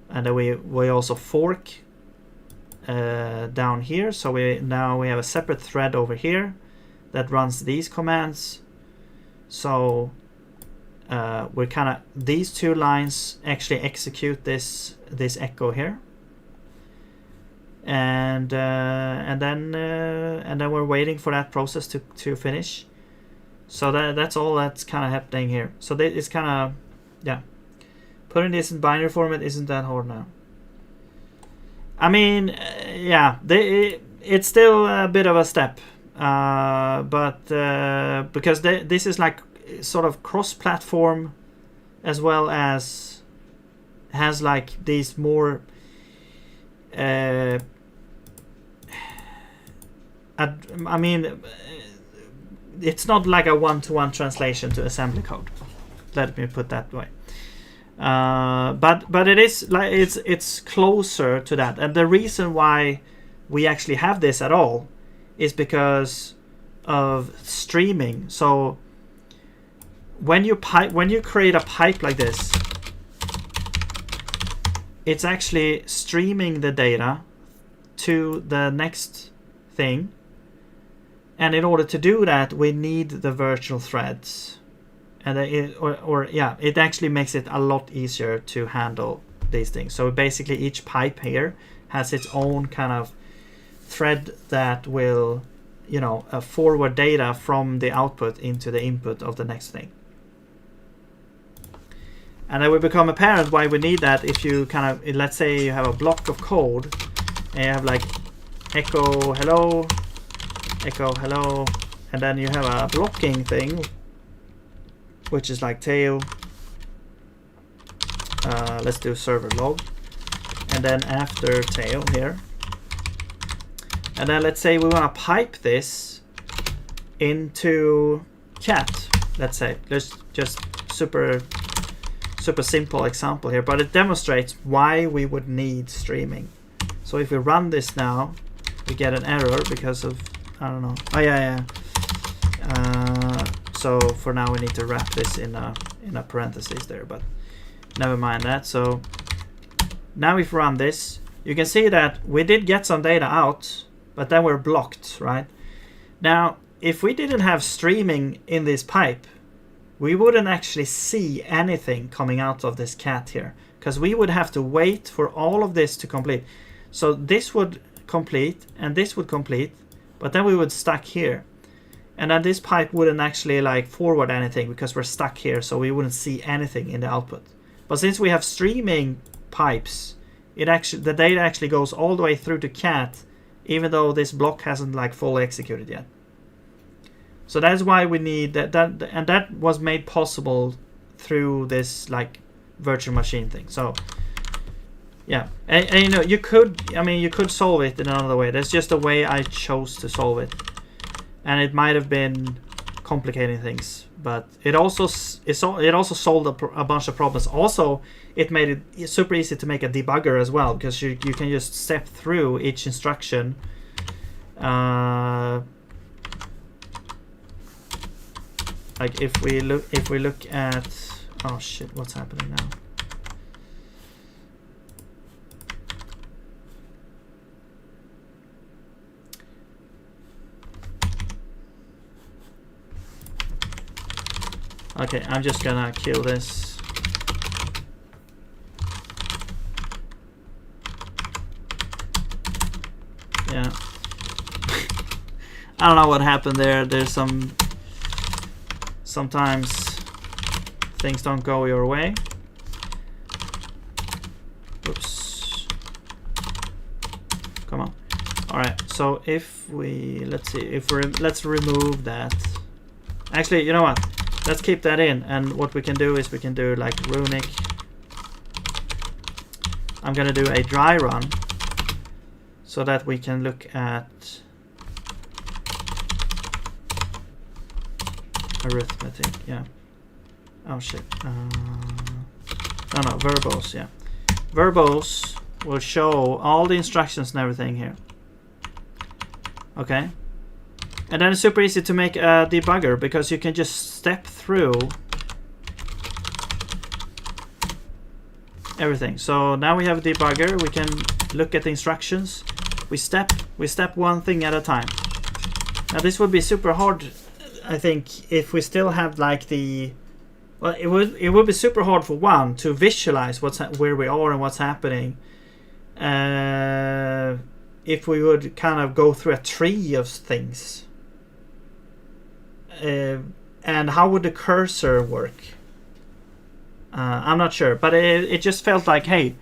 [SPEAKER 1] And then we also fork down here. So now we have a separate thread over here that runs these commands. So we're kind of, these two lines actually execute this echo here, and then we're waiting for that process to finish. So that's all that's kind of happening here. So it's kind of, yeah, putting this in binary format isn't that hard now. I mean, yeah, it's still a bit of a step, but because this is like sort of cross-platform, as well as has like these more I mean, it's not like a one-to-one translation to assembly code, let me put that way, but it is like it's closer to that. And the reason why we actually have this at all is because of streaming. So when you create a pipe like this, it's actually streaming the data to the next thing, and in order to do that we need the virtual threads, and it actually makes it a lot easier to handle these things. So basically each pipe here has its own kind of thread that will, you know, forward data from the output into the input of the next thing. And it will become apparent why we need that if you kind of, let's say you have a block of code and you have like echo hello, and then you have a blocking thing, which is like tail, let's do server log, and then after tail here. And then let's say we want to pipe this into cat, let's say. Let's just super simple example here, but it demonstrates why we would need streaming. So if we run this now, we get an error because of, I don't know. Oh yeah. So for now we need to wrap this in a parenthesis there, but never mind that. So now if we run this, you can see that we did get some data out, but then we're blocked, right? Now, if we didn't have streaming in this pipe, we wouldn't actually see anything coming out of this cat here, because we would have to wait for all of this to complete. So this would complete and this would complete, but then we would stuck here, and then this pipe wouldn't actually like forward anything because we're stuck here, so we wouldn't see anything in the output. But since we have streaming pipes, the data actually goes all the way through to cat, even though this block hasn't like fully executed yet. So that's why we need that, and that was made possible through this like virtual machine thing. So yeah, and you know, you could solve it in another way. That's just the way I chose to solve it, and it might have been complicating things, but it also solved a bunch of problems. Also, it made it super easy to make a debugger as well, because you can just step through each instruction. Like if we look at, oh shit, what's happening now? Okay, I'm just gonna kill this. Yeah. I don't know what happened there. There's sometimes things don't go your way. Oops. Come on. All right. So if we let's remove that. Actually, you know what? Let's keep that in, and what we can do is we can do like runic. I'm gonna do a dry run so that we can look at arithmetic. Yeah. Oh shit. No, verbose. Yeah. Verbose will show all the instructions and everything here. Okay. And then it's super easy to make a debugger, because you can just step through everything. So now we have a debugger. We can look at the instructions. We step one thing at a time. Now this would be super hard, I think, if we still have like the, well, it would be super hard for one to visualize where we are and what's happening. If we would kind of go through a tree of things. And how would the cursor work? I'm not sure, but it just felt like, hey,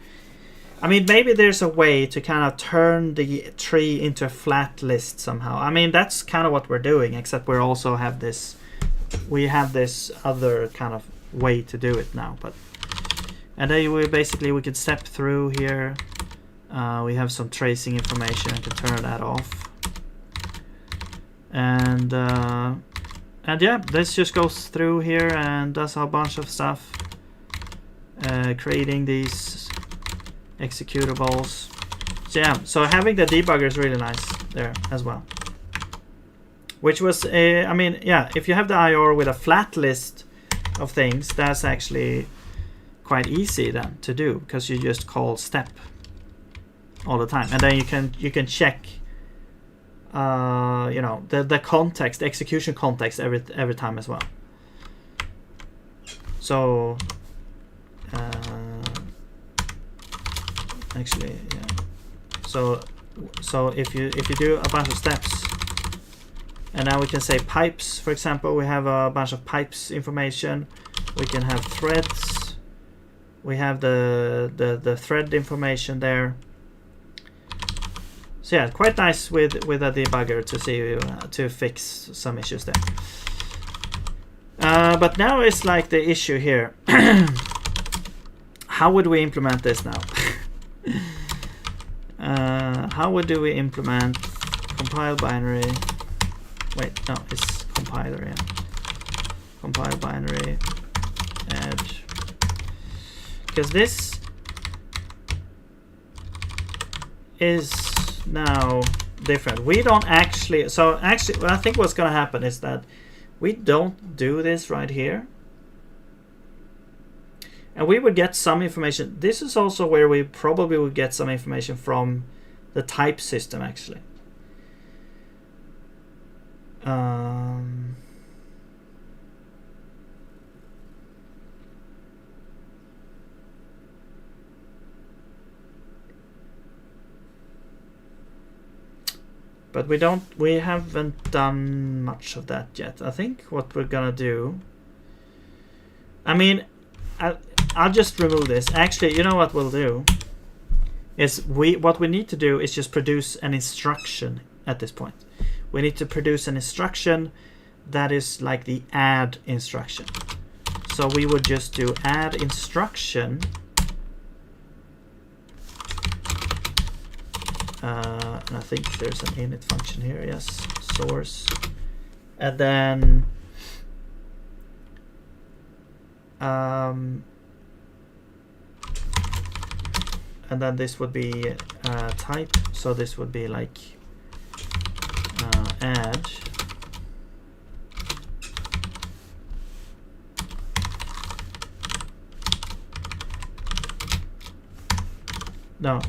[SPEAKER 1] I mean, maybe there's a way to kind of turn the tree into a flat list somehow. I mean, that's kind of what we're doing, except we also have this, we have this other kind of way to do it now. But and then we could step through here. We have some tracing information. I can turn that off. And yeah, this just goes through here and does a bunch of stuff, creating these executables. So yeah, so having the debugger is really nice there as well. Which was, I mean, yeah, if you have the IR with a flat list of things, that's actually quite easy then to do, because you just call step all the time, and then you can check. You know, the context, execution context every time as well. So actually, yeah. So if you do a bunch of steps, and now we can say pipes, for example, we have a bunch of pipes information. We can have threads. We have the thread information there. So yeah, quite nice with a debugger to see to fix some issues there. But now it's like the issue here. How would we implement this now? How do we implement compile binary? Wait, no, it's compiler. Yeah, compile binary add, because this is now different. We don't actually, so actually I think what's gonna happen is that we don't do this right here, and we would get some information. This is also where we probably would get some information from the type system actually. But we haven't done much of that yet. I think what we're gonna do, I mean, I'll just remove this. Actually, you know what we'll do is what we need to do is just produce an instruction at this point. We need to produce an instruction that is like the add instruction. So we would just do add instruction. And I think there's an init function here, yes, source. And then And then this would be type, so this would be like add. No,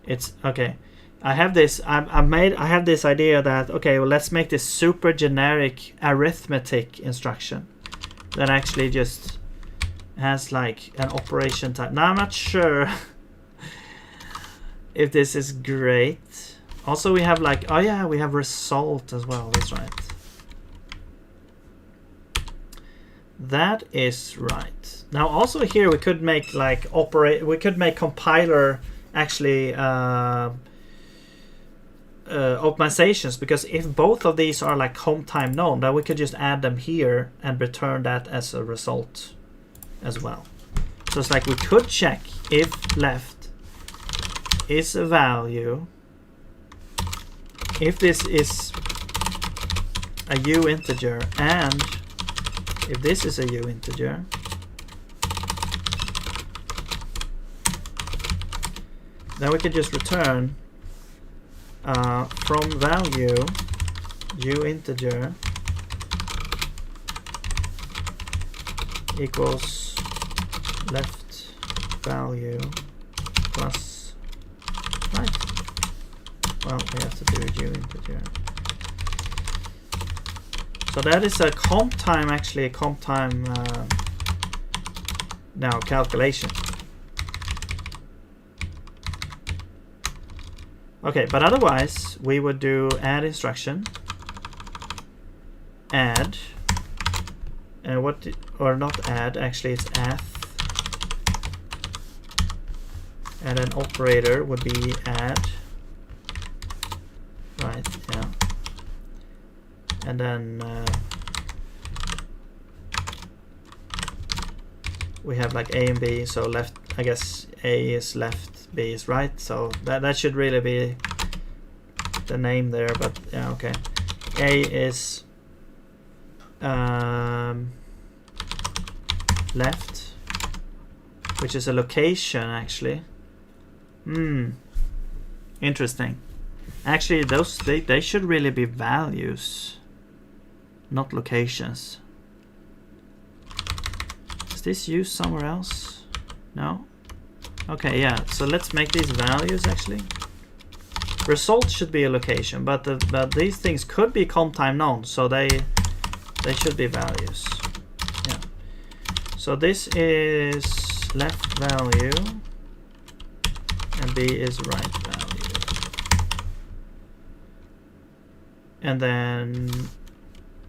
[SPEAKER 1] it's okay. I have this. I have this idea that okay, well, let's make this super generic arithmetic instruction that actually just has like an operation type. Now I'm not sure if this is great. Also, we have like, oh yeah, we have result as well. That's right. That is right. Now also here we could make like we could make compiler actually optimizations, because if both of these are like home time known, then we could just add them here and return that as a result as well. So it's like we could check if left is a value, if this is a u integer, and if this is a u integer, then we could just return from value u integer equals left value plus right. Well, we have to do u integer. So that is a comp time, actually a comp time now calculation. Okay, but otherwise we would do add instruction, add, and or not add, actually it's ath, and an operator would be add, right? Yeah, and then we have like A and B, so left, I guess A is left, B is right, so that should really be the name there, but yeah, okay. A is left, which is a location actually. Interesting. Actually, those they should really be values, not locations. Is this used somewhere else? No? Okay, yeah, so let's make these values actually. Result should be a location, but these things could be comp time known, so they should be values. Yeah. So this is left value and B is right value. And then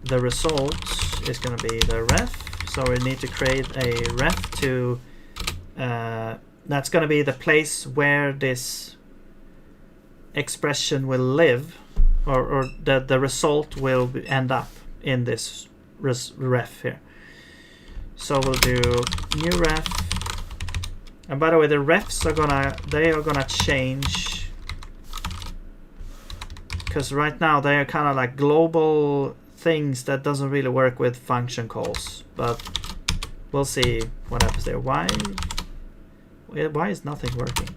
[SPEAKER 1] the result is going to be the ref. So we need to create a ref to that's going to be the place where this expression will live, or the result will end up in this ref here. So we'll do new ref, and by the way, the refs are gonna change, because right now they are kind of like global things that doesn't really work with function calls, but we'll see what happens there. Why is nothing working?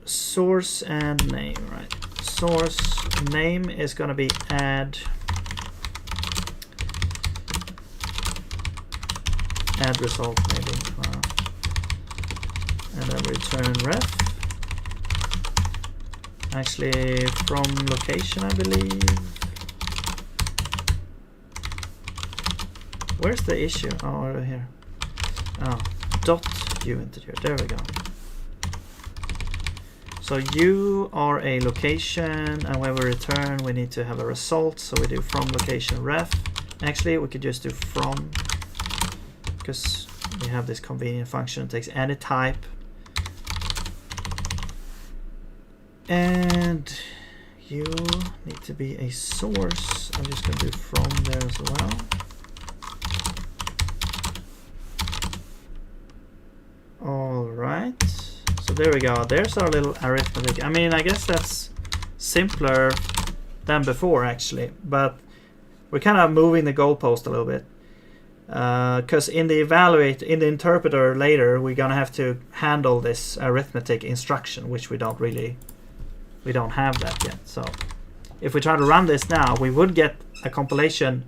[SPEAKER 1] Source and name, right? Source name is going to be add result maybe, and then return ref. Actually, from location, I believe. Where's the issue? Oh, over here. Oh, dot u integer. There we go. So you are a location, and when we return, we need to have a result. So we do from location ref. Actually, we could just do from, because we have this convenient function. It takes any type. And you need to be a source. I'm just going to do from there as well. All right. So there we go. There's our little arithmetic. I mean, I guess that's simpler than before actually, but we're kind of moving the goalpost a little bit. Because in the interpreter later, we're gonna have to handle this arithmetic instruction, which we don't have that yet. So if we try to run this now, we would get a compilation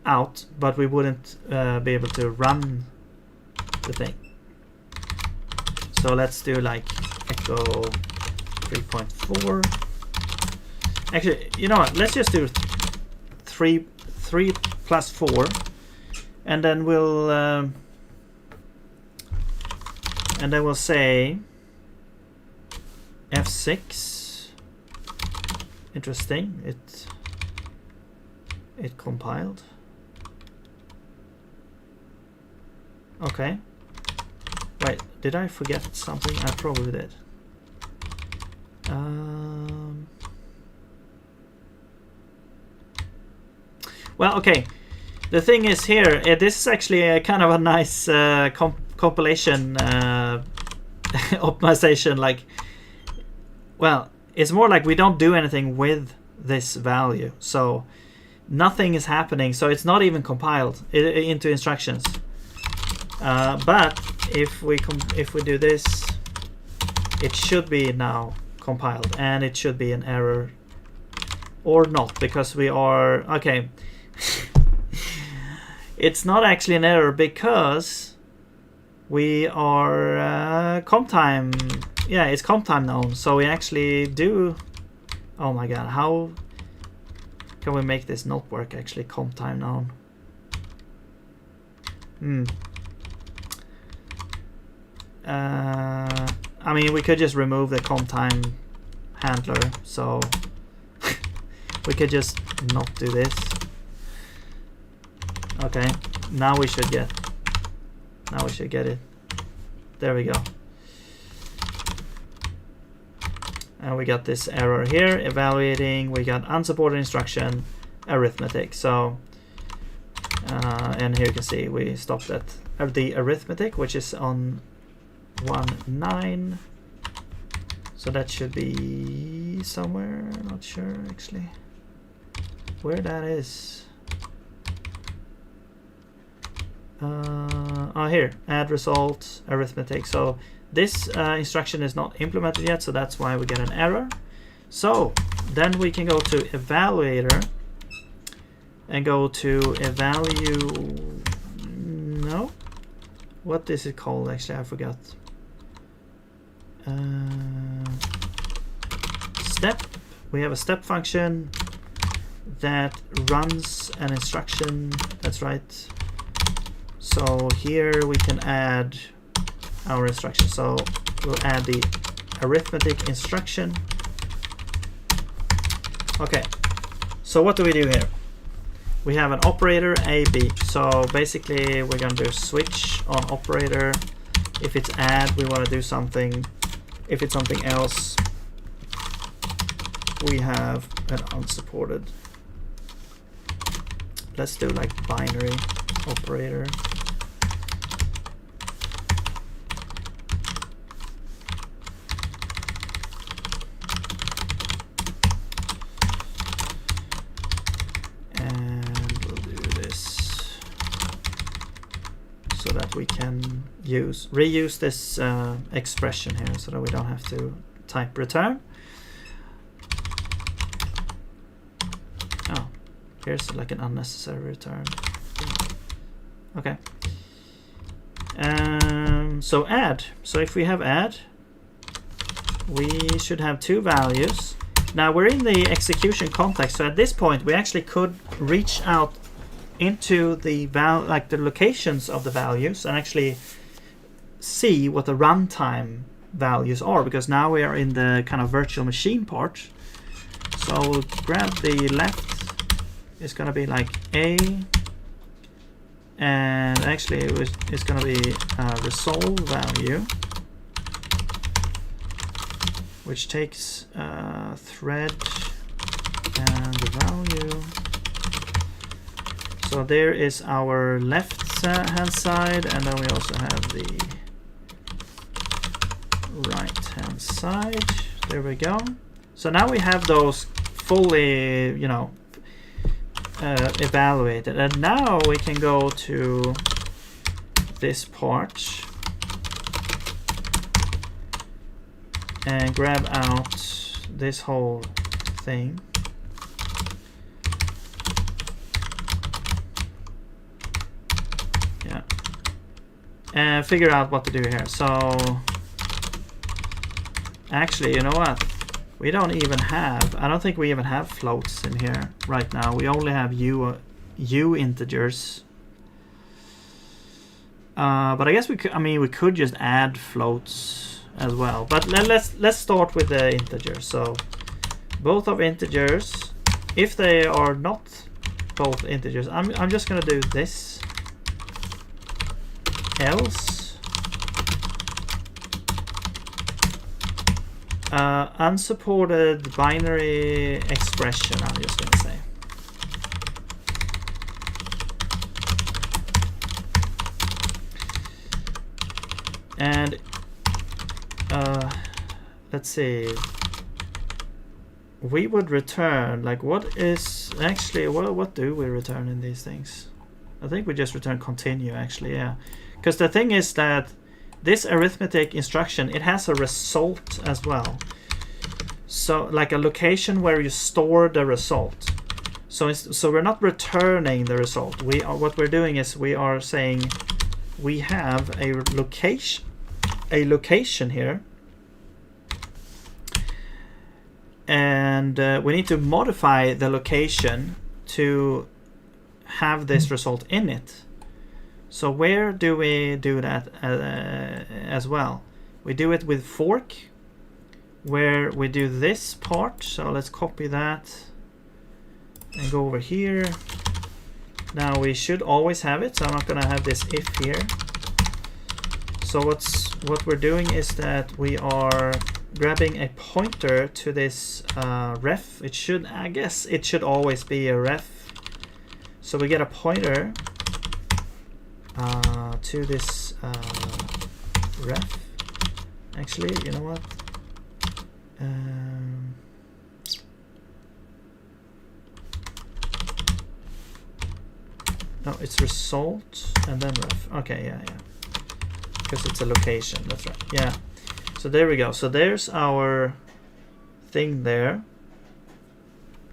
[SPEAKER 1] out, but we wouldn't be able to run the thing. So let's do like echo 3.4. Actually, you know what? Let's just do 3 plus 4, and then we'll say F6. Interesting. It compiled. Okay. Wait, did I forget something? I probably did. Well, okay. The thing is here, this is actually a kind of a nice compilation optimization. Like, well, it's more like we don't do anything with this value, so nothing is happening. So it's not even compiled into instructions. But if we do this, it should be now compiled, and it should be an error or not, because we are okay. It's not actually an error because we are comp time. Yeah, it's comp time known, so we actually do. Oh my god, how can we make this not work? Actually, comp time known. I mean, we could just remove the comp time handler, so we could just not do this. Okay, now we should get it. There we go. And we got this error here, evaluating. We got unsupported instruction, arithmetic. So, and here you can see we stopped at the arithmetic, which is on 1.9. So that should be somewhere. Not sure actually where that is. Oh, here, add result, arithmetic. So this instruction is not implemented yet, so that's why we get an error. So then we can go to evaluator and go to no, what is it called? Actually, I forgot. Step. We have a step function that runs an instruction. That's right. So here we can add our instruction. So we'll add the arithmetic instruction. Okay, so what do we do here? We have an operator A, B. So basically we're going to do switch on operator. If it's add, we want to do something. If it's something else, we have an unsupported. Let's do like binary operator. We can reuse this expression here, so that we don't have to type return. Oh, here's like an unnecessary return. Okay. So add. So if we have add, we should have two values. Now we're in the execution context, so at this point we actually could reach out into the the locations of the values and actually see what the runtime values are, because now we are in the kind of virtual machine part. So we'll grab the left. It's going to be like A, and actually it's going to be a resolve value, which takes a thread and the value. So there is our left hand side, and then we also have the right hand side. There we go. So now we have those fully, evaluated. And now we can go to this part and grab out this whole thing. Yeah. And figure out what to do here. So actually, you know what? We don't even have, I don't think we even have floats in here right now. We only have U integers. But I guess we could, we could just add floats as well. But let's start with the integers. So both of integers, if they are not both integers, I'm just gonna do this. Else unsupported binary expression, I'm just gonna say. And let's see, we would return, like, what is actually, what do we return in these things? I think we just return continue, actually, yeah. Because the thing is that this arithmetic instruction, it has a result as well. So like a location where you store the result. So we're not returning the result. What we're doing is we are saying we have a location here, and we need to modify the location to have this result in it. So where do we do that as well? We do it with fork, where we do this part. So let's copy that and go over here. Now we should always have it, so I'm not gonna have this if here. So what we're doing is that we are grabbing a pointer to this ref. It should, I guess it should always be a ref. So we get a pointer to this ref. Actually, you know what? No, it's result and then ref. Okay, yeah. Because it's a location, that's right. Yeah. So there we go. So there's our thing there.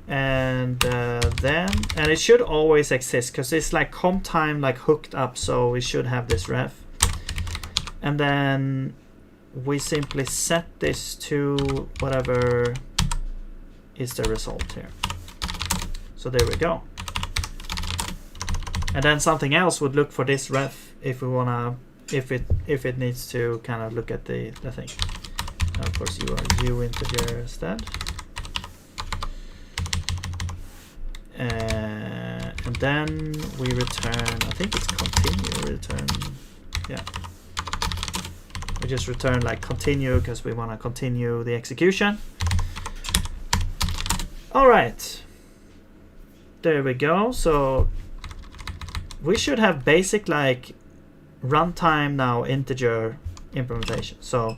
[SPEAKER 1] And then it should always exist because it's like comp time like hooked up, so we should have this ref. And then we simply set this to whatever is the result here. So there we go. And then something else would look for this ref if we wanna, if it needs to kind of look at the thing. Now, of course, you are U integer instead. And then we return, I think it's continue return. Yeah. We just return like continue because we want to continue the execution. All right. There we go. So we should have basic like runtime now integer implementation. So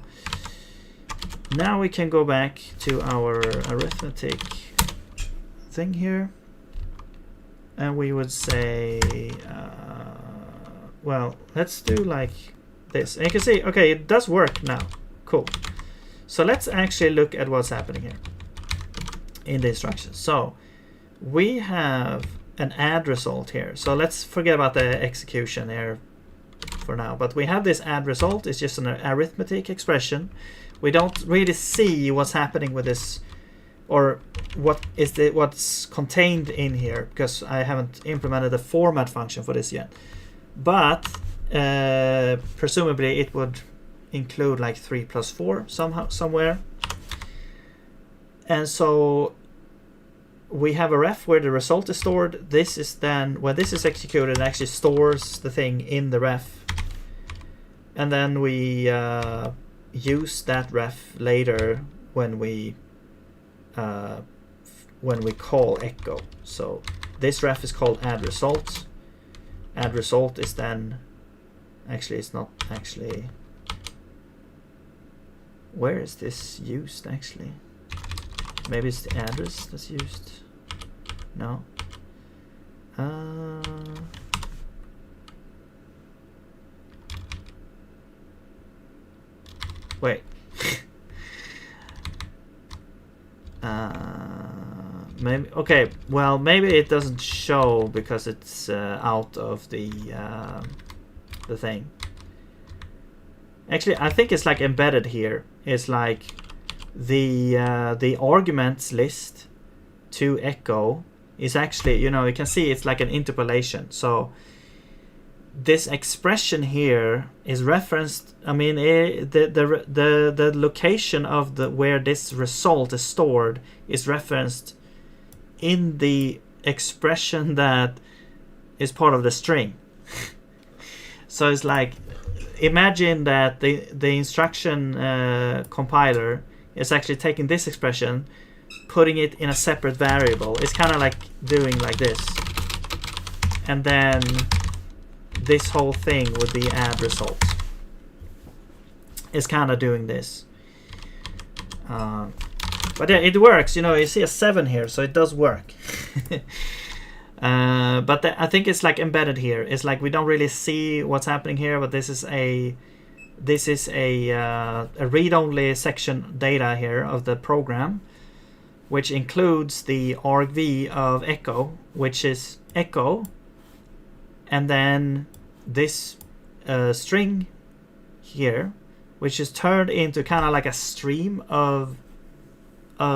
[SPEAKER 1] now we can go back to our arithmetic thing here. And we would say, well, let's do like this. And you can see, okay, it does work now. Cool. So let's actually look at what's happening here in the instructions. So we have an add result here. So let's forget about the execution here for now. But we have this add result. It's just an arithmetic expression. We don't really see what's happening with this, or what's contained in here, because I haven't implemented the format function for this yet. But presumably it would include like 3 plus 4 somehow, somewhere. And so we have a ref where the result is stored. This is then, when this is executed, it actually stores the thing in the ref. And then we use that ref later when we call echo. So this ref is called add result. Add result is then, actually it's not actually, where is this used actually? Maybe it's the address that's used. No. Wait. Maybe, okay, well, maybe it doesn't show because it's out of the thing. Actually, I think it's like embedded here. It's like the arguments list to echo is actually, you know, you can see it's like an interpolation. So this expression here is referenced. I mean, the location of the where this result is stored is referenced in the expression that is part of the string. So it's like, imagine that the instruction compiler is actually taking this expression, putting it in a separate variable. It's kind of like doing like this, and then this whole thing would be add result. It's kind of doing this. But yeah, it works. You know, you see a 7 here, so it does work. But I think it's like embedded here. It's like we don't really see what's happening here, but this is a read-only section data here of the program, which includes the argv of echo, which is echo, and then this string here, which is turned into kind of like a stream of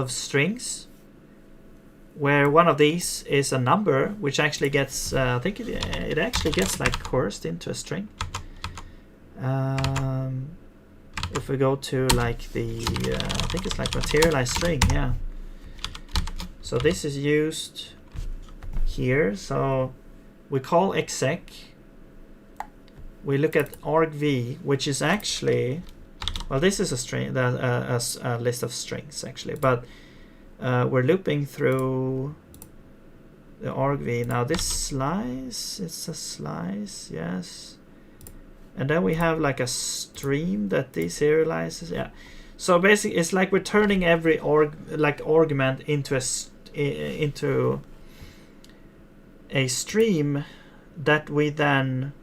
[SPEAKER 1] strings, where one of these is a number, which actually gets, I think it actually gets like coursed into a string. If we go to like the, I think it's like materialized string, yeah. So this is used here. So we call exec. We look at argv, which is actually, well, this is a string, a list of strings actually, but we're looping through the argv. Now this slice, it's a slice, yes. And then we have like a stream that deserializes, yeah. So basically, it's like we're turning every argument into a stream that we then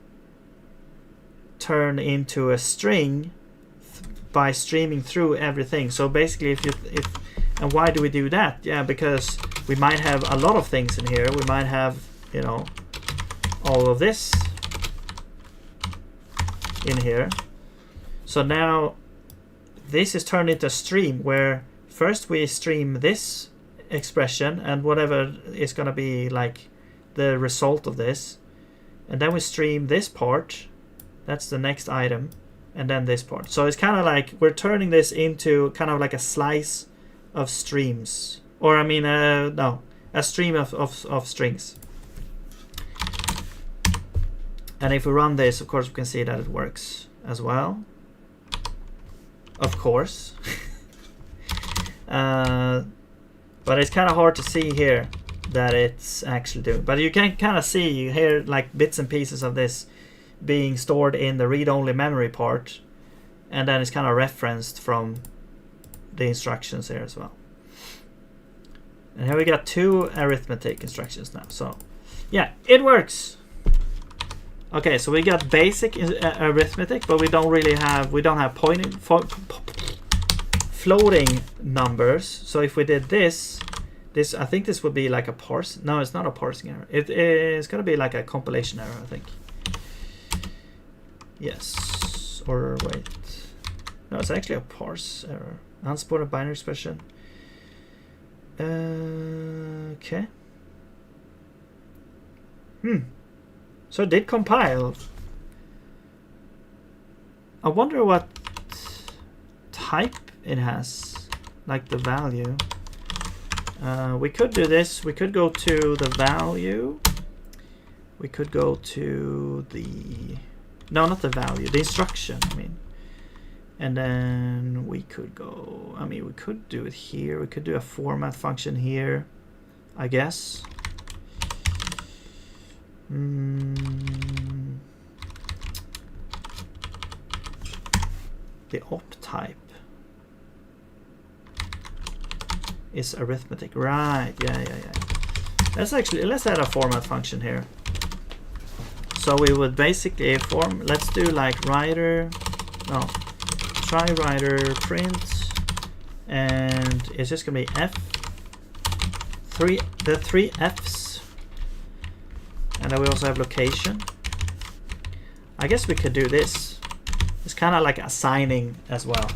[SPEAKER 1] turn into a string by streaming through everything. So basically, and why do we do that? Yeah, because we might have a lot of things in here. We might have, you know, all of this in here. So now this is turned into a stream where first we stream this expression and whatever is going to be like the result of this, and then we stream this part, that's the next item, and then this part. So it's kind of like we're turning this into kind of like a slice of streams, or I mean no, a stream of strings. And if we run this, of course we can see that it works as well, of course. But it's kind of hard to see here that it's actually doing, but you can kind of see, you hear like bits and pieces of this being stored in the read-only memory part, and then it's kind of referenced from the instructions here as well. And here we got 2 arithmetic instructions now. So yeah, it works. Okay, so we got basic arithmetic, but we don't have floating numbers. So if we did this, I think this would be like a parse. No, it's not a parsing error. It is going to be like a compilation error, I think. Yes, or wait. No, it's actually a parse error. Unsupported binary expression. Okay. So it did compile. I wonder what type it has, like the value. We could do this. We could go to the value. We could go to the, no, not the value, the instruction, I mean. And then we could go, I mean, we could do it here. We could do a format function here, I guess. The op type is arithmetic, right? Yeah. let's add a format function here. So we would basically let's do like try writer print, and it's just gonna be the three F's, and then we also have location. I guess we could do this. It's kind of like assigning as well,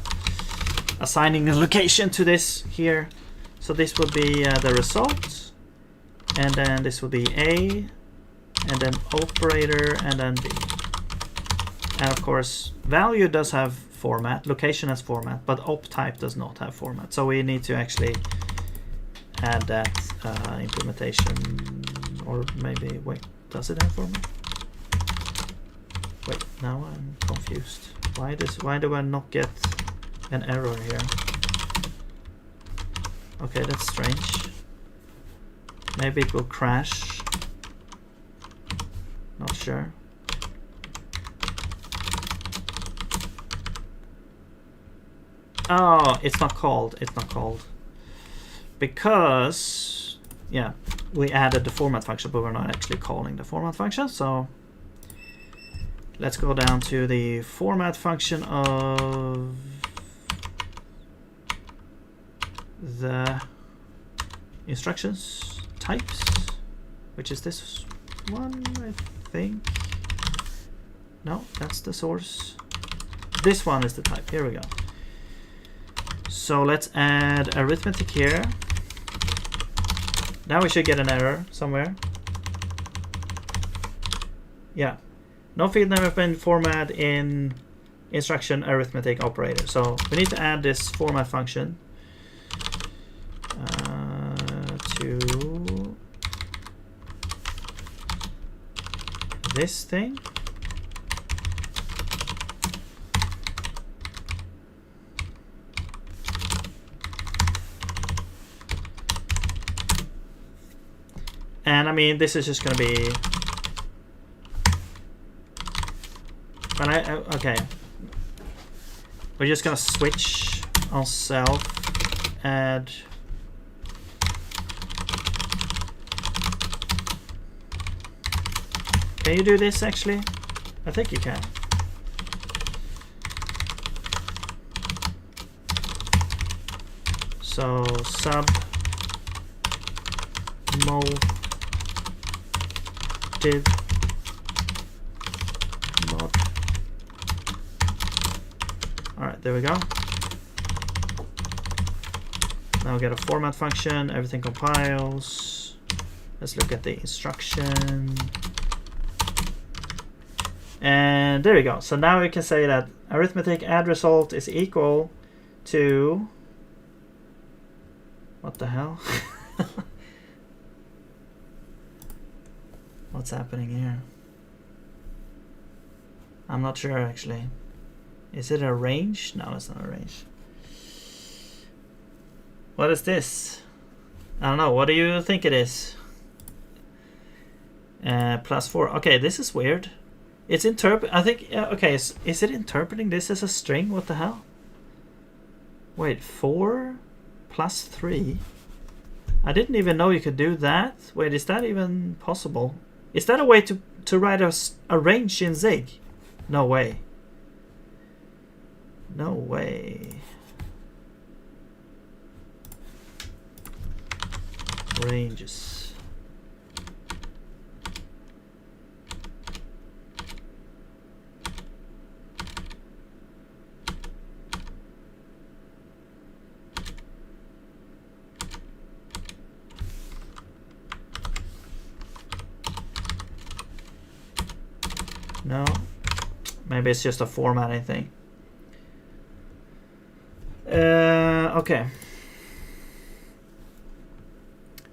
[SPEAKER 1] assigning a location to this here. So this would be the result, and then this would be A, and then operator, and then B. And of course, value does have format, location has format, but op type does not have format. So we need to actually add that implementation, or maybe, wait, does it have format? Wait, now I'm confused. Why do I not get an error here? Okay, that's strange. Maybe it will crash. Not sure. Oh, it's not called. It's not called. Because, yeah, we added the format function, but we're not actually calling the format function. So let's go down to the format function of the instructions types, which is this one, I think. No, that's the source. This one is the type. Here we go. So let's add arithmetic here. Now we should get an error somewhere. Yeah. No field name has been format in instruction arithmetic operator. So we need to add this format function to this thing. And I mean, this is just going to be, okay, we're just going to switch on self, add, can you do this actually? I think you can. So sub mo div mod. Alright, there we go. Now we get a format function, everything compiles. Let's look at the instruction. And there we go. So now we can say that arithmetic add result is equal to, what the hell? What's happening here? I'm not sure actually. Is it a range? No, it's not a range. What is this? I don't know. What do you think it is? +4. Okay, this is weird. It's I think, okay, is it interpreting this as a string? What the hell? Wait, 4 + 3? I didn't even know you could do that. Wait, is that even possible? Is that a way to write a range in Zig? No way. No way. Ranges. No, maybe it's just a formatting thing. Okay,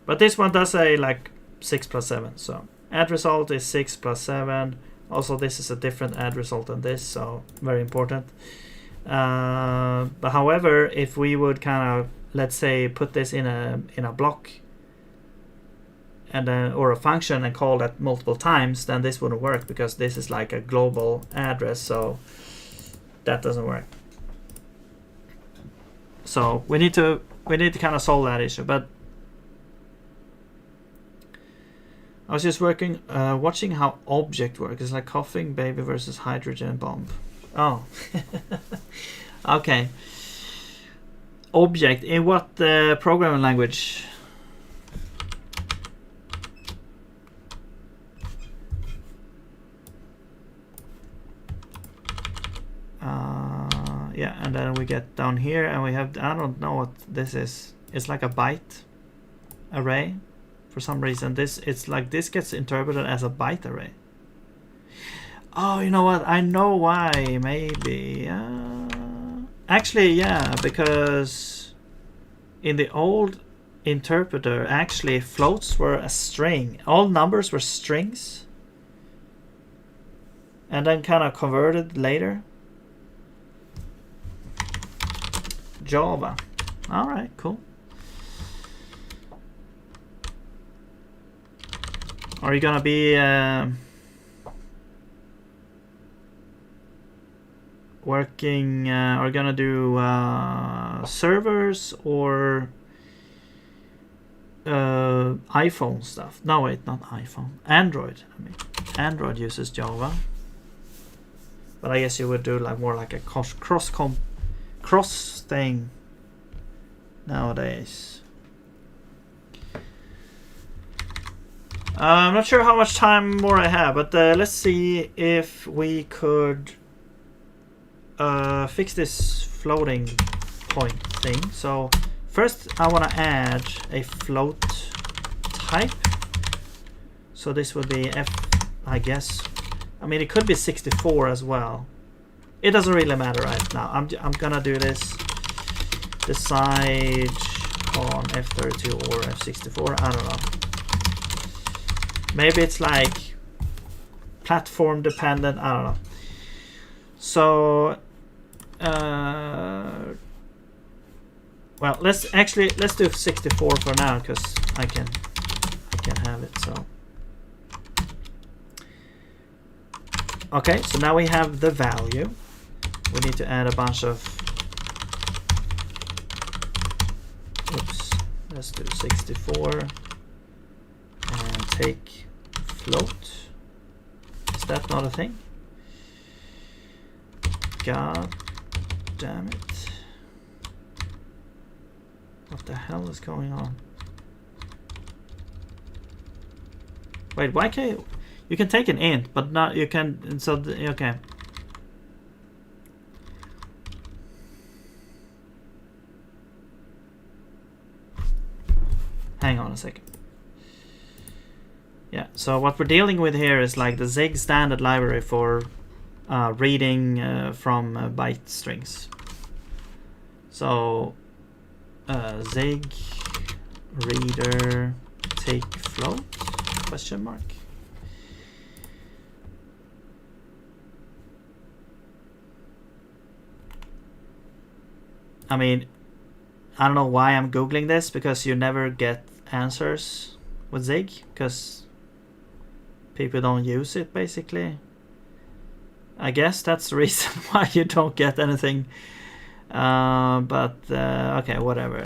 [SPEAKER 1] but this one does say like 6 + 7. So add result is 6 + 7. Also, this is a different add result than this, so very important. But however, if we would kind of, let's say, put this in a block, and then, or a function, and call that multiple times, then this wouldn't work because this is like a global address, so that doesn't work. So we need to kind of solve that issue. But I was just watching how object works. It's like coughing baby versus hydrogen bomb. Oh. Okay. Object in what programming language? Yeah, and then we get down here and we have, I don't know what this is. It's like a byte array. For some reason, it's like this gets interpreted as a byte array. Oh, you know what? I know why. Maybe. Actually, yeah, because in the old interpreter, actually floats were a string. All numbers were strings, and then kind of converted later. Java. All right, cool. Are you gonna be working? Are you gonna do servers or iPhone stuff? No, wait, not iPhone. Android. I mean, Android uses Java, but I guess you would do like more like a cross thing nowadays. I'm not sure how much time more I have, but let's see if we could fix this floating point thing. So first I want to add a float type. So this would be F, I guess. I mean, it could be 64 as well. It doesn't really matter right now. I'm gonna do this. Decide on F32 or F64. I don't know. Maybe it's like platform dependent. I don't know. So, well, let's do 64 for now because I can have it. So, okay. So now we have the value. We need to add a bunch of. Oops. Let's do 64 and take float. Is that not a thing? God damn it. What the hell is going on? Wait, why can't you can take an int, but not you can, so okay. Hang on a second. Yeah, so what we're dealing with here is like the Zig standard library for reading from byte strings. So Zig reader take float question mark. I mean, I don't know why I'm googling this, because you never get answers with Zig because people don't use it basically. I guess that's the reason why you don't get anything. But okay, whatever.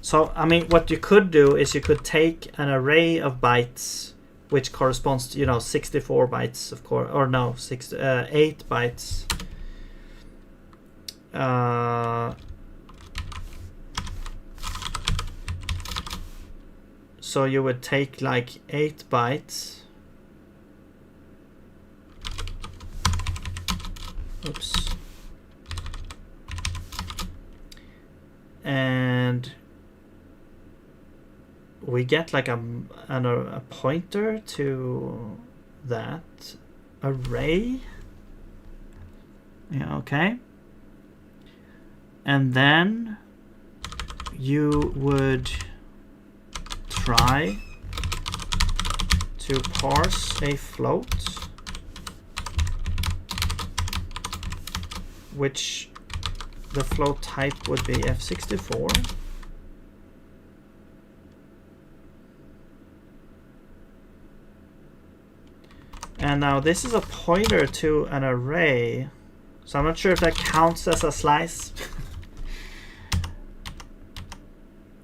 [SPEAKER 1] So I mean, what you could do is you could take an array of bytes, which corresponds to 64 bytes, of course, or no, 8 bytes. So you would take like 8 bytes. Oops. And we get like a pointer to that array. Yeah, okay. And then you would try to parse a float, which the float type would be F64. And now this is a pointer to an array, so I'm not sure if that counts as a slice.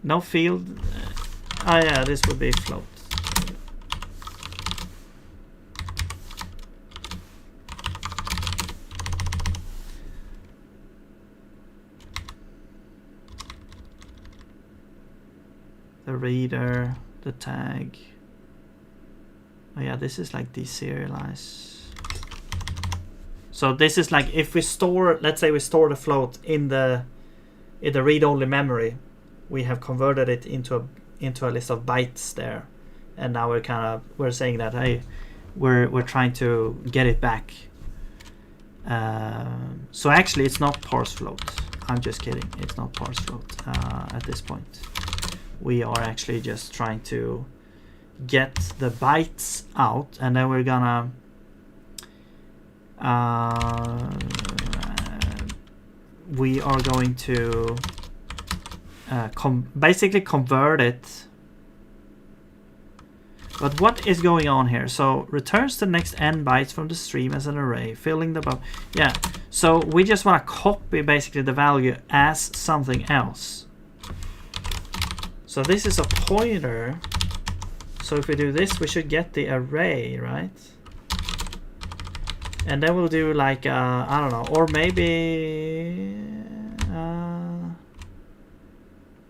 [SPEAKER 1] No field. Oh yeah, this would be float. The reader, the tag. Oh yeah, this is like deserialize. So this is like if we store, let's say we store the float in the read-only memory, we have converted it into a list of bytes there, and now we're saying that hey, we're trying to get it back. So actually, it's not parse float. I'm just kidding. It's not parse float at this point. We are actually just trying to get the bytes out, and then we're gonna we are going to basically convert it. But what is going on here? So returns the next n bytes from the stream as an array, filling the above. Yeah, so we just want to copy basically the value as something else. So this is a pointer. So if we do this, we should get the array, right? And then we'll do like, I don't know, or maybe...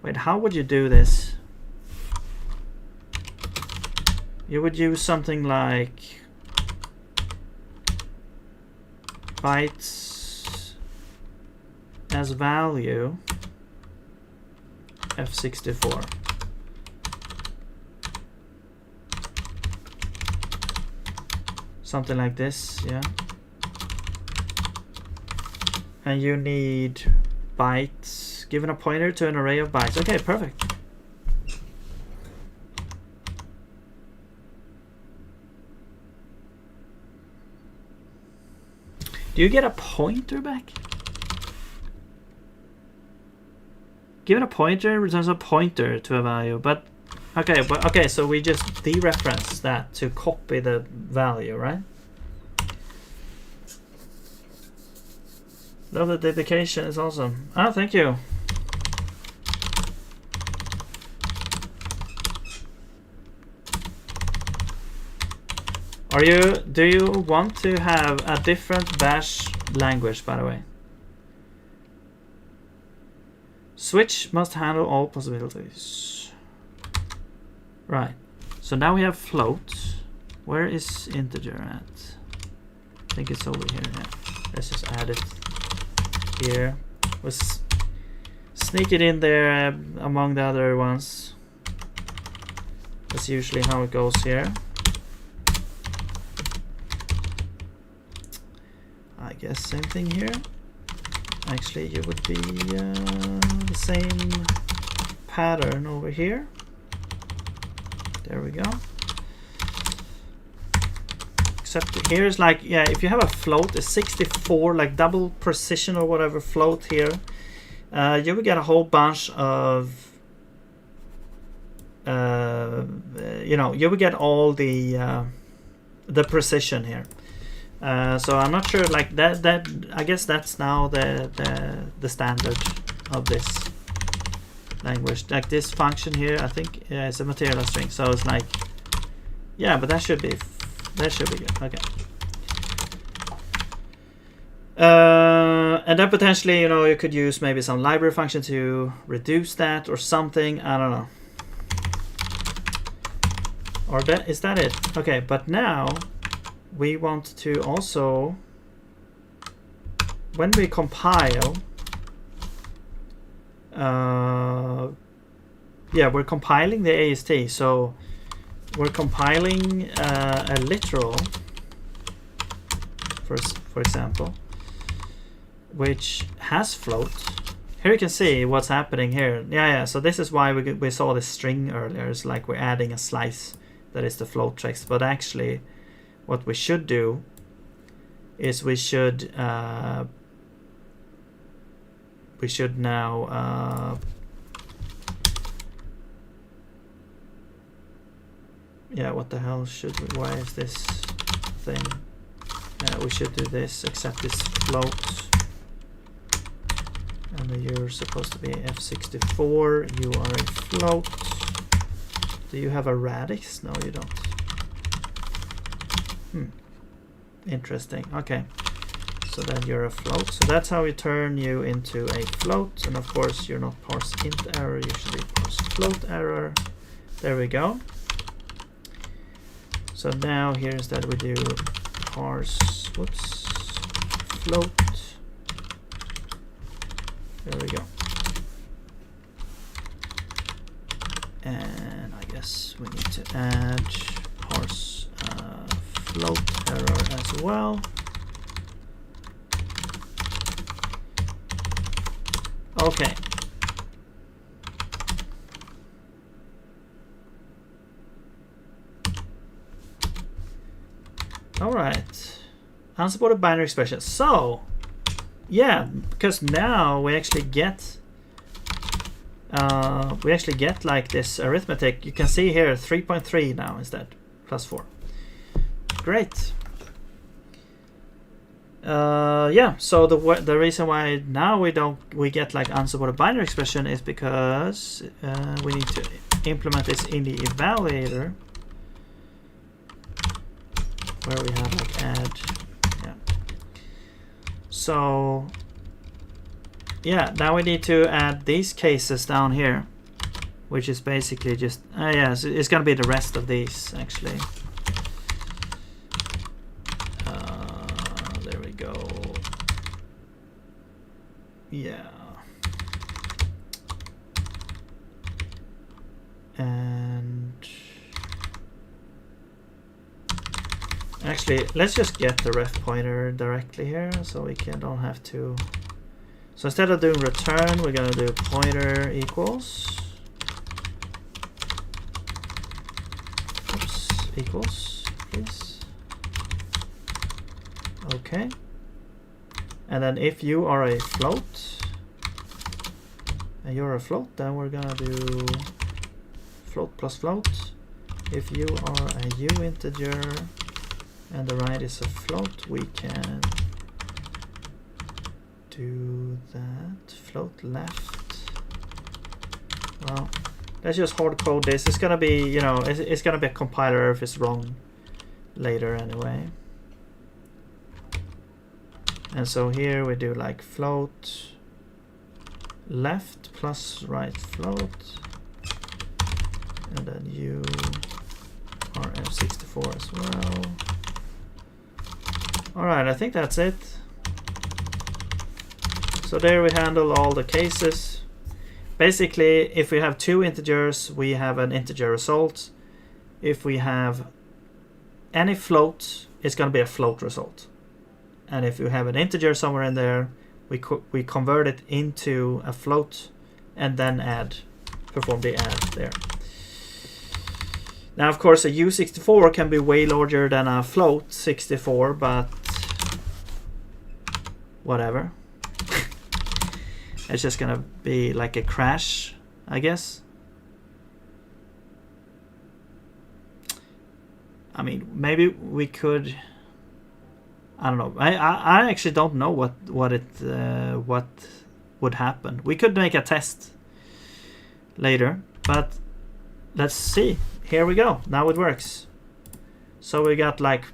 [SPEAKER 1] wait, how would you do this? You would use something like bytes as value F64. Something like this, yeah. And you need bytes, given a pointer to an array of bytes. Okay, perfect. Do you get a pointer back? Given a pointer returns a pointer to a value, but okay, so we just dereference that to copy the value, right? Love the dedication, is awesome. Oh, thank you. Do you want to have a different bash language, by the way? Switch must handle all possibilities. Right. So now we have float. Where is integer at? I think it's over here. Yeah. Let's just add it here. Let's sneak it in there among the other ones. That's usually how it goes here. I guess same thing here. Actually, it would be the same pattern over here. There we go. Except here's like, yeah, if you have a float, a 64, like double precision or whatever float here, you will get a whole bunch of, you know, you will get all the precision here. So I'm not sure, like that. I guess that's now the standard of this language. Like this function here, I think it's a material string. So it's like, yeah, but that should be good. Okay. And then potentially, you know, you could use maybe some library function to reduce that or something. I don't know. Or is that it? Okay, but now we want to also, when we compile, yeah, we're compiling the AST, so we're compiling a literal, for example, which has float. Here you can see what's happening here. Yeah, so this is why we saw this string earlier. It's like we're adding a slice that is the float text, but actually what we should do is we should now yeah, what the hell should we, why is this thing, we should do this, accept this float, and you're supposed to be F64, you are a float, Do you have a radix? No, you don't. Interesting. Okay. So then you're a float. So that's how we turn you into a float. And of course, you're not parse int error. You should be parse float error. There we go. So now here's that we do parse, whoops, float. There we go. And I guess we need to add parse float error as well. Okay. All right. Unsupported binary expression. So, yeah, because now we actually get like this arithmetic. You can see here 3.3 now instead, +4. Great. Yeah. So the reason why now we get like unsupported binary expression is because we need to implement this in the evaluator, where we have like add. Yeah. So yeah, now we need to add these cases down here, which is basically just yeah, so it's gonna be the rest of these actually. There we go. Yeah. And actually, let's just get the ref pointer directly here, so we don't have to. So instead of doing return, we're gonna do pointer equals. Oops, equals, please. Okay. And then if you are a float, and you're a float, then we're gonna do float plus float. If you are a u integer and the right is a float, we can do that. Float left. Well, let's just hard code this. It's gonna be, you know, it's gonna be a compiler if it's wrong later anyway. And so here we do like float left plus right float, and then you are F64 as well. Alright, I think that's it. So there we handle all the cases. Basically, if we have two integers, we have an integer result. If we have any float, it's going to be a float result. And if you have an integer somewhere in there, we convert it into a float and then perform the add there. Now, of course, a U64 can be way larger than a float 64, but whatever. It's just gonna be like a crash, I guess. I mean, maybe we could. I don't know. I actually don't know what would happen. We could make a test later, but let's see. Here we go. Now it works. So we got like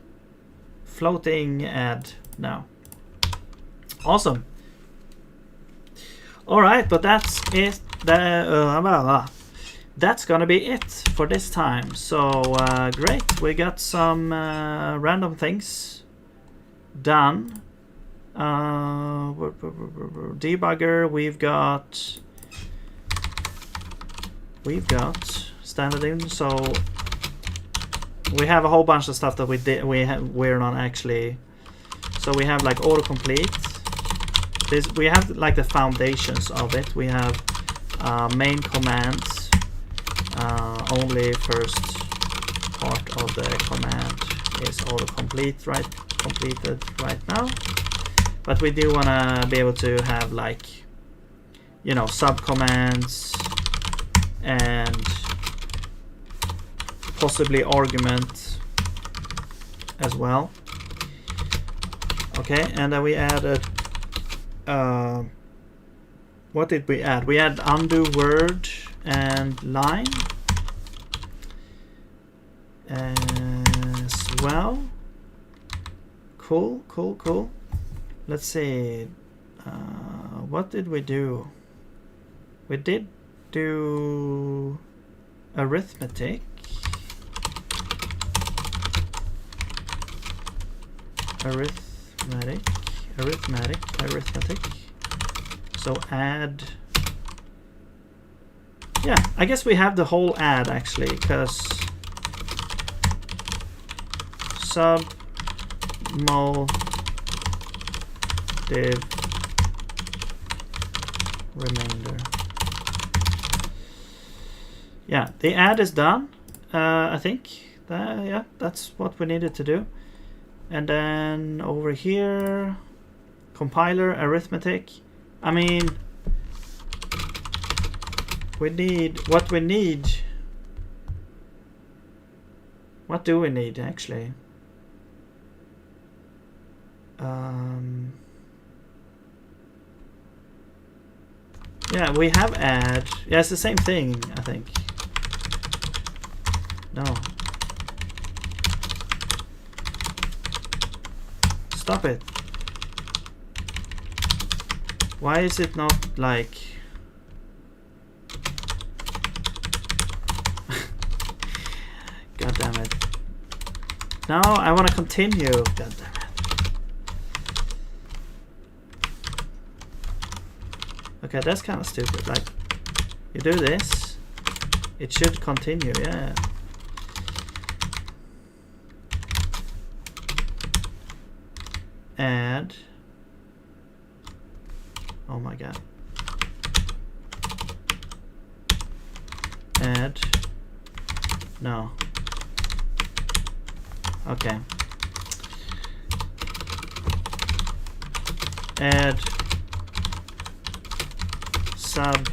[SPEAKER 1] floating add now. Awesome. All right, but that's it. That's gonna be it for this time. So great. We got some random things done. Debugger. We've got standard in. So we have a whole bunch of stuff that we're not actually. So we have like autocomplete. We have like the foundations of it. We have main commands. Only first part of the command is autocomplete completed right now. But we do want to be able to have like, you know, subcommands and possibly argument as well. Okay, and then we added. What did we add? We add undo word and line. as well. Cool. Let's see. What did we do? We did do arithmetic. Arithmetic. So add. Yeah, I guess we have the whole add actually, because sub mul div remainder. Yeah, the add is done. I think yeah, that's what we needed to do. And then over here, compiler arithmetic. I mean, what do we need actually? Yeah, we have add. Yeah, it's the same thing, I think. No. Stop it. Why is it not like... God damn it. No, I want to continue. God damn it. Okay, that's kind of stupid. Like, you do this, it should continue, yeah. Add. Oh my god. Add. No. Okay. Add. Sub.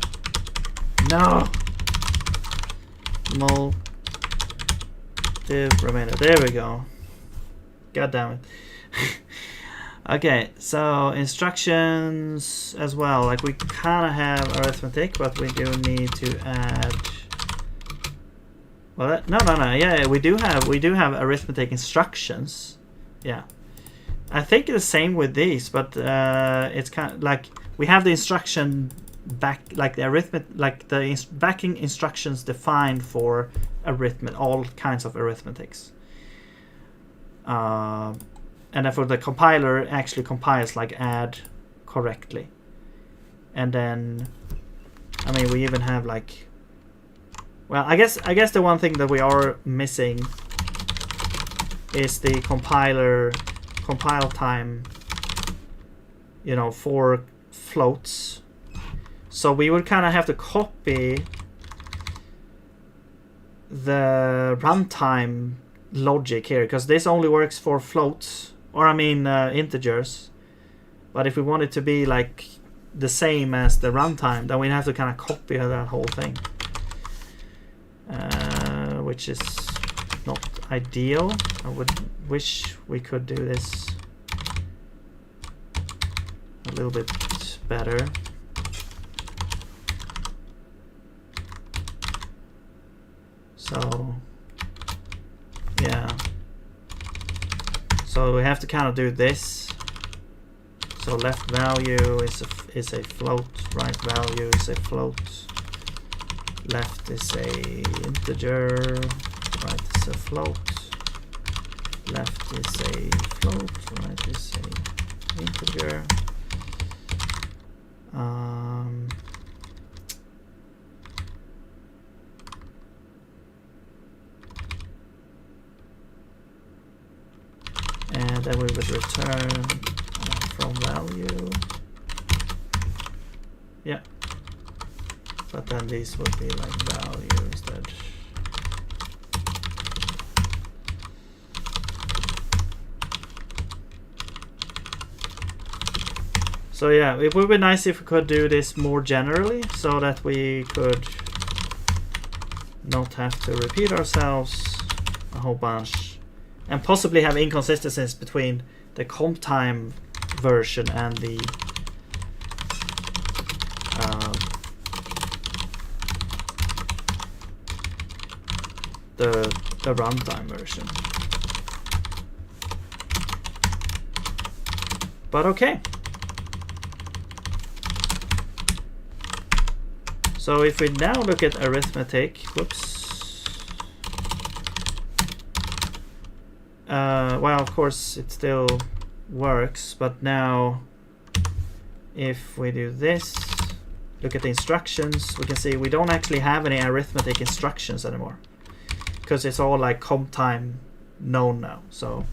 [SPEAKER 1] No. Mul div remainder. There we go. God damn it. Okay, so instructions as well. Like we kind of have arithmetic, but we do need to add. Well, no. Yeah, we do have arithmetic instructions. Yeah, I think it's the same with these, but it's kind of like we have the instruction back, like the arithmetic, like the backing instructions defined for arithmetic, all kinds of arithmetics. And then for the compiler, it actually compiles like add correctly. And then, I mean, we even have like, well, I guess the one thing that we are missing is the compile time, you know, for floats. So we would kind of have to copy the runtime logic here, because this only works for floats, or I mean integers. But if we want it to be like the same as the runtime, then we have to kind of copy that whole thing, which is not ideal. I would wish we could do this a little bit better. So yeah, so we have to kind of do this. So left value is a float, right value is a float, left is a integer, right is a float, left is a float, right is a integer. And then we would return from value. Yeah. But then these would be like value instead. So yeah, it would be nice if we could do this more generally, so that we could not have to repeat ourselves a whole bunch. And possibly have inconsistencies between the comp time version and the the runtime version. But okay. So if we now look at arithmetic, whoops. Well, of course it still works, but now if we do this, look at the instructions, we can see we don't actually have any arithmetic instructions anymore because it's all like comp time known now. So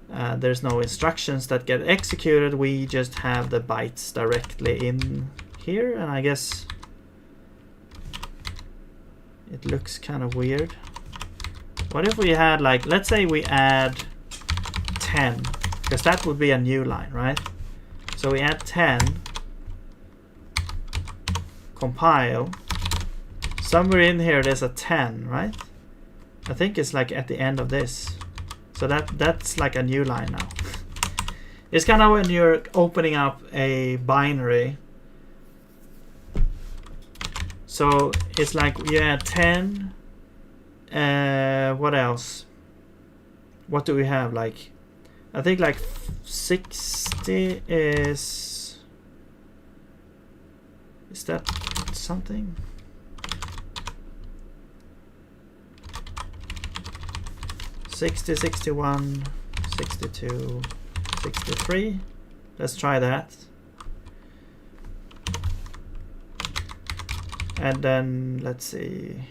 [SPEAKER 1] there's no instructions that get executed. We just have the bytes directly in here, and I guess it looks kind of weird. What if we had, like, let's say we add 10, because that would be a new line, right? So we add 10, compile. Somewhere in here there's a 10, right? I think it's like at the end of this. So that's like a new line now. It's kind of when you're opening up a binary. So it's like you add 10. What else? What do we have? Like, I think like 60 is that something? $60, $61, $62, $63. Let's try that. And then let's see.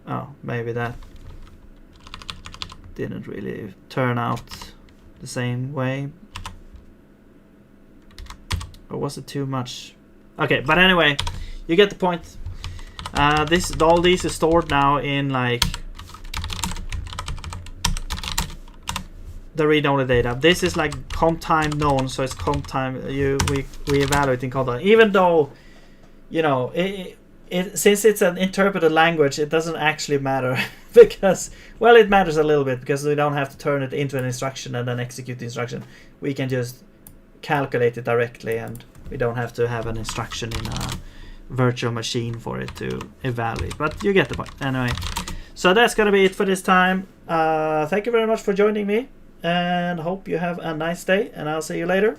[SPEAKER 1] Oh, maybe that didn't really turn out the same way. Or was it too much? Okay, but anyway, you get the point. All these is stored now in like the read-only data. This is like comp time known, so it's comp time. We evaluate in comp time, even though, you know, since it's an interpreted language, it doesn't actually matter because, well, it matters a little bit because we don't have to turn it into an instruction and then execute the instruction. We can just calculate it directly, and we don't have to have an instruction in a virtual machine for it to evaluate. But you get the point. Anyway, so that's gonna be it for this time. Thank you very much for joining me, and hope you have a nice day, and I'll see you later.